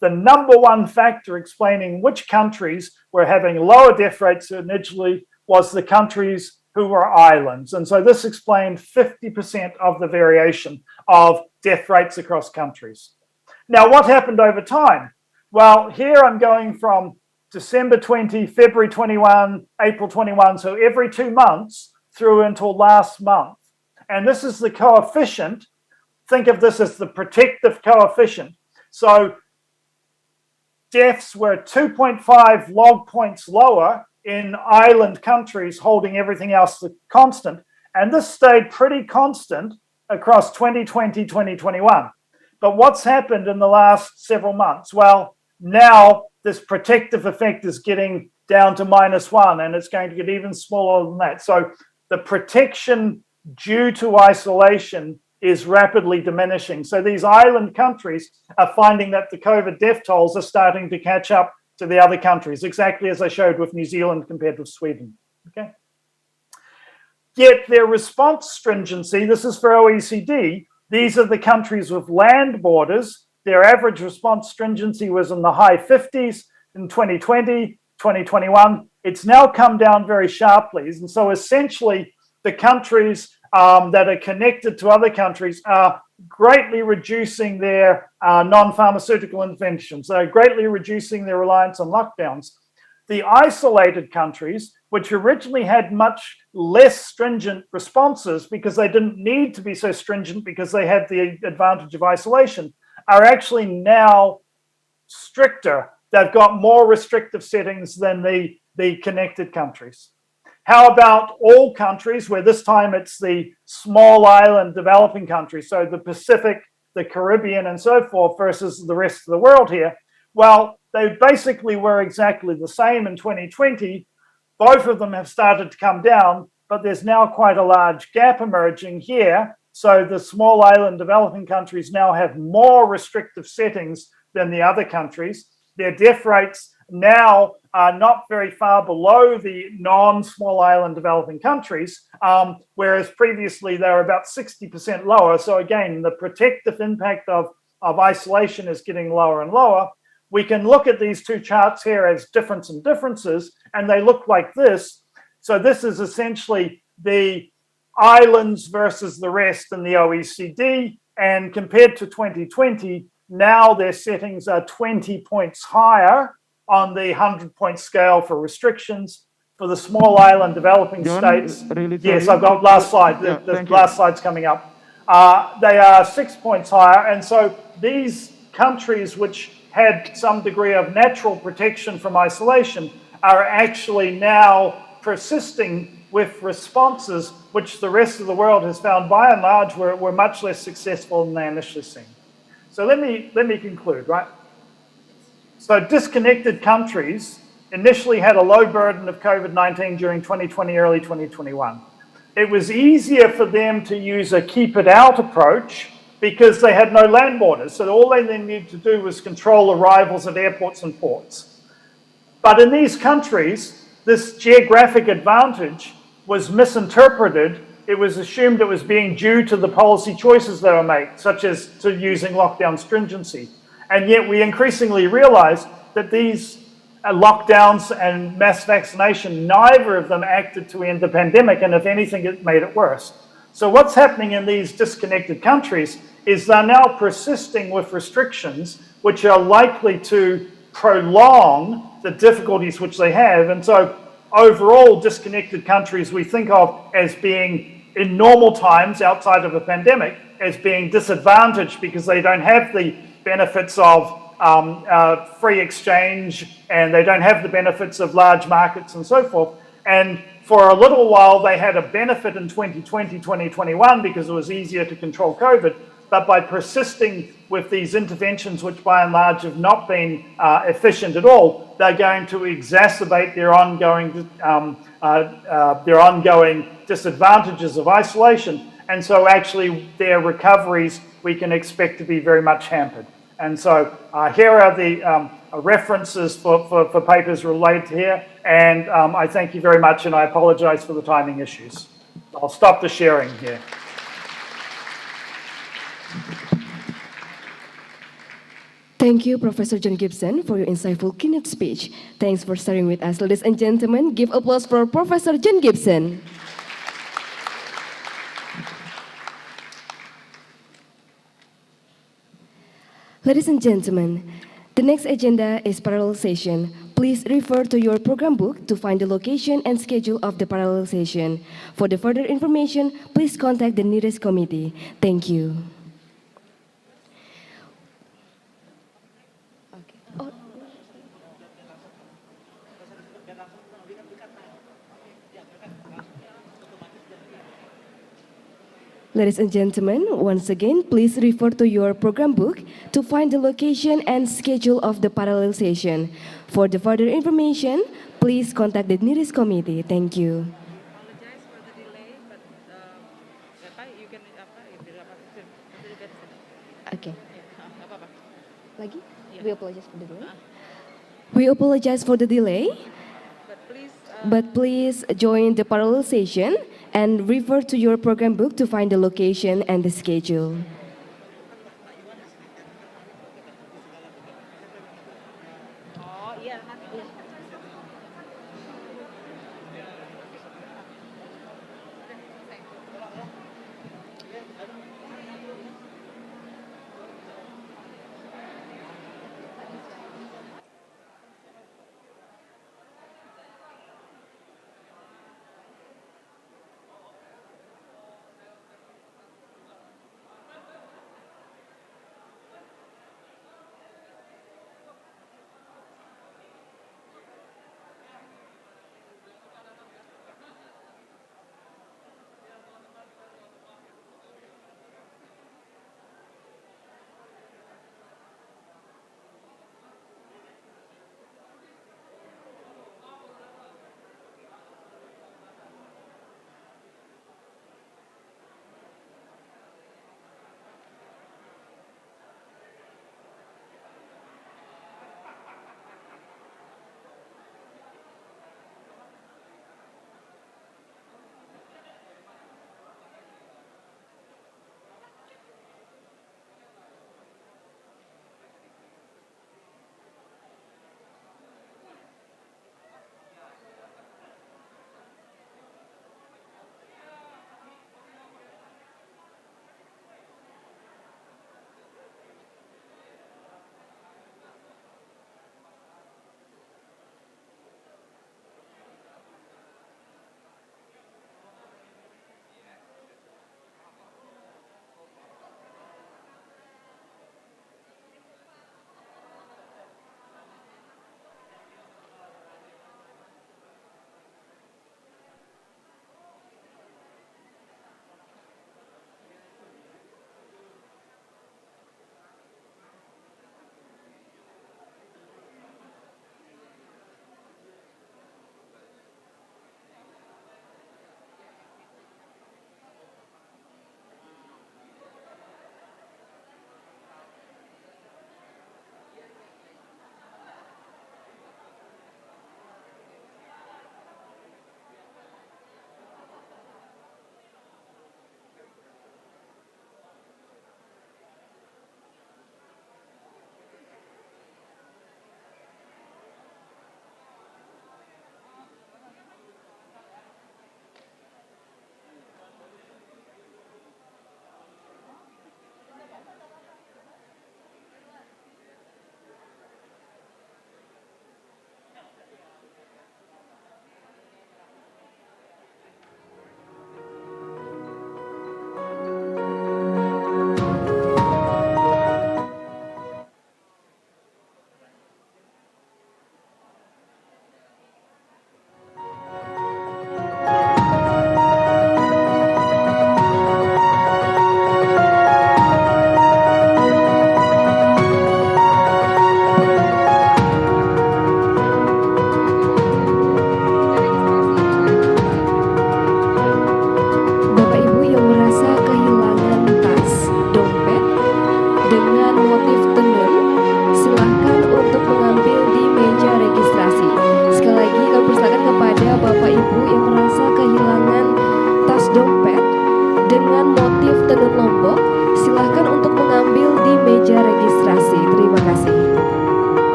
The number one factor explaining which countries were having lower death rates initially was the countries who were islands. And so this explained 50% of the variation of death rates across countries. Now, what happened over time? Well, here I'm going from December 20, February 21, April 21, so every 2 months through until last month. And this is the coefficient. Think of this as the protective coefficient. So deaths were 2.5 log points lower in island countries, holding everything else constant. And this stayed pretty constant across 2020, 2021. But what's happened in the last several months? Well, now this protective effect is getting down to -1, and it's going to get even smaller than that. So the protection due to isolation is rapidly diminishing. So these island countries are finding that the COVID death tolls are starting to catch up to the other countries, exactly as I showed with New Zealand compared with Sweden. Okay. Yet their response stringency, this is for OECD, these are the countries with land borders. Their average response stringency was in the high 50s in 2020, 2021. It's now come down very sharply. And so essentially the countries that are connected to other countries are greatly reducing their non-pharmaceutical interventions. They're greatly reducing their reliance on lockdowns. The isolated countries, which originally had much less stringent responses because they didn't need to be so stringent because they had the advantage of isolation, are actually now stricter. They've got more restrictive settings than the connected countries. How about all countries, where this time it's the small island developing countries, so the Pacific, the Caribbean, and so forth, versus the rest of the world here? Well, they basically were exactly the same in 2020. Both of them have started to come down, but there's now quite a large gap emerging here. So the small island developing countries now have more restrictive settings than the other countries. Their death rates now are not very far below the non-small island developing countries, whereas previously they were about 60% lower. So again, the protective impact of isolation is getting lower and lower. We can look at these two charts here as difference and differences, and they look like this. So this is essentially the islands versus the rest in the OECD, and compared to 2020, now their settings are 20 points higher on the 100-point scale for restrictions. For the small island developing states, yes, I've got last slide. The last slide's coming up. They are 6 points higher, and so these countries which had some degree of natural protection from isolation are actually now persisting with responses which the rest of the world has found by and large were much less successful than they initially seemed. So let me conclude, right? So disconnected countries initially had a low burden of COVID-19 during 2020, early 2021. It was easier for them to use a keep it out approach because they had no land borders. So all they then needed to do was control arrivals at airports and ports. But in these countries, this geographic advantage was misinterpreted. It was assumed it was being due to the policy choices that were made, such as to using lockdown stringency. And yet we increasingly realize that these lockdowns and mass vaccination, neither of them acted to end the pandemic, and if anything, it made it worse. So what's happening in these disconnected countries is they're now persisting with restrictions which are likely to prolong the difficulties which they have. And so overall, disconnected countries we think of as being, in normal times outside of a pandemic, as being disadvantaged because they don't have the benefits of free exchange, and they don't have the benefits of large markets and so forth. And for a little while, they had a benefit in 2020, 2021 because it was easier to control COVID. But by persisting with these interventions, which by and large have not been efficient at all, they're going to exacerbate their ongoing disadvantages of isolation. And so actually their recoveries we can expect to be very much hampered. And so here are the references for papers related to here. And I thank you very much, and I apologize for the timing issues. I'll stop the sharing here. Thank you, Professor John Gibson, for your insightful keynote speech. Thanks for starting with us. Ladies and gentlemen, give applause for Professor John Gibson. Ladies and gentlemen, the next agenda is parallel session. Please refer to your program book to find the location and schedule of the parallel session. For the further information, please contact the nearest committee. Thank you. Ladies and gentlemen, once again, please refer to your program book to find the location and schedule of the parallel session. For the further information, please contact the nearest committee. Thank you. Apologize for the delay, but you can Okay. Lagi? We apologize for the delay. We apologize for the delay. But please join the parallel session and refer to your program book to find the location and the schedule.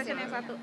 session yang satu.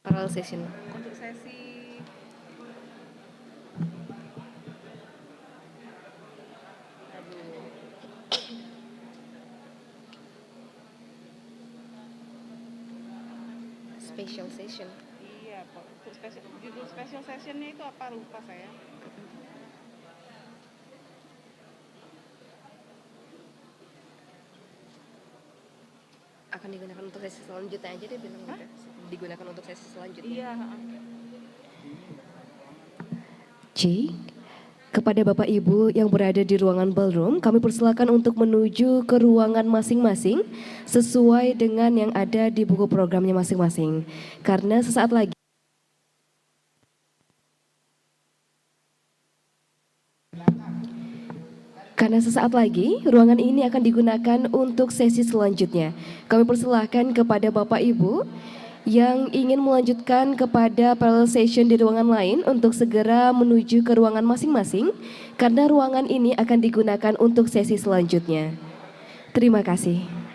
Parallel session. Untuk sesi Special session. iya, untuk judul special sessionnya itu apa, lupa saya. Akan digunakan untuk sesi selanjutnya aja deh bilang gitu. Digunakan untuk sesi selanjutnya. Iya. C. Kepada Bapak Ibu yang berada di ruangan ballroom, kami persilakan untuk menuju ke ruangan masing-masing sesuai dengan yang ada di buku programnya masing-masing. Karena sesaat lagi ruangan ini akan digunakan untuk sesi selanjutnya. Kami persilahkan kepada Bapak Ibu yang ingin melanjutkan kepada parallel session di ruangan lain untuk segera menuju ke ruangan masing-masing karena ruangan ini akan digunakan untuk sesi selanjutnya. Terima kasih.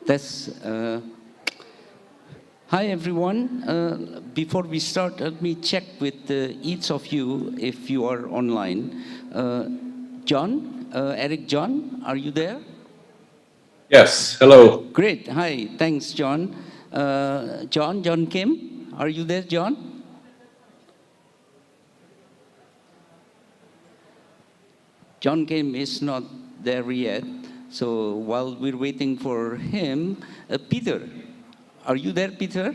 That's, hi, everyone. Before we start, let me check with each of you if you are online. John, Eric John, are you there? Yes, hello. Great, hi, thanks, John. John Kim, are you there, John? John Kim is not there yet. So while we're waiting for him, Peter, are you there, Peter?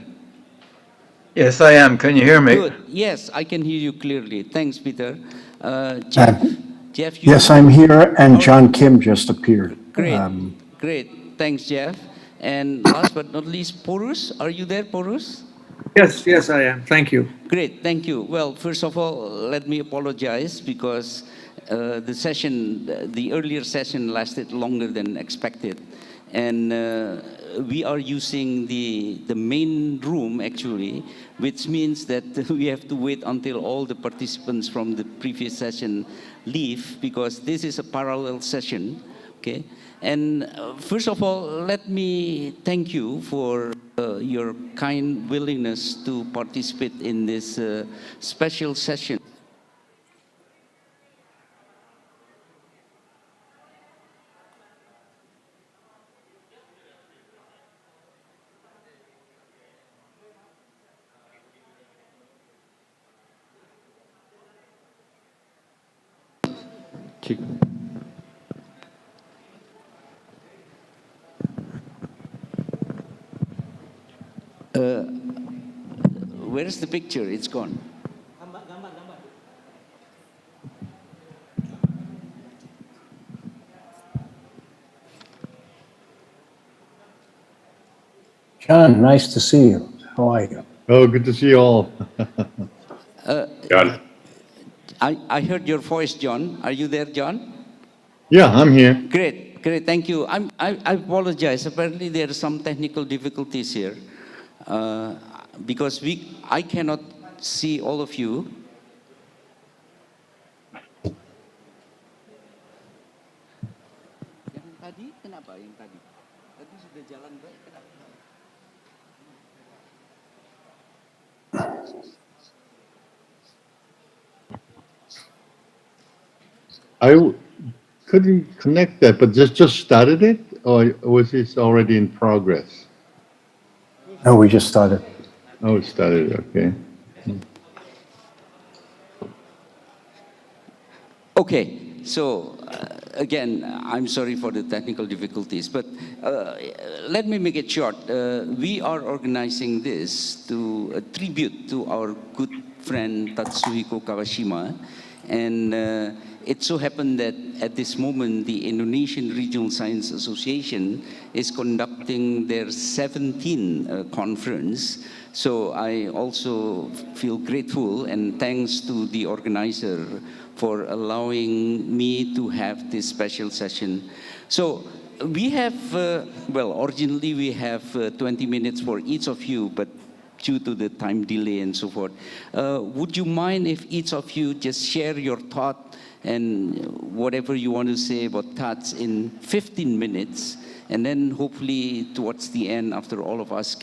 Yes, I am. Can you hear me? Good. Yes, I can hear you clearly. Thanks, Peter. Jeff, Yes, I'm here, and John Kim just appeared. Great, great. Thanks, Jeff. And last but not least, Porus, are you there, Porus? Yes, I am. Thank you. Great, thank you. Well, first of all, let me apologize because the earlier session lasted longer than expected. And we are using the main room, actually, which means that we have to wait until all the participants from the previous session leave, because this is a parallel session, okay? And first of all, let me thank you for your kind willingness to participate in this special session. Where's the picture? It's gone. John, nice to see you. How are you? Oh, good to see you all. John. I heard your voice, John. Are you there, John? Yeah, I'm here. Great, great, thank you. I apologize. Apparently, there are some technical difficulties here because I cannot see all of you. Yang tadi kenapa? Yang tadi? Tadi sudah jalan baik, kenapa? I couldn't connect that, but just started it, or was this already in progress? No, we just started. Oh, it started, okay. Okay, so again, I'm sorry for the technical difficulties, but let me make it short. We are organizing this to a tribute to our good friend Tatsuhiko Kawashima, and it so happened that at this moment, the Indonesian Regional Science Association is conducting their 17th conference. So I also feel grateful and thanks to the organizer for allowing me to have this special session. So we have, well, originally we have 20 minutes for each of you, but due to the time delay and so forth, would you mind if each of you just share your thought and whatever you want to say about thoughts in 15 minutes, and then hopefully towards the end, after all of us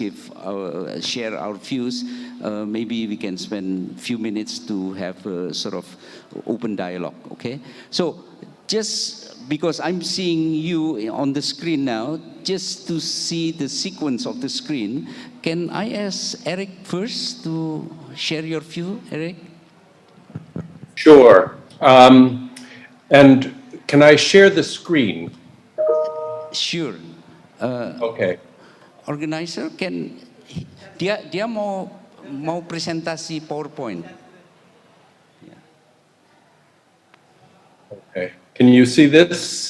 share our views, maybe we can spend a few minutes to have a sort of open dialogue, okay? So just because I'm seeing you on the screen now, just to see the sequence of the screen, can I ask Eric first to share your view, Eric? Sure. And can I share the screen? Sure. Okay. Organizer, dia mau presentasi PowerPoint. Okay. Can you see this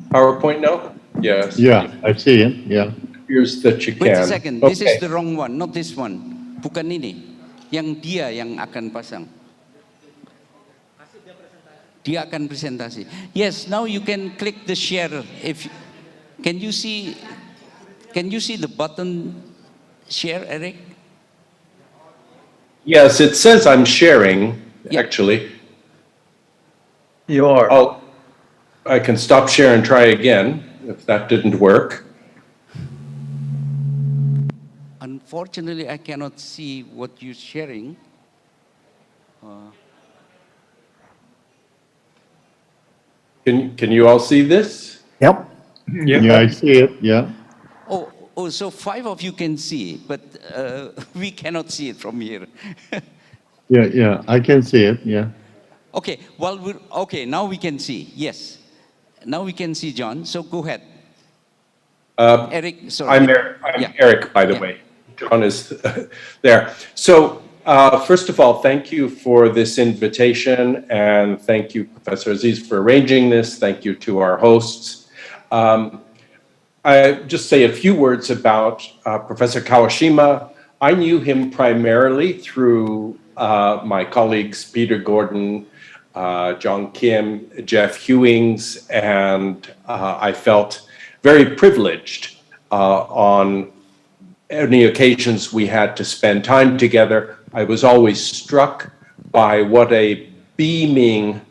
PowerPoint now? Yes. Yeah, I see it, yeah. Here's that you can. Wait a second, okay. This is the wrong one, not this one. Bukan ini. Yang dia yang akan pasang. Dia akan presentasi. Yes, now you can click the share. Can you see the button share, Eric? Yes, it says I'm sharing, actually. You are. Oh, I can stop share and try again if that didn't work. Unfortunately, I cannot see what you're sharing. Can you all see this? Yep. Yeah, I see it. Yeah. Oh, so 5 of you can see, but we cannot see it from here. Yeah, I can see it. Yeah. Okay, well, okay, now we can see. Yes. Now we can see John, so go ahead. Eric, sorry. I'm Eric, by the way. John is there. So, first of all, thank you for this invitation, and thank you, Professor Aziz, for arranging this. Thank you to our hosts. I just say a few words about Professor Kawashima. I knew him primarily through my colleagues Peter Gordon, John Kim, Jeff Hewings, and I felt very privileged on any occasions we had to spend time together. I was always struck by what a beaming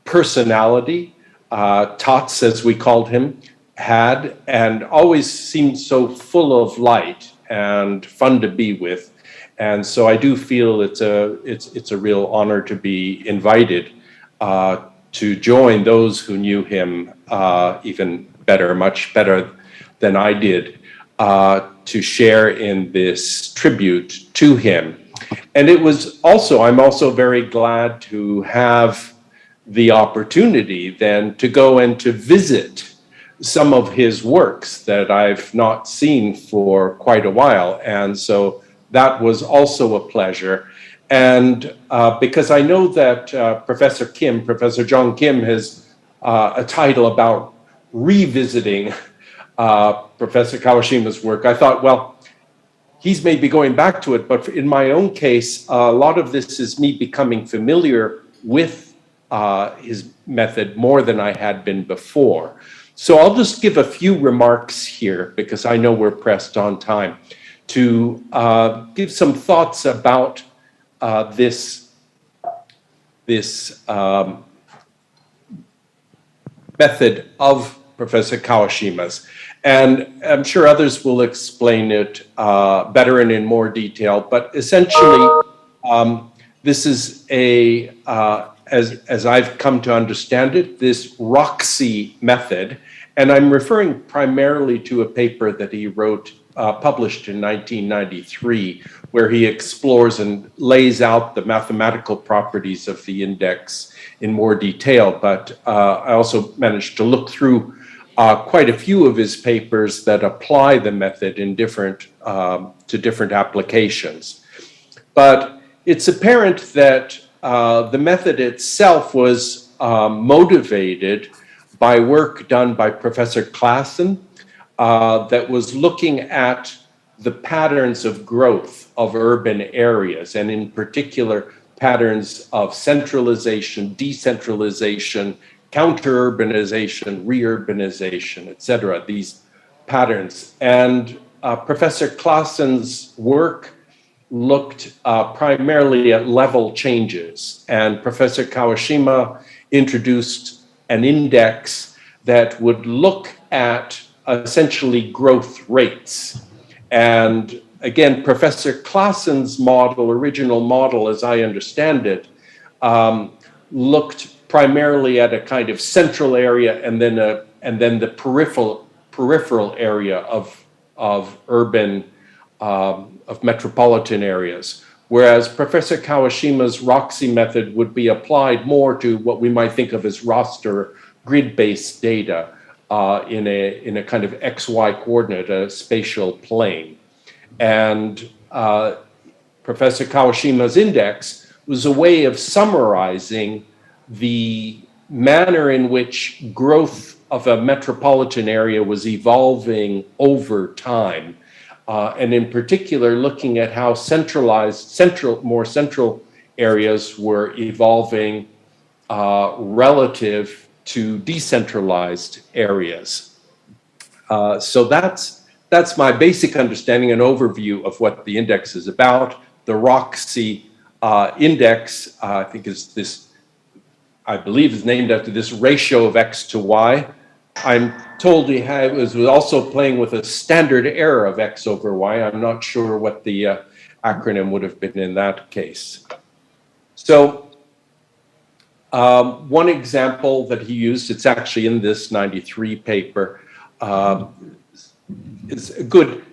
personality, Tots as we called him, had, and always seemed so full of light and fun to be with. And so I do feel it's a real honor to be invited to join those who knew him even better, much better than I did, to share in this tribute to him. And it was also, I'm also very glad to have the opportunity then to go and to visit some of his works that I've not seen for quite a while. And so that was also a pleasure. And because I know that Professor John Kim has a title about revisiting Professor Kawashima's work, I thought, well, he's maybe going back to it, but in my own case, a lot of this is me becoming familiar with his method more than I had been before. So I'll just give a few remarks here, because I know we're pressed on time, to give some thoughts about this method of Professor Kawashima's. And I'm sure others will explain it better and in more detail, but essentially, this is as I've come to understand it, this ROXY method, and I'm referring primarily to a paper that he wrote, published in 1993, where he explores and lays out the mathematical properties of the index in more detail. But I also managed to look through quite a few of his papers that apply the method in to different applications. But it's apparent that the method itself was motivated by work done by Professor Claassen that was looking at the patterns of growth of urban areas, and in particular, patterns of centralization, decentralization, counter-urbanization, re-urbanization, et cetera, these patterns. And Professor Claassen's work looked primarily at level changes, and Professor Kawashima introduced an index that would look at essentially growth rates. And again, Professor Claassen's original model, as I understand it, looked primarily at a kind of central area and then the peripheral area of urban of metropolitan areas, whereas Professor Kawashima's ROXY method would be applied more to what we might think of as raster grid-based data in a kind of XY coordinate, a spatial plane. And Professor Kawashima's index was a way of summarizing the manner in which growth of a metropolitan area was evolving over time. And in particular, looking at how more central areas were evolving relative to decentralized areas. So that's my basic understanding and overview of what the index is about. The ROXY index, I think, is this I believe is named after this ratio of X to Y. I'm told he was also playing with a standard error of X over Y. I'm not sure what the acronym would have been in that case. So one example that he used, it's actually in this 93 paper, is a good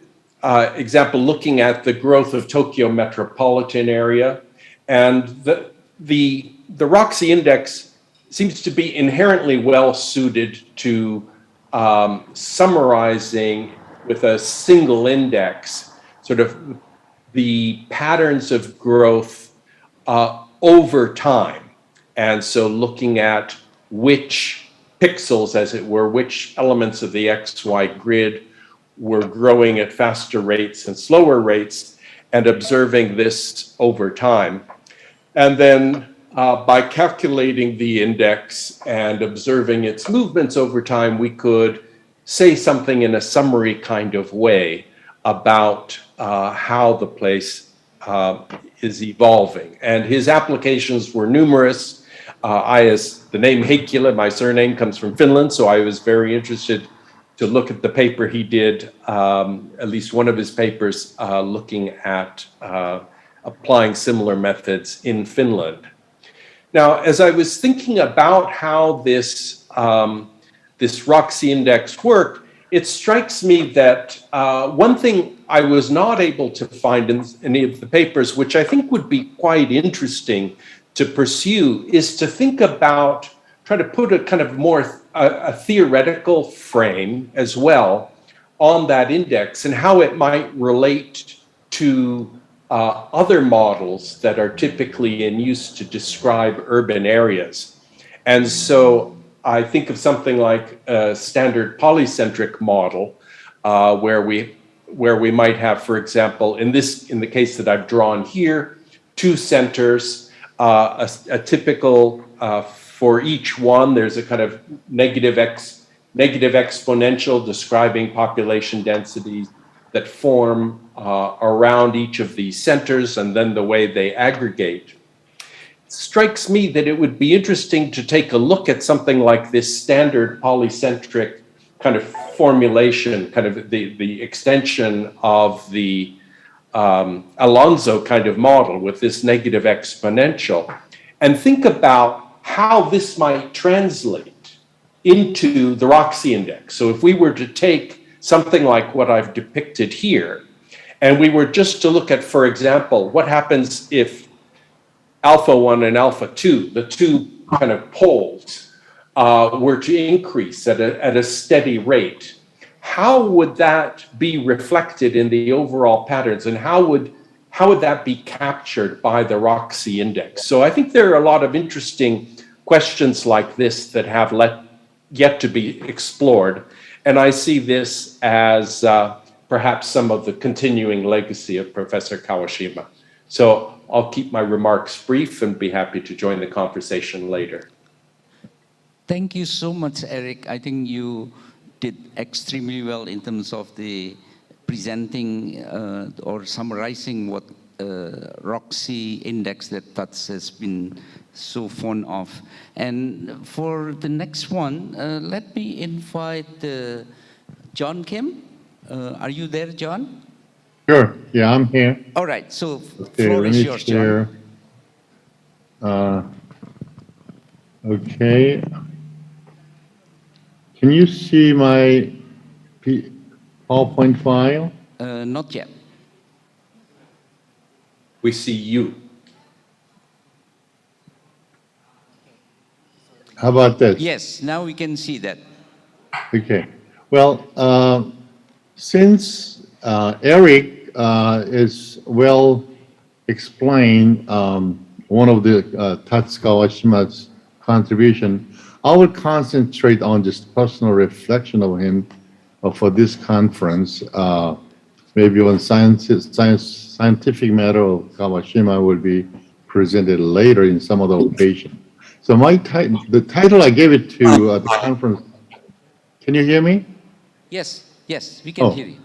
example looking at the growth of Tokyo metropolitan area. And the ROXY index seems to be inherently well suited to summarizing with a single index sort of the patterns of growth over time. And so looking at which pixels, as it were, which elements of the XY grid were growing at faster rates and slower rates, and observing this over time. And then by calculating the index and observing its movements over time, we could say something in a summary kind of way about how the place is evolving. And his applications were numerous. As the name Heikkilä, my surname comes from Finland, so I was very interested to look at the paper he did, at least one of his papers, looking at applying similar methods in Finland. Now, as I was thinking about how this ROXY index worked, it strikes me that one thing I was not able to find in any of the papers, which I think would be quite interesting to pursue, is to think about, try to put a kind of more a theoretical frame as well on that index and how it might relate to other models that are typically in use to describe urban areas. And so I think of something like a standard polycentric model where we might have, for example, in the case that I've drawn here, two centers, a typical for each one, there's a kind of negative exponential describing population densities that form around each of these centers and then the way they aggregate. It strikes me that it would be interesting to take a look at something like this standard polycentric kind of formulation, kind of the extension of the Alonso kind of model with this negative exponential, and think about how this might translate into the ROXY index. So if we were to take something like what I've depicted here, and we were just to look at, for example, what happens if alpha 1 and alpha 2, the two kind of poles, were to increase at a steady rate, how would that be reflected in the overall patterns, and how would that be captured by the ROXY index? So I think there are a lot of interesting questions like this that have yet to be explored, and I see this as perhaps some of the continuing legacy of Professor Kawashima. So I'll keep my remarks brief and be happy to join the conversation later. Thank you so much, Eric. I think you did extremely well in terms of the presenting or summarizing what ROXY index that Tats has been so fond of. And for the next one, let me invite John Kim. Are you there, John? Sure. Yeah, I'm here. All right. So Okay, floor let is me yours, share. John. Okay. Can you see my PowerPoint file? Not yet. We see you. How about this? Yes, now we can see that. Okay. Well, since Eric is well explained one of the Tats Kawashima's contribution, I will concentrate on just personal reflection of him for this conference. Maybe on scientific matter of Kawashima will be presented later in some other occasion. So the title I gave it to the conference. Can you hear me? Yes, yes, we can hear you.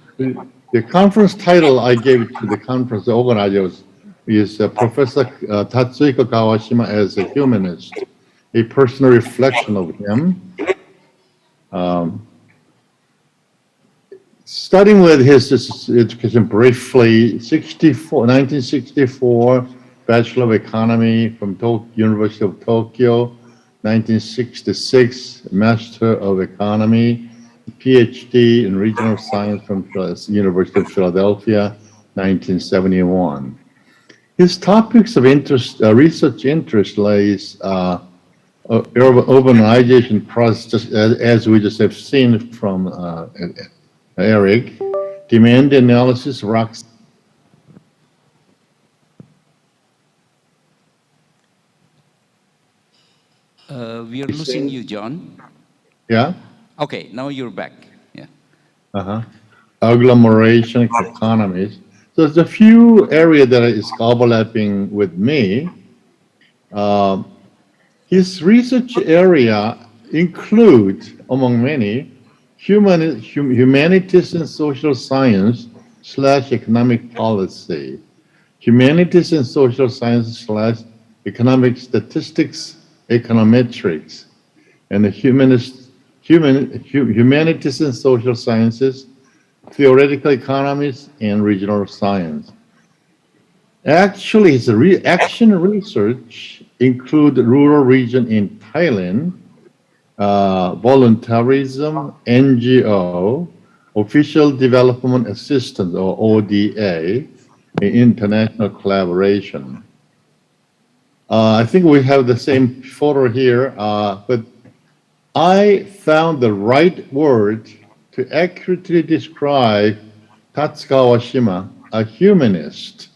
The conference title I gave it to the conference organizers is Professor Tatsuhiko Kawashima as a Humanist. a personal reflection of him. Starting with his education briefly, 1964, Bachelor of Economy from University of Tokyo, 1966, Master of Economy, PhD in Regional Science from University of Philadelphia, 1971. His topics of interest, research interest lays urbanization process, as we just have seen from Eric, demand analysis, rocks. We are losing you, John. Yeah? Okay, now you're back. Yeah. Agglomeration economies. So there's a few areas that is overlapping with me. His research area includes, among many, humanities and social science / economic policy, humanities and social science / economic statistics, econometrics, and the humanities and social sciences, theoretical economics, and regional science. Actually, his action research include rural region in Thailand, voluntarism, NGO, official development assistance or ODA, international collaboration. I think we have the same photo here, but I found the right word to accurately describe Tatsukawa Shima, a humanist.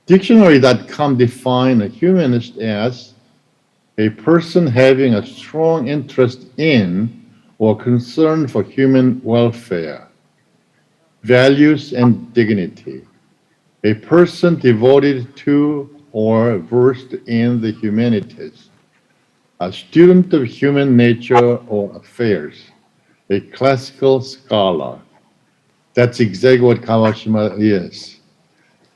Dictionary.com define a humanist as a person having a strong interest in or concern for human welfare, values, and dignity. A person devoted to or versed in the humanities. A student of human nature or affairs. A classical scholar. That's exactly what Kawashima is.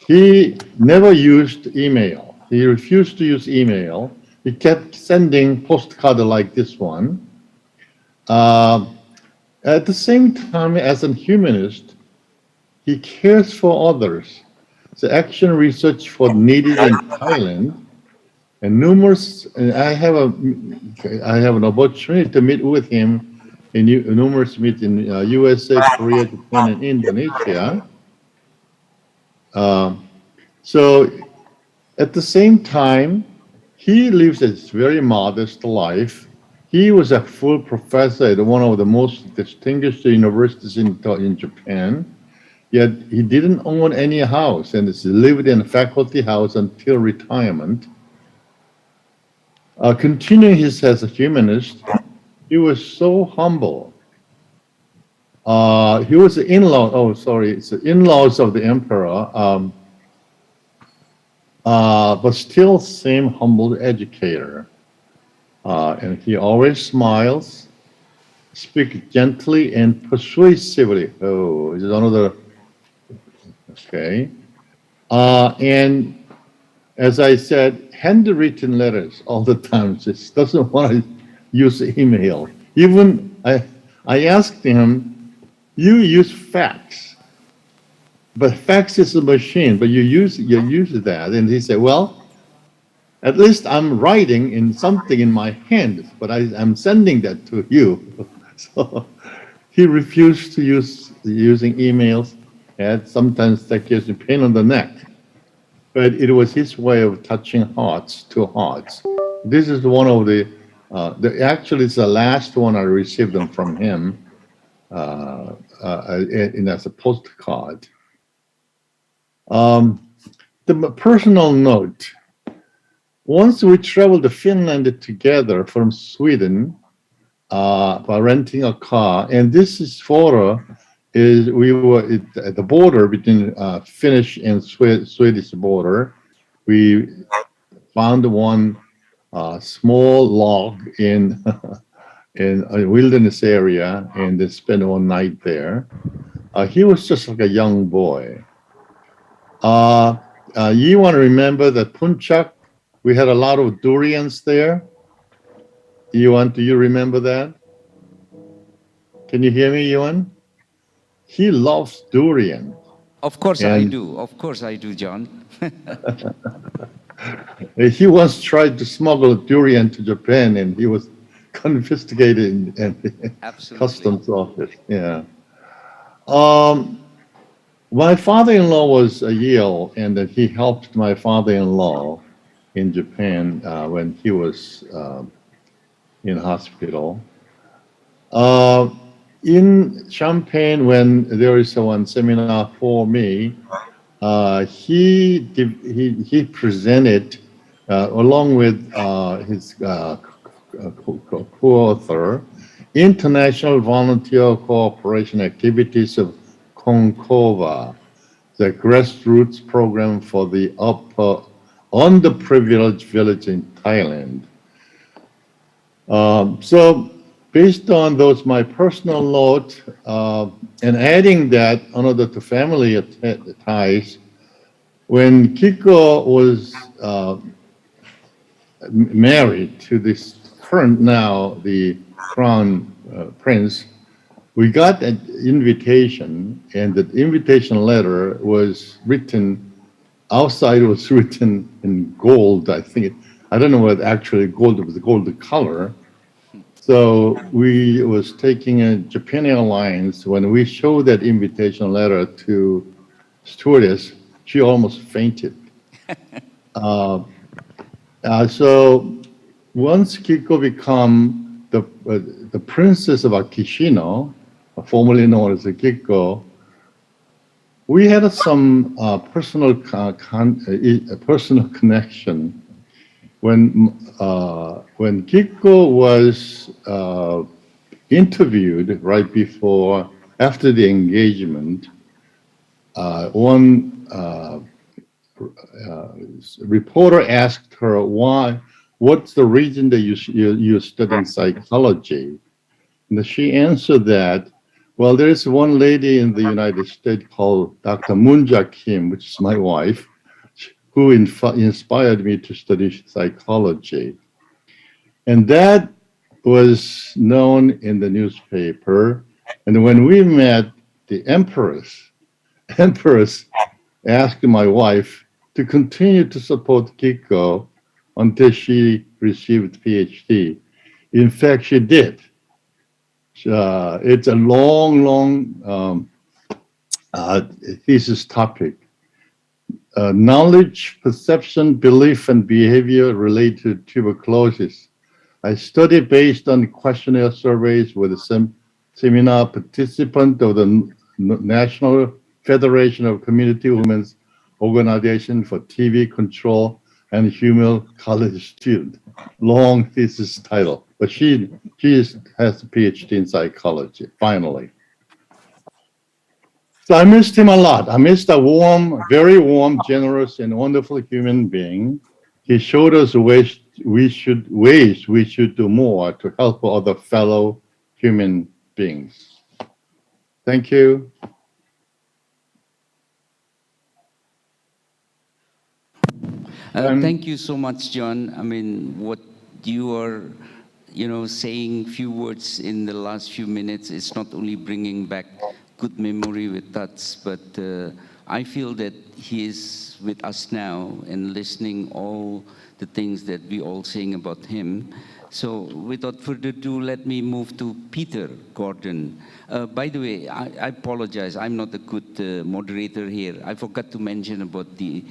He never used email. He refused to use email. He kept sending postcards like this one. At the same time, as a humanist, he cares for others. The action research for needy in Thailand, and numerous. And I have an opportunity to meet with him in numerous meetings in USA, Korea, Japan, and Indonesia. So at the same time, he lives a very modest life. He was a full professor at one of the most distinguished universities in Japan, yet he didn't own any house and lived in a faculty house until retirement. Continuing his as a humanist, he was so humble. He was the in-law, it's the in-laws of the emperor, but still same humble educator. And he always smiles, speaks gently and persuasively. Oh, is another, okay. And as I said, handwritten letters all the time. Just doesn't want to use email. Even I asked him, you use fax, but fax is a machine, but you use that. And he said, well, at least I'm writing in something in my hand, but I'm sending that to you. So he refused to using emails, and sometimes that gives him pain on the neck. But it was his way of touching hearts to hearts. This is one of actually it's the last one I received them from him as a postcard. The personal note. Once we traveled to Finland together from Sweden by renting a car, and this photo is we were at the border between Finnish and Swedish border. We found one small log in a wilderness area, and they spent one night there. He was just like a young boy. You want to remember that Puncak, we had a lot of durians there. Yuan, do you remember that? Can you hear me, Yuan? He loves durian. Of course I And do. Of course I do, John. he once tried to smuggle durian to Japan, and he was confiscated in the Absolutely. customs office. Yeah. My father-in-law was a Yale, and then he helped my father-in-law in Japan when he was in hospital. In Champaign, when there is one seminar for me, he presented along with his co-author International Volunteer Cooperation Activities of Concova, the grassroots program for the upper underprivileged village in Thailand. So based on those, my personal note, and adding that another to family ties, when Kiko was married to this current now, the crown prince, we got an invitation, and the invitation letter was written, outside was written in gold, I think. I don't know what actually gold was, the gold color. So we was taking a Japan Airlines. When we showed that invitation letter to stewardess, she almost fainted. So once Kiko became the princess of Akishino, formerly known as Kiko, we had some personal connection. When Kiko was interviewed right before, after the engagement, one reporter asked her, what's the reason that you're studying psychology? And she answered that, well, there's one lady in the United States called Dr. Moonja Kim, which is my wife, who inspired me to study psychology. And that was known in the newspaper. And when we met, the empress asked my wife to continue to support Kiko until she received PhD. In fact, she did. It's a long thesis topic. Knowledge, perception, belief, and behavior related to tuberculosis. I studied based on questionnaire surveys with a seminar participant of the National Federation of Community Women's Organization for TB Control and Human College Student. Long thesis title, but she has a PhD in psychology, finally. So I missed him a lot. I missed a warm, very warm, generous, and wonderful human being. He showed us ways we should do more to help other fellow human beings. Thank you. Thank you so much, John. I mean, what you are, saying few words in the last few minutes is not only bringing back good memory with us, but I feel that he is with us now and listening all the things that we all saying about him. So without further ado, let me move to Peter Gordon. By the way, I apologize. I'm not a good moderator here. I forgot to mention about the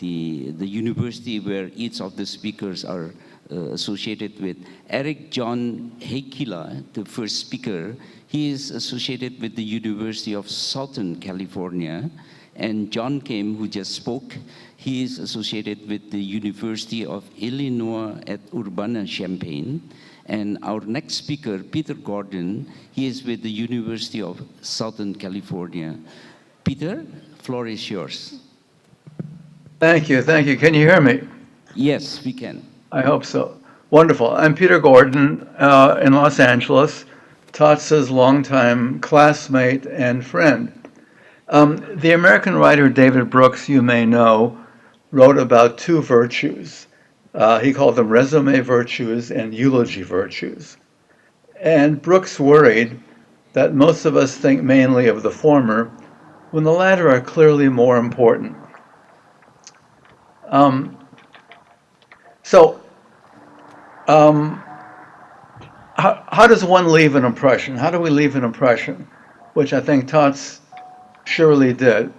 university where each of the speakers are associated with. Eric John Heikila, the first speaker, he is associated with the University of Southern California. And John Kim, who just spoke, he is associated with the University of Illinois at Urbana-Champaign. And our next speaker, Peter Gordon, he is with the University of Southern California. Peter, floor is yours. Thank you. Can you hear me? Yes, we can. I hope so. Wonderful. I'm Peter Gordon in Los Angeles, Tatsa's longtime classmate and friend. The American writer David Brooks, you may know, wrote about two virtues, He called them resume virtues and eulogy virtues. And Brooks worried that most of us think mainly of the former, when the latter are clearly more important. How does one leave an impression? How do we leave an impression? Which I think Tots surely did.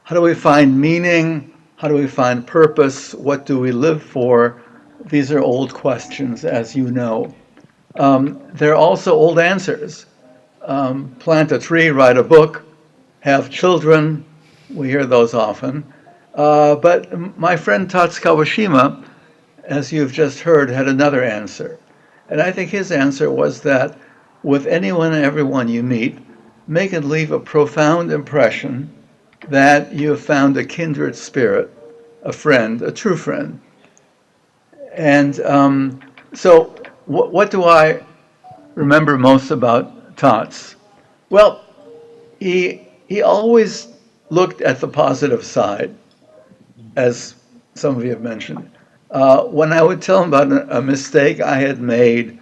How do we find meaning? How do we find purpose? What do we live for? These are old questions, as you know. They're also old answers. Plant a tree, write a book, have children. We hear those often. But my friend Tots Kawashima, as you've just heard, had another answer. And I think his answer was that with anyone and everyone you meet, make it leave a profound impression that you have found a kindred spirit, a friend, a true friend. And so what do I remember most about Tots? Well, he always looked at the positive side, as some of you have mentioned. When I would tell him about a mistake I had made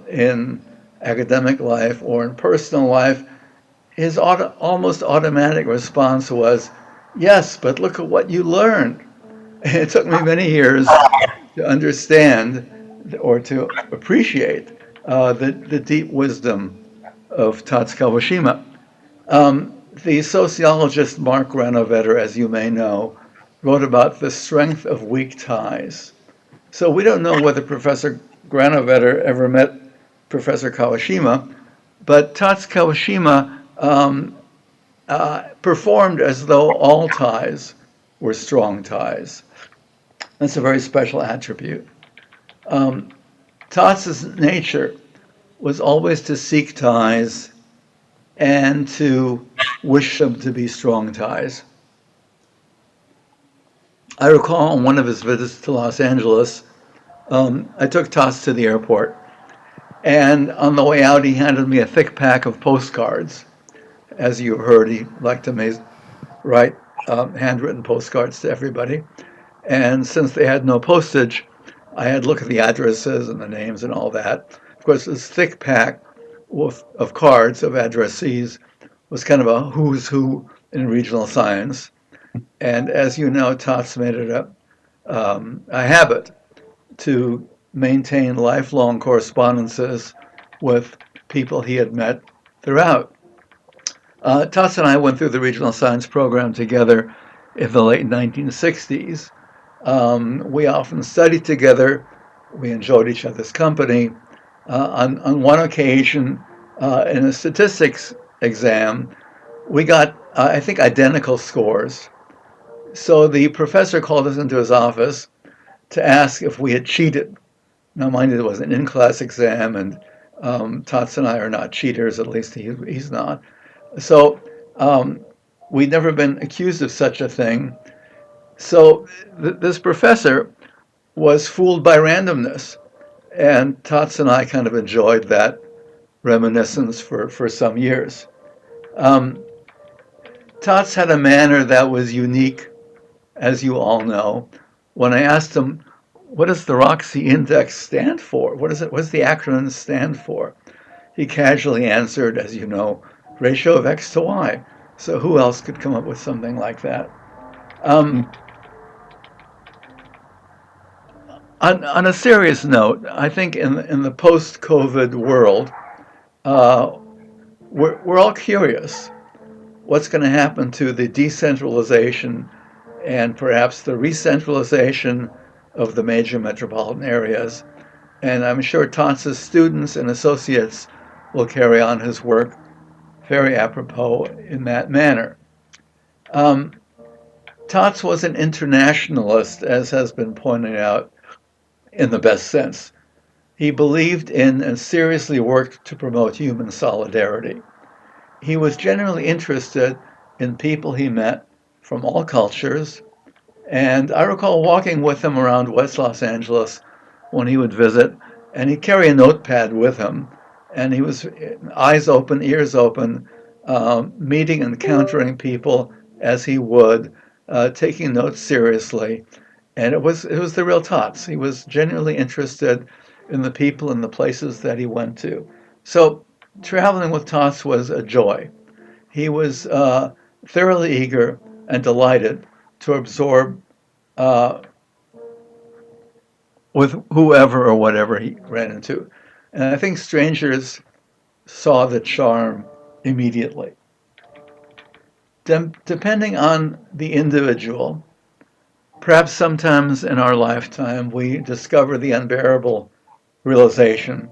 in academic life or in personal life, his almost automatic response was, yes, but look at what you learned. It took me many years to understand or to appreciate the deep wisdom of Tots Kawashima. The sociologist Mark Granovetter, as you may know, wrote about the strength of weak ties. So we don't know whether Professor Granovetter ever met Professor Kawashima, but Tots Kawashima performed as though all ties were strong ties. That's a very special attribute. Tots' nature was always to seek ties and to wish them to be strong ties. I recall on one of his visits to Los Angeles, I took Tots to the airport, and on the way out he handed me a thick pack of postcards. As you've heard, he liked to write handwritten postcards to everybody. And since they had no postage, I had to look at the addresses and the names and all that. Of course, this thick pack of cards of addressees was kind of a who's who in regional science. And as you know, Tots made it a habit to maintain lifelong correspondences with people he had met throughout. Tots and I went through the regional science program together in the late 1960s. We often studied together. We enjoyed each other's company. On one occasion, in a statistics exam, we got, I think, identical scores. So the professor called us into his office to ask if we had cheated. Now, mind you, it was an in-class exam, and Tots and I are not cheaters, at least he's not. So we'd never been accused of such a thing. So this professor was fooled by randomness, and Tots and I kind of enjoyed that reminiscence for some years. Tots had a manner that was unique, as you all know. When I asked him, what does the Roxy Index stand for? What does the acronym stand for? He casually answered, as you know, ratio of X to Y. So who else could come up with something like that? On a serious note, I think in the post-COVID world, we're all curious. What's going to happen to the decentralization and perhaps the re-centralization of the major metropolitan areas? And I'm sure Tots' students and associates will carry on his work very apropos in that manner. Tots was an internationalist, as has been pointed out, in the best sense. He believed in and seriously worked to promote human solidarity. He was genuinely interested in people he met from all cultures, and I recall walking with him around West Los Angeles when he would visit, and he'd carry a notepad with him, and he was eyes open, ears open, meeting and encountering people as he would, taking notes seriously. And it was the real Tots. He was genuinely interested in the people and the places that he went to. So traveling with Tots was a joy. He was thoroughly eager and delighted to absorb with whoever or whatever he ran into. And I think strangers saw the charm immediately. Depending on the individual, perhaps sometimes in our lifetime we discover the unbearable realization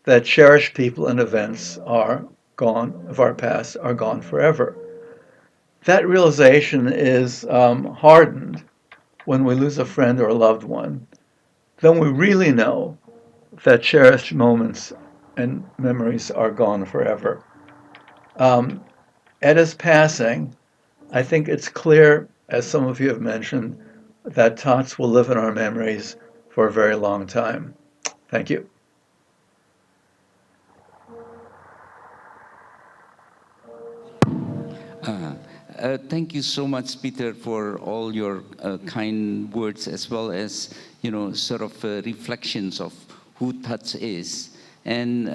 that cherished people and events are gone, of our past, are gone forever. That realization is hardened when we lose a friend or a loved one. Then we really know that cherished moments and memories are gone forever. At his passing, I think it's clear, as some of you have mentioned, that Tots will live in our memories for a very long time. Thank you. Thank you so much, Peter, for all your kind words, as well as, sort of reflections of who Tuts is. And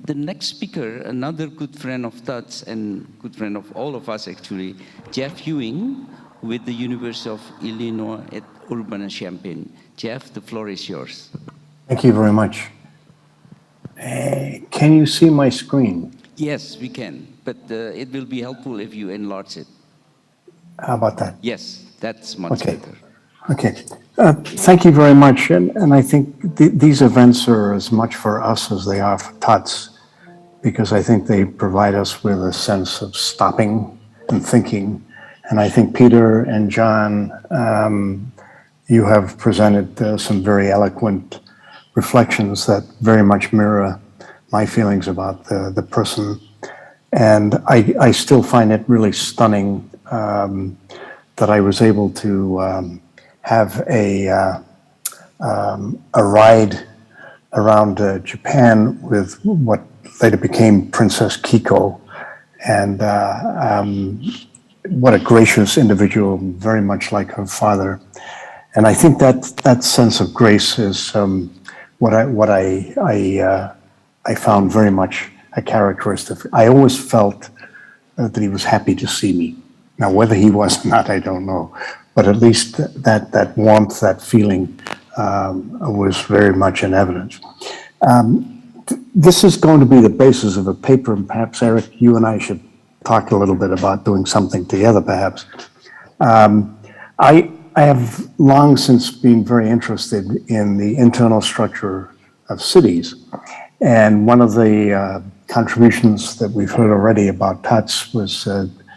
the next speaker, another good friend of Tuts and good friend of all of us, actually, Jeff Ewing, with the University of Illinois at Urbana-Champaign. Jeff, the floor is yours. Thank you very much. Can you see my screen? Yes, we can, but it will be helpful if you enlarge it. How about that? Yes, that's much better. Okay. Thank you very much. And I think these events are as much for us as they are for Tuts, because I think they provide us with a sense of stopping and thinking. And I think Peter and John, you have presented some very eloquent reflections that very much mirror my feelings about the person. And I still find it really stunning that I was able to have a ride around Japan with what later became Princess Kiko. And what a gracious individual, very much like her father. And I think that sense of grace is what I found very much a characteristic. I always felt that he was happy to see me. Now, whether he was or not, I don't know. But at least that warmth, that feeling was very much in evidence. This is going to be the basis of a paper, and perhaps, Eric, you and I should talk a little bit about doing something together, perhaps. I have long since been very interested in the internal structure of cities. And one of the contributions that we've heard already about Tuts was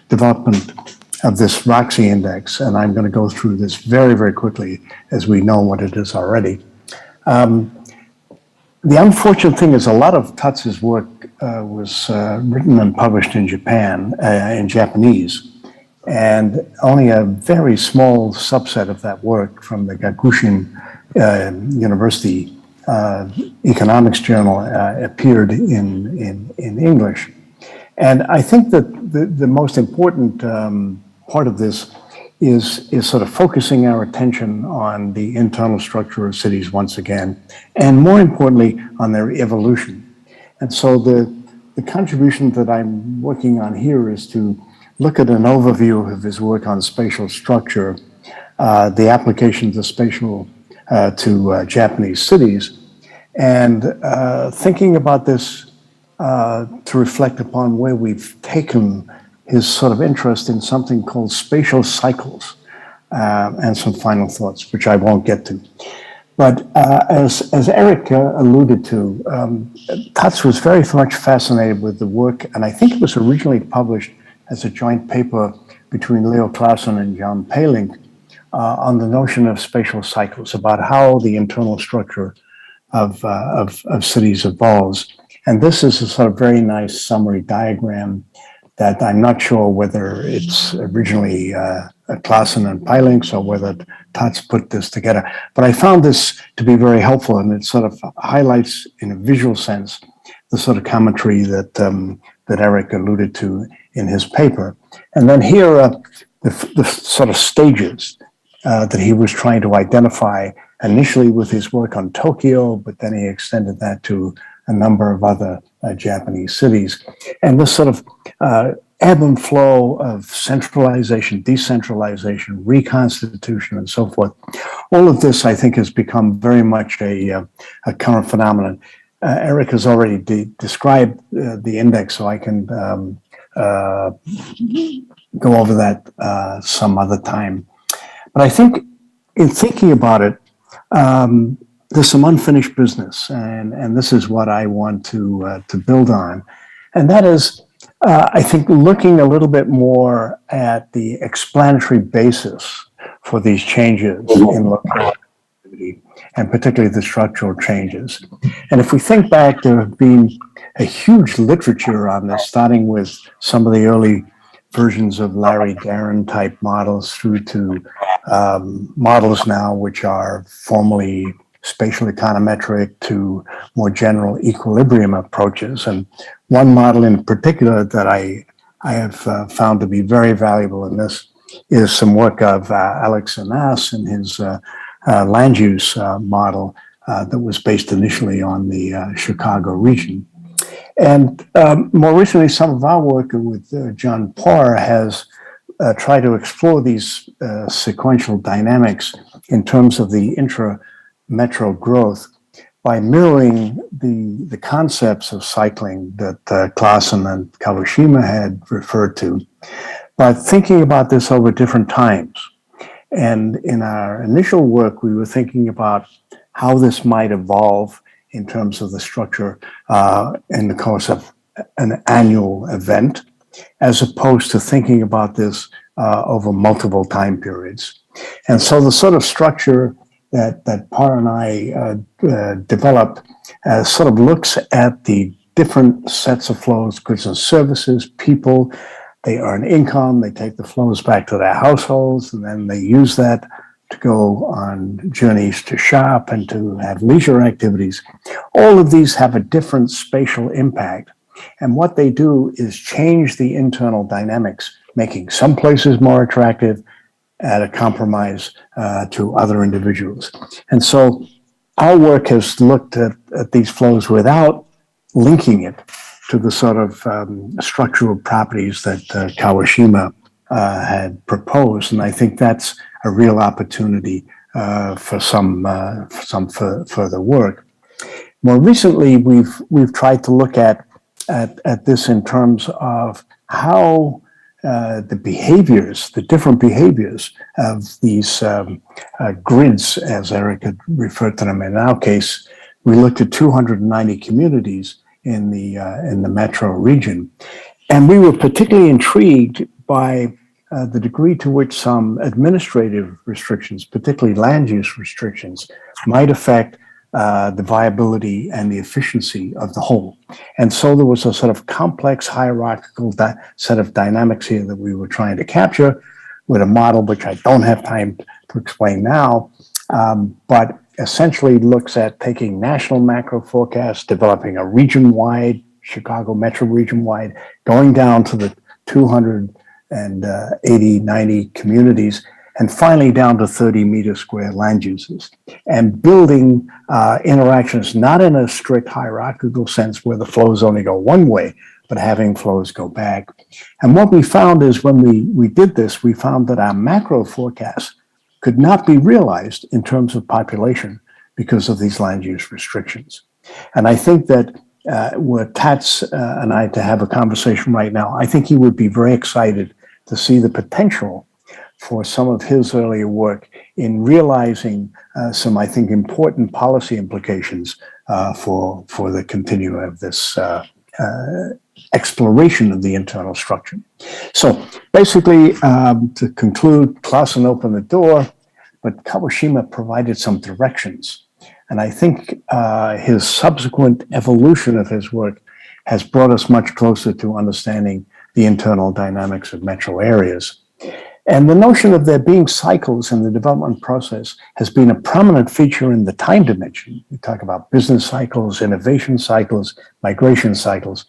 development of this ROXY index. And I'm going to go through this very, very quickly, as we know what it is already. The unfortunate thing is a lot of Tuts's work was written and published in Japan, in Japanese. And only a very small subset of that work from the Gakushin University Economics Journal appeared in English. And I think that the most important part of this is sort of focusing our attention on the internal structure of cities once again, and more importantly, on their evolution. And so the contribution that I'm working on here is to look at an overview of his work on spatial structure, the applications of spatial to Japanese cities, and thinking about this to reflect upon where we've taken his sort of interest in something called spatial cycles, and some final thoughts, which I won't get to. But as Eric alluded to, Tuts was very much fascinated with the work, and I think it was originally published as a joint paper between Leo Clausen and John Palink on the notion of spatial cycles, about how the internal structure of cities evolves. And this is a sort of very nice summary diagram that I'm not sure whether it's originally Clausen and Palink or whether Tuts put this together. But I found this to be very helpful, and it sort of highlights in a visual sense the sort of commentary that that Eric alluded to in his paper. And then here are the sort of stages that he was trying to identify initially with his work on Tokyo, but then he extended that to a number of other Japanese cities. And this sort of ebb and flow of centralization, decentralization, reconstitution, and so forth. All of this, I think, has become very much a current phenomenon. Eric has already described the index, so I can go over that some other time. But I think in thinking about it, there's some unfinished business, and this is what I want to build on. And that is, I think, looking a little bit more at the explanatory basis for these changes in local activity, and particularly the structural changes. And if we think back, there have been a huge literature on this, starting with some of the early versions of Larry Darren type models through to models now which are formally spatial econometric to more general equilibrium approaches. And one model in particular that I have found to be very valuable in this is some work of Alex Anas in his land use model that was based initially on the Chicago region. And more recently, some of our work with John Parr has tried to explore these sequential dynamics in terms of the intra-metro growth by mirroring the concepts of cycling that Claassen and Kawashima had referred to, but thinking about this over different times. And in our initial work, we were thinking about how this might evolve in terms of the structure in the course of an annual event, as opposed to thinking about this over multiple time periods. And so the sort of structure that Parr and I developed sort of looks at the different sets of flows, goods and services, people. They earn income, they take the flows back to their households, and then they use that to go on journeys to shop and to have leisure activities. All of these have a different spatial impact. And what they do is change the internal dynamics, making some places more attractive at a compromise to other individuals. And so our work has looked at these flows without linking it to the sort of structural properties that Kawashima had proposed. And I think that's a real opportunity for some further work. More recently, we've tried to look at this in terms of how the behaviors, the different behaviors of these grids, as Eric had referred to them. In our case, we looked at 290 communities in the metro region, and we were particularly intrigued by the degree to which some administrative restrictions, particularly land use restrictions, might affect the viability and the efficiency of the whole. And so there was a sort of complex hierarchical set of dynamics here that we were trying to capture with a model which I don't have time to explain now, but essentially looks at taking national macro forecasts, developing a region-wide, Chicago metro region-wide, going down to the 280, 90 communities, and finally down to 30 meter square land uses, and building interactions, not in a strict hierarchical sense where the flows only go one way, but having flows go back. And what we found is when we did this, we found that our macro forecasts could not be realized in terms of population because of these land use restrictions. And I think that were Tats and I to have a conversation right now, I think he would be very excited to see the potential for some of his earlier work in realizing some, I think, important policy implications for the continuum of this exploration of the internal structure. So basically, to conclude, Claassen opened the door, but Kawashima provided some directions. And I think his subsequent evolution of his work has brought us much closer to understanding the internal dynamics of metro areas. And the notion of there being cycles in the development process has been a prominent feature in the time dimension. We talk about business cycles, innovation cycles, migration cycles,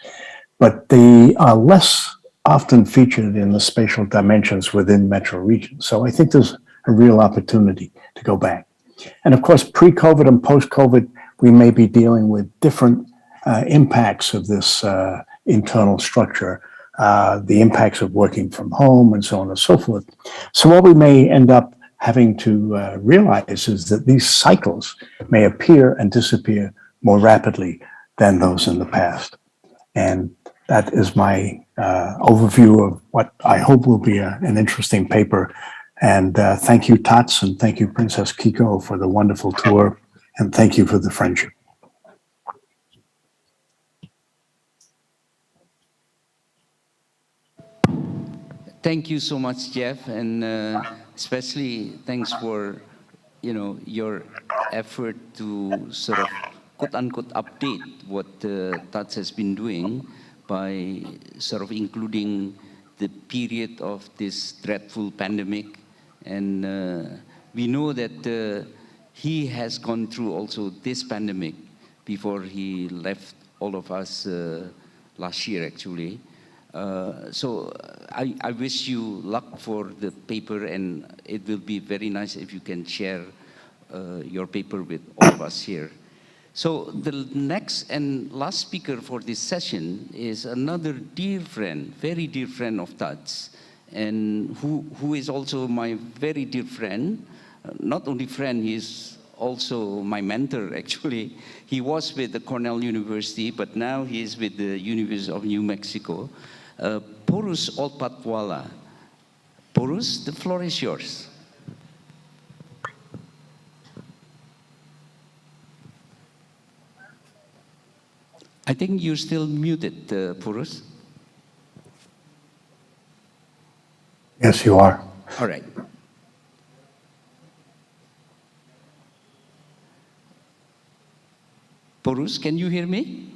but they are less often featured in the spatial dimensions within metro regions. So I think there's a real opportunity to go back. And of course, pre-COVID and post-COVID, we may be dealing with different impacts of this internal structure, the impacts of working from home and so on and so forth. So what we may end up having to realize is that these cycles may appear and disappear more rapidly than those in the past. And that is my overview of what I hope will be an interesting paper. And thank you, Tats, and thank you, Princess Kiko, for the wonderful tour. And thank you for the friendship. Thank you so much, Jeff, and especially thanks for, your effort to sort of quote-unquote update what Tats has been doing by sort of including the period of this dreadful pandemic. And we know that he has gone through also this pandemic before he left all of us last year, actually. So I wish you luck for the paper, and it will be very nice if you can share your paper with all of us here. So the next and last speaker for this session is another dear friend, very dear friend of Tats, and who is also my very dear friend. Not only friend, he is also my mentor, actually. He was with the Cornell University, but now he is with the University of New Mexico. Porus Olpatwala. Porus, the floor is yours. I think you're still muted, Porus. Yes, you are. All right. Porus, can you hear me?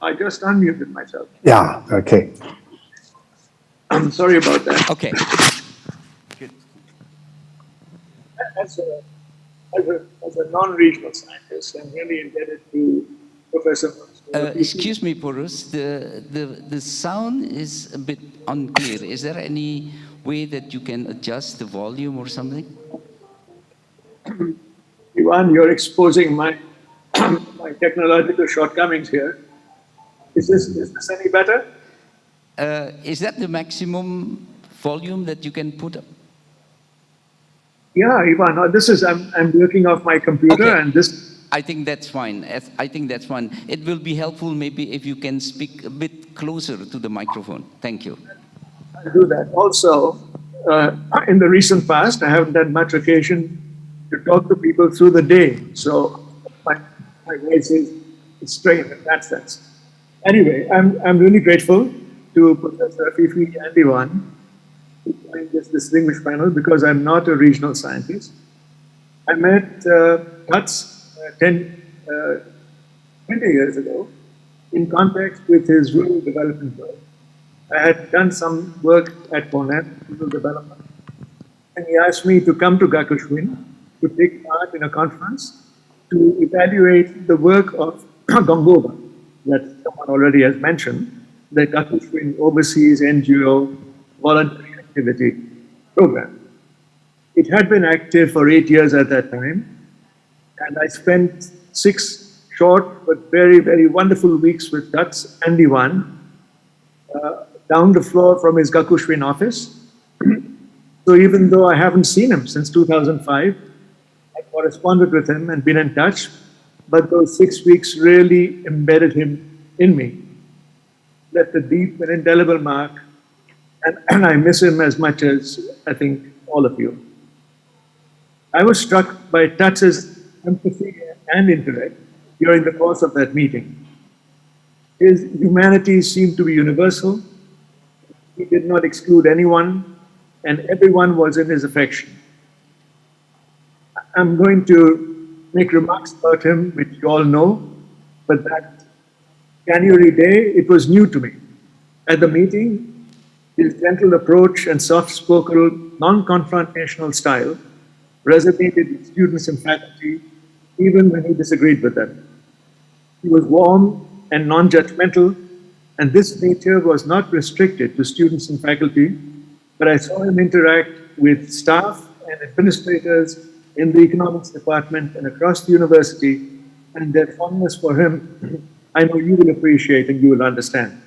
I just unmuted myself. Yeah, okay. I'm sorry about that. Okay. Good. As a non-regional scientist, I'm really indebted to Professor excuse me, Porus, the sound is a bit unclear. Is there any way that you can adjust the volume or something? Ivan, you're exposing my my technological shortcomings here. Is this any better? Is that the maximum volume that you can put up? Yeah, Ivan, I'm working off my computer, okay. And this. I think that's fine. I think that's fine. It will be helpful maybe if you can speak a bit closer to the microphone. Thank you. I'll do that. Also, in the recent past, I haven't had much occasion to talk to people through the day. So my voice is strained in that sense. Anyway, I'm really grateful to Professor Fifi and Ivan to join this distinguished panel because I'm not a regional scientist. I met Tats 20 years ago in context with his rural development work. I had done some work at Cornell, rural development, and he asked me to come to Gakushwin to take part in a conference to evaluate the work of Gongova, that someone already has mentioned, the Gakushwin Overseas NGO Voluntary Activity Program. It had been active for 8 years at that time, and I spent 6 short but very, very wonderful weeks with Tats and Ivan down the floor from his Gakushwin office. So even though I haven't seen him since 2005, I corresponded with him and been in touch, but those 6 weeks really embedded him in me, left a deep and indelible mark, and I miss him as much as I think all of you. I was struck by Tats's empathy and intellect during the course of that meeting. His humanity seemed to be universal. He did not exclude anyone, and everyone was in his affection. I'm going to make remarks about him, which you all know, but that January day, it was new to me. At the meeting, his gentle approach and soft-spoken, non-confrontational style resonated with students and faculty, even when he disagreed with them. He was warm and non-judgmental, and this nature was not restricted to students and faculty, but I saw him interact with staff and administrators in the economics department and across the university, and their fondness for him, I know you will appreciate and you will understand.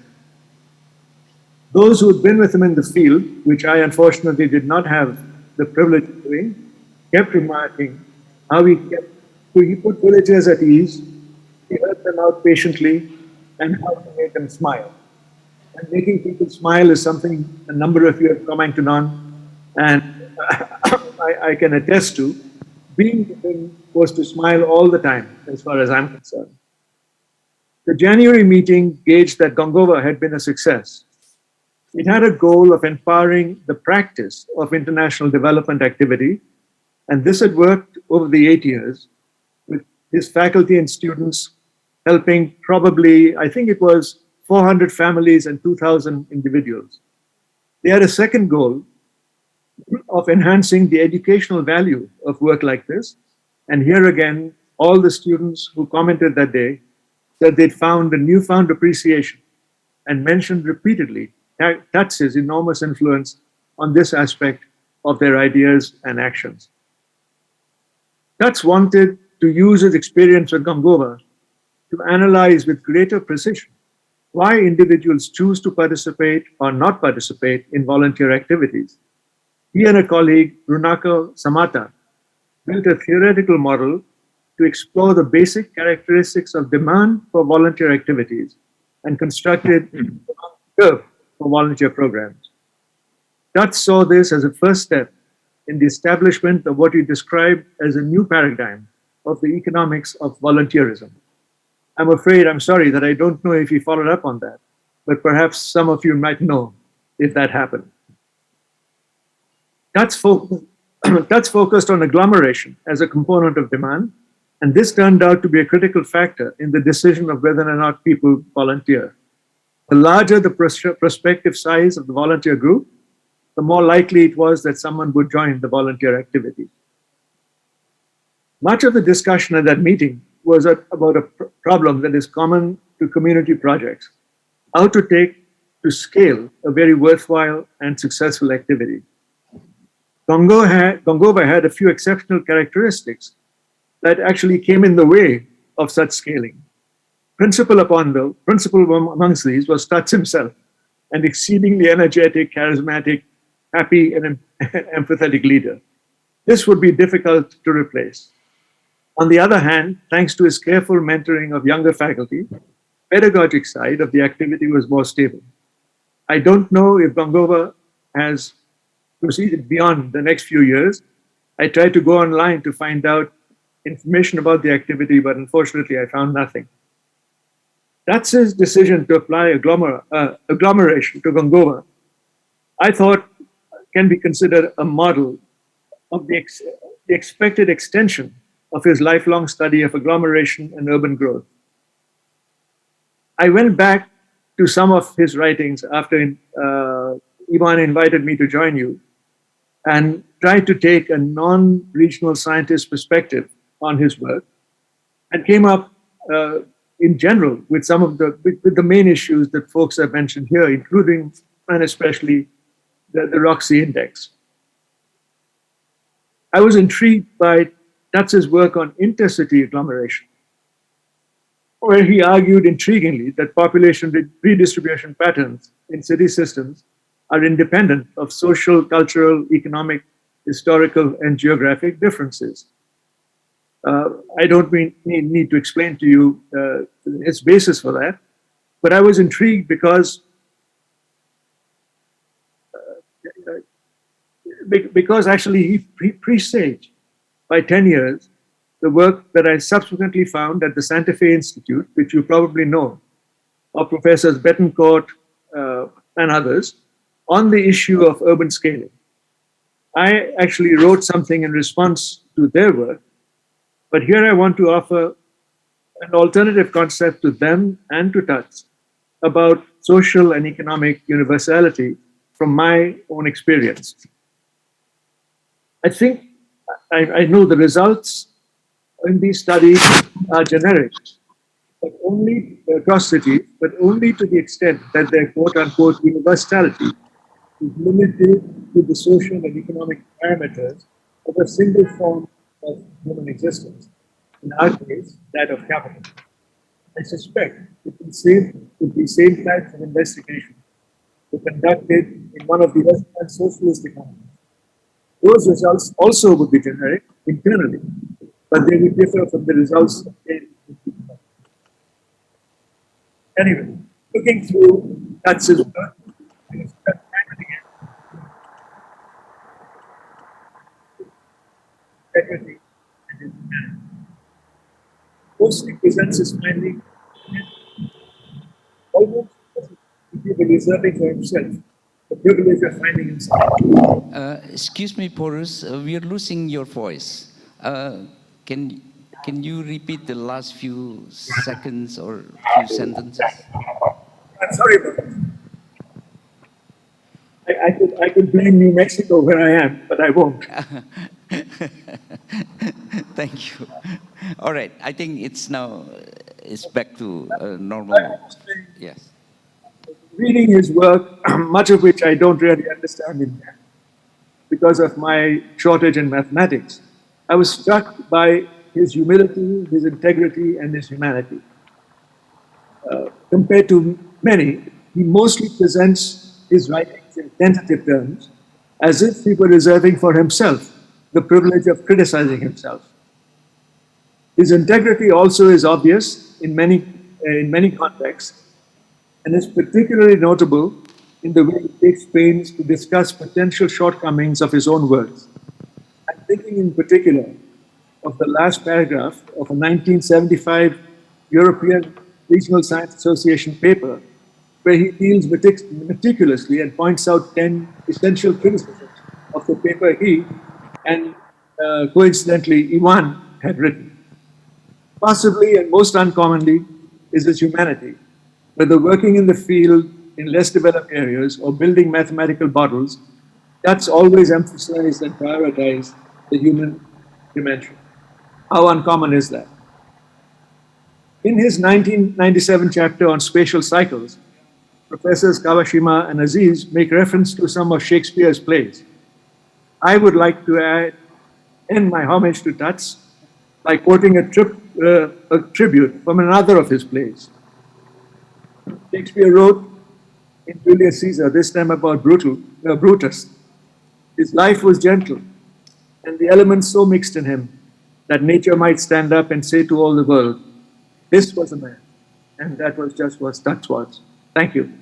Those who had been with him in the field, which I unfortunately did not have the privilege of doing, kept remarking how he put villagers at ease, he heard them out patiently, and how to make them smile. And making people smile is something a number of you have commented on, and I can attest to. Being with him was to smile all the time, as far as I'm concerned. The January meeting gauged that Gongova had been a success. It had a goal of empowering the practice of international development activity, and this had worked over the 8 years with his faculty and students helping probably, I think it was 400 families and 2,000 individuals. They had a second goal of enhancing the educational value of work like this. And here again, all the students who commented that day said they'd found a newfound appreciation and mentioned repeatedly Tutz's enormous influence on this aspect of their ideas and actions. Tutz wanted to use his experience with Gongova to analyze with greater precision why individuals choose to participate or not participate in volunteer activities. He and a colleague, Runako Samata, built a theoretical model to explore the basic characteristics of demand for volunteer activities and constructed a curve for volunteer programs. Tutz saw this as a first step in the establishment of what he described as a new paradigm of the economics of volunteerism. I'm sorry that I don't know if he followed up on that, but perhaps some of you might know if that happened. Tutz focused on agglomeration as a component of demand, and this turned out to be a critical factor in the decision of whether or not people volunteer. The larger the prospective size of the volunteer group, the more likely it was that someone would join the volunteer activity. Much of the discussion at that meeting was about a problem that is common to community projects, how to take to scale a very worthwhile and successful activity. Gongova had a few exceptional characteristics that actually came in the way of such scaling. Principal amongst these was Tutz himself, an exceedingly energetic, charismatic, happy, and empathetic leader. This would be difficult to replace. On the other hand, thanks to his careful mentoring of younger faculty, the pedagogic side of the activity was more stable. I don't know if Gongova has proceeded beyond the next few years. I tried to go online to find out information about the activity, but unfortunately I found nothing. That's his decision to apply agglomeration to Gongova, I thought can be considered a model of the expected extension of his lifelong study of agglomeration and urban growth. I went back to some of his writings after Ivan invited me to join you and tried to take a non-regional scientist perspective on his work and came up in general with some of the main issues that folks have mentioned here, including and especially the Roxy Index. I was intrigued by Tutz's work on intercity agglomeration, where he argued intriguingly that population redistribution patterns in city systems are independent of social, cultural, economic, historical, and geographic differences. I don't need to explain to you its basis for that, but I was intrigued because actually he presaged by 10 years the work that I subsequently found at the Santa Fe Institute, which you probably know, of Professors Betancourt and others, on the issue of urban scaling. I actually wrote something in response to their work, but here I want to offer an alternative concept to them and to Tutz about social and economic universality from my own experience. I think I know the results in these studies are generic, but only across cities, but only to the extent that their quote-unquote universality is limited to the social and economic parameters of a single form of human existence, in our case, that of capital. I suspect if the same types of investigation were conducted in one of the Western socialist economies, those results also would be generic internally, but they would differ from the results obtained. Anyway, looking through Katz's work, I have spent time and again integrity and his humanity. Mostly presents his finding almost as if he were reserving for himself the privilege of finding himself. Excuse me, Porus, we are losing your voice. Can you repeat the last few seconds or few sentences? I'm sorry about that. I could blame New Mexico where I am, but I won't. Thank you. All right, I think it's back to normal. Yes. Reading his work, much of which I don't really understand in depth because of my shortage in mathematics, I was struck by his humility, his integrity, and his humanity. Compared to many, he mostly presents his writings in tentative terms, as if he were reserving for himself the privilege of criticizing himself. His integrity also is obvious in many contexts, and is particularly notable in the way he takes pains to discuss potential shortcomings of his own works. I'm thinking in particular of the last paragraph of a 1975 European Regional Science Association paper, where he deals meticulously and points out 10 essential criticisms of the paper he and coincidentally Ivan had written. Possibly and most uncommonly is his humanity, whether working in the field in less developed areas or building mathematical models, that's always emphasized and prioritized the human dimension. How uncommon is that? In his 1997 chapter on spatial cycles, Professors Kawashima and Aziz make reference to some of Shakespeare's plays. I would like to end my homage to Tuts by quoting a tribute from another of his plays. Shakespeare wrote in Julius Caesar, this time about Brutus. His life was gentle, and the elements so mixed in him that nature might stand up and say to all the world, this was a man. And that was just what Tuts was. Thank you.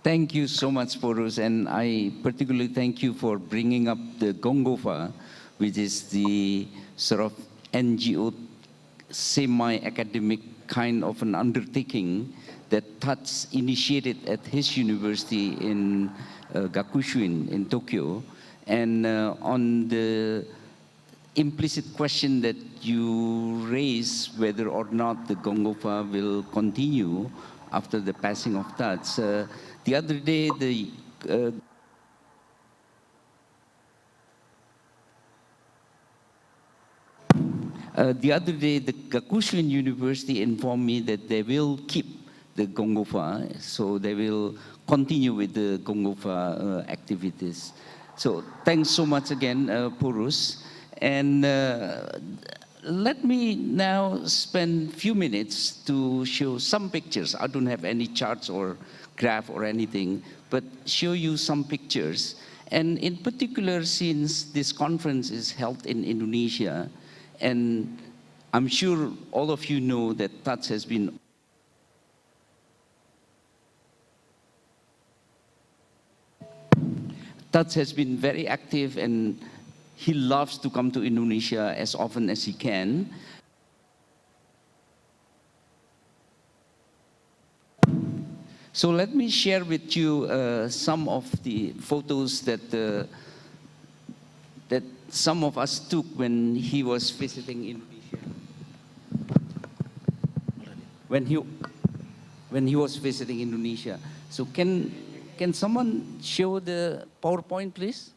Thank you so much, Porus, and I particularly thank you for bringing up the Gongofa, which is the sort of NGO, semi-academic kind of an undertaking that Tuts initiated at his university in Gakushuin in Tokyo. And on the implicit question that you raise, whether or not the Gongofa will continue after the passing of Tuts, the other day, the Gakushuin University informed me that they will keep the Gongofa, so they will continue with the Gongofa activities. So thanks so much again, Porus. And let me now spend a few minutes to show some pictures. I don't have any charts or graph or anything, but show you some pictures. And in particular, since this conference is held in Indonesia, and I'm sure all of you know that Tuts has been very active, and he loves to come to Indonesia as often as he can. So let me share with you some of the photos that that some of us took when he was visiting Indonesia. When he was visiting Indonesia. So can someone show the PowerPoint, please?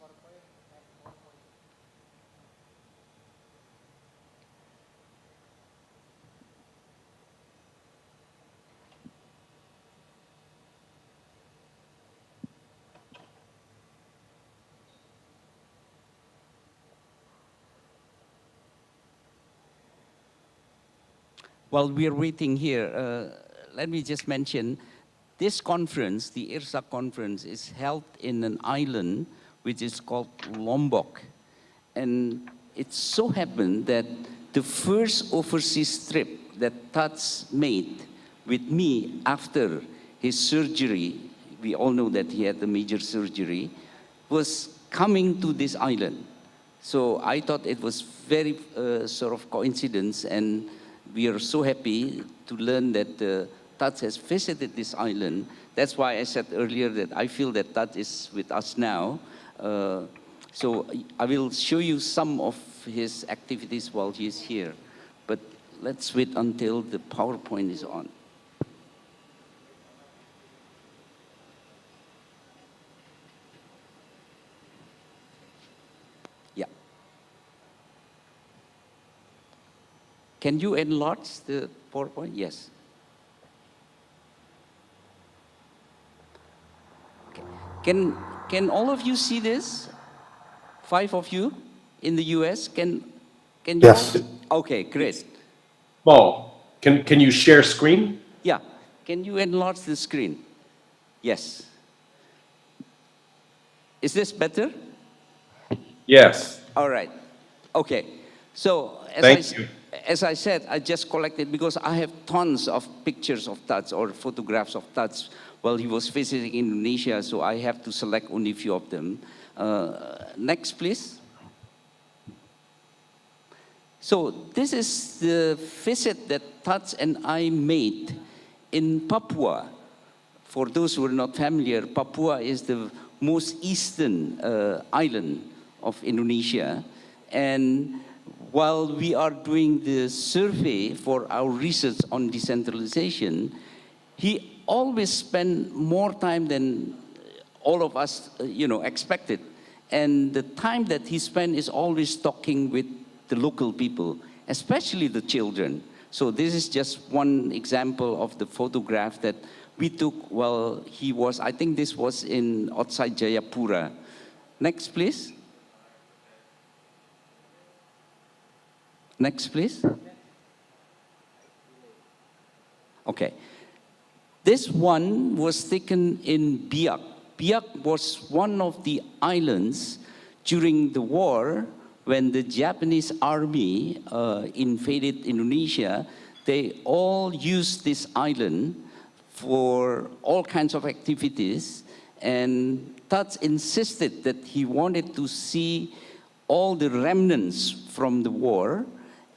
while we're waiting here, let me just mention, this conference, the IRSA conference, is held in an island which is called Lombok. And it so happened that the first overseas trip that Tats made with me after his surgery, we all know that he had a major surgery, was coming to this island. So I thought it was very sort of coincidence, and we are so happy to learn that Tats has visited this island. That's why I said earlier that I feel that Tats is with us now. So I will show you some of his activities while he is here. But let's wait until the PowerPoint is on. Yeah. Can you enlarge the PowerPoint? Yes. Okay. Can all of you see this? 5 of you in the US, can you? Yes. All? Okay, great. Mo, can you share screen? Yeah, can you enlarge the screen? Yes. Is this better? Yes. All right. Okay. So as I said, I just collected, because I have tons of pictures of Tats or photographs of Tats while he was visiting Indonesia, so I have to select only a few of them. Next, please. So this is the visit that Tats and I made in Papua. For those who are not familiar, Papua is the most eastern island of Indonesia. And while we are doing the survey for our research on decentralization, he always spent more time than all of us, expected. And the time that he spent is always talking with the local people, especially the children. So this is just one example of the photograph that we took while he was, I think this was outside Jayapura. Next, please. Next, please. Okay. This one was taken in Biak. Biak was one of the islands during the war when the Japanese army invaded Indonesia. They all used this island for all kinds of activities, and Tats insisted that he wanted to see all the remnants from the war,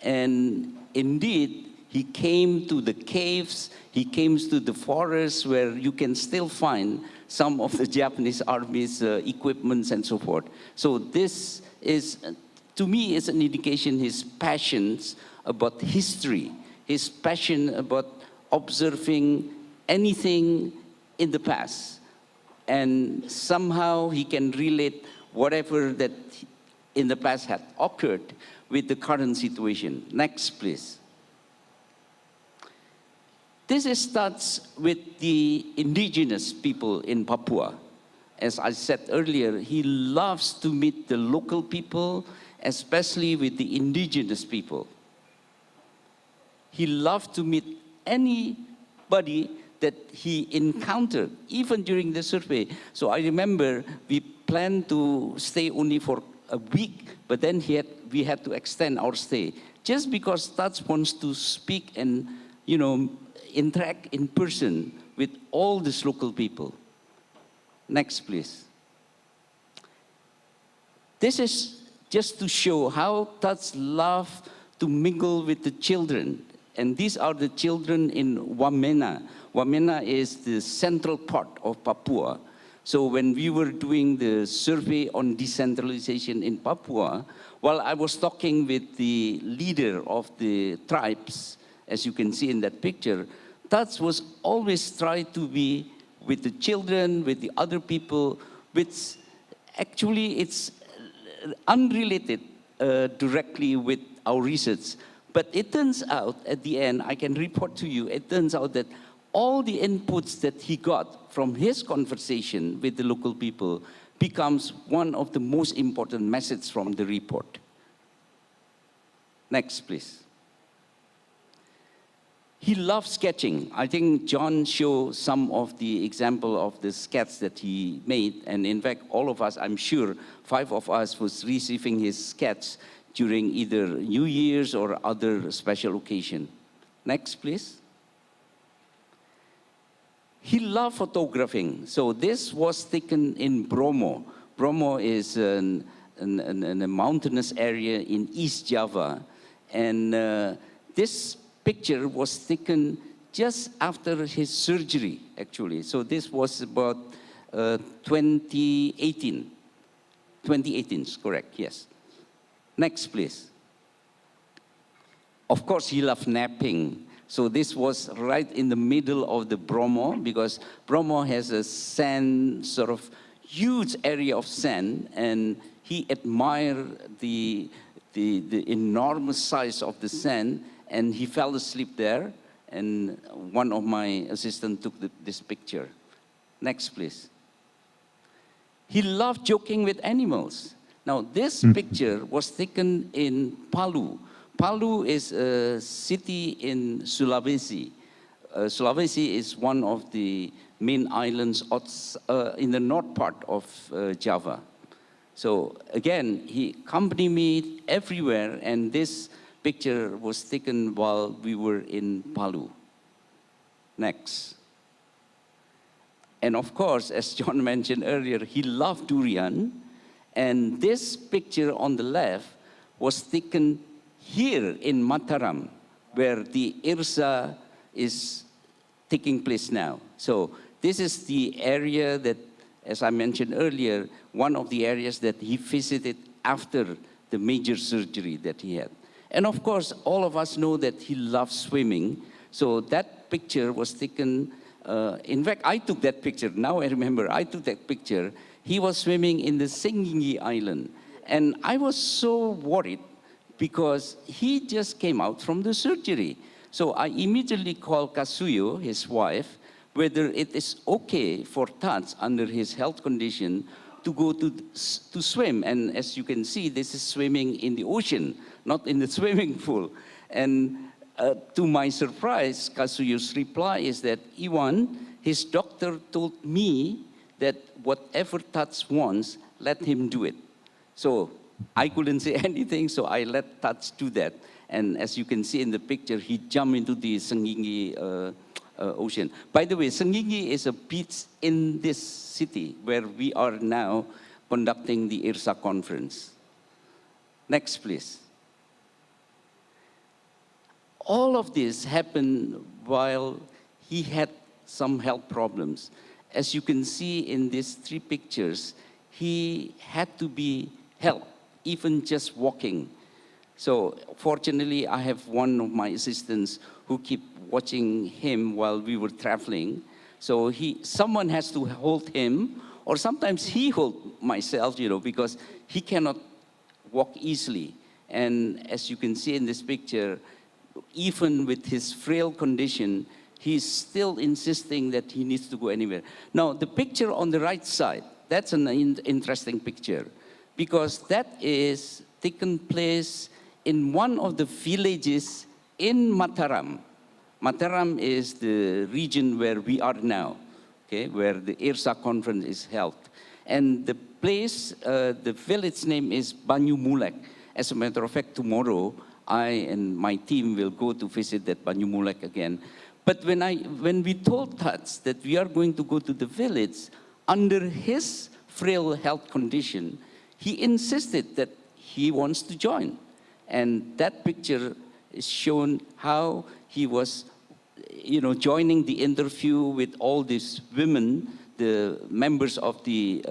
and indeed, he came to the caves, he came to the forests where you can still find some of the Japanese army's equipments and so forth. So this is, to me, is an indication his passions about history, his passion about observing anything in the past. And somehow he can relate whatever that in the past had occurred with the current situation. Next, please. This starts with the indigenous people in Papua. As I said earlier, he loves to meet the local people, especially with the indigenous people. He loved to meet anybody that he encountered, even during the survey. So I remember we planned to stay only for a week, but then we had to extend our stay, just because Tats wants to speak and, interact in person with all these local people. Next, please. This is just to show how Tats love to mingle with the children. And these are the children in Wamena. Wamena is the central part of Papua. So when we were doing the survey on decentralization in Papua, while I was talking with the leader of the tribes, as you can see in that picture, Tats was always trying to be with the children, with the other people, which actually it's unrelated directly with our research. But it turns out, at the end, I can report to you, it turns out that all the inputs that he got from his conversation with the local people becomes one of the most important messages from the report. Next, please. He loved sketching. I think John showed some of the example of the sketch that he made. And in fact, all of us, I'm sure, 5 of us was receiving his sketch during either New Year's or other special occasion. Next, please. He loved photographing. So this was taken in Bromo. Bromo is a mountainous area in East Java. And this picture was taken just after his surgery, actually. So this was about 2018. 2018 is correct, yes. Next, please. Of course, he loved napping. So this was right in the middle of the Bromo, because Bromo has a sand, sort of huge area of sand, and he admired the enormous size of the sand, and he fell asleep there, and one of my assistants took this picture. Next, please. He loved joking with animals. Now, this picture was taken in Palu. Palu is a city in Sulawesi. Sulawesi is one of the main islands in the north part of Java. So again, he accompanied me everywhere, and this picture was taken while we were in Palu. Next. And of course, as John mentioned earlier, he loved durian. And this picture on the left was taken here in Mataram, where the IRSA is taking place now. So this is the area that, as I mentioned earlier, one of the areas that he visited after the major surgery that he had. And of course, all of us know that he loves swimming. So that picture was taken, in fact, I took that picture. Now I remember, I took that picture. He was swimming in the Sengingi Island. And I was so worried because he just came out from the surgery. So I immediately called Kasuyo, his wife, whether it is okay for Tats under his health condition to go to swim. And as you can see, this is swimming in the ocean, not in the swimming pool. And to my surprise, Kasuyo's reply is that, Iwan, his doctor told me that whatever Tats wants, let him do it. So I couldn't say anything, so I let Tats do that. And as you can see in the picture, he jumped into the Sengingi ocean. By the way, Sengingi is a beach in this city where we are now conducting the IRSA conference. Next, please. All of this happened while he had some health problems. As you can see in these 3 pictures, he had to be helped, even just walking. So fortunately, I have one of my assistants who keep watching him while we were traveling. So someone has to hold him, or sometimes he hold myself, because he cannot walk easily. And as you can see in this picture, even with his frail condition, he's still insisting that he needs to go anywhere. Now, the picture on the right side, that's an interesting picture, because that is taken place in one of the villages in Mataram. Mataram is the region where we are now, okay, where the IRSA conference is held. And the place, the village name is Banyu Mulek. As a matter of fact, tomorrow, I and my team will go to visit that Banyu Mulek again. But when we told Tats that we are going to go to the village, under his frail health condition, he insisted that he wants to join. And that picture is shown how he was, joining the interview with all these women, the members of the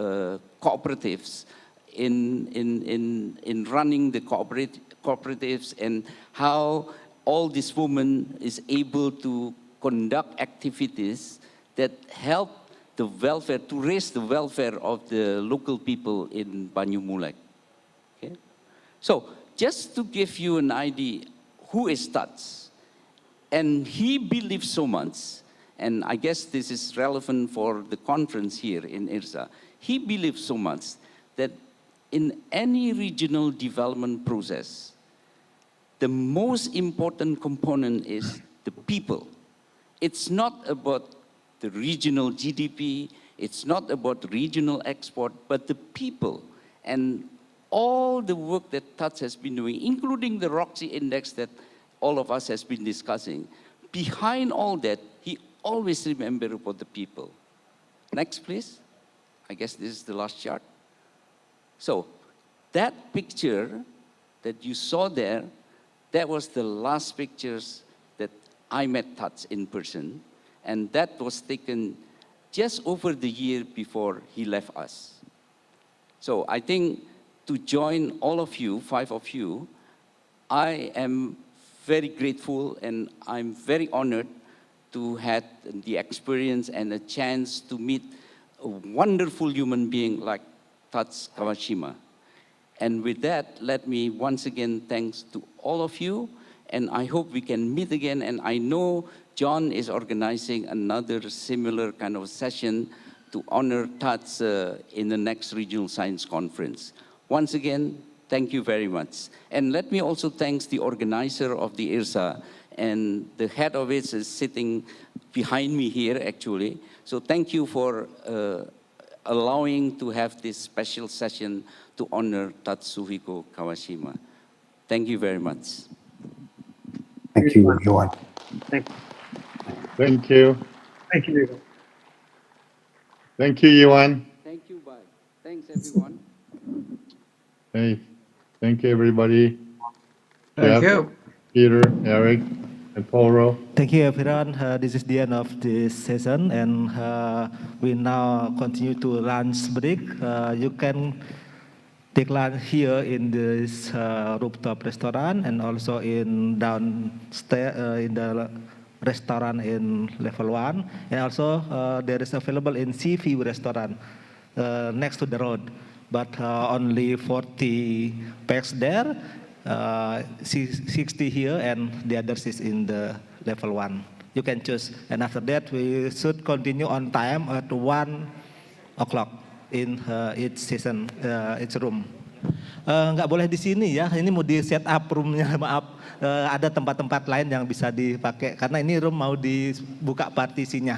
cooperatives, in running the cooperatives, and how all these women is able to conduct activities that help the welfare, to raise the welfare of the local people in Banyu Mulek. Okay? So, just to give you an idea, who is Tats? And he believes so much, and I guess this is relevant for the conference here in IRSA. He believes so much that in any regional development process, the most important component is the people. It's not about the regional GDP, it's not about regional export, but the people. And all the work that Tats has been doing, including the Roxy Index that all of us has been discussing, behind all that, he always remembered about the people. Next, please. I guess this is the last chart. So that picture that you saw there, that was the last pictures that I met Tats in person. And that was taken just over the year before he left us. So I think to join all of you, 5 of you, I am very grateful and I'm very honored to have the experience and a chance to meet a wonderful human being like Tats Kawashima. And with that, let me once again thanks to all of you, and I hope we can meet again. And I know John is organizing another similar kind of session to honor Tats in the next Regional Science Conference. Once again, thank you very much. And let me also thank the organizer of the IRSA, and the head of it is sitting behind me here, actually. So thank you for allowing to have this special session to honor Tatsuhiko Kawashima. Thank you very much. Thank you, Yuan. Thank you. Thank you. Thank you, Yuan. Thank you, Yuan. Thank you, bye. Thanks, everyone. Hey, thank you, everybody. Thank Jeff, you. Peter, Eric, and Paul. Thank you, everyone. This is the end of this session, and we now continue to lunch break. You can take lunch here in this rooftop restaurant, and also in downstairs in the restaurant in level 1, and also there is available in Sea View restaurant next to the road, but only 40 packs there. 60 here, and the others is in the level 1. You can choose. And after that, we should continue on time at 1 o'clock in each session, each room. Nggak boleh di sini ya, ini mau di set up roomnya, maaf. Ada tempat-tempat lain yang bisa dipakai, karena ini room mau dibuka partisinya.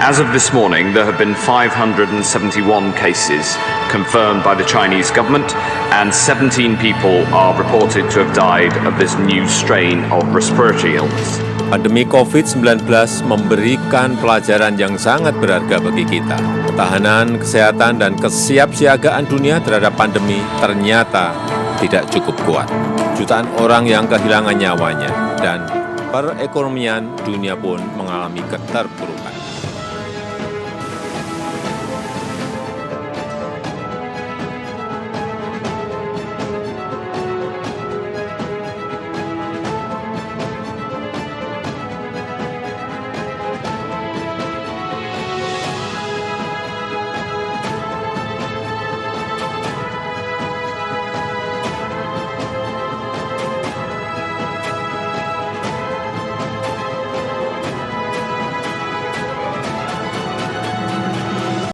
As of this morning, there have been 571 cases confirmed by the Chinese government, and 17 people are reported to have died of this new strain of respiratory illness. Pandemi COVID-19 memberikan pelajaran yang sangat berharga bagi kita. Ketahanan, kesehatan, dan kesiapsiagaan dunia terhadap pandemi ternyata tidak cukup kuat. Jutaan orang yang kehilangan nyawanya dan perekonomian dunia pun mengalami keterpurukan.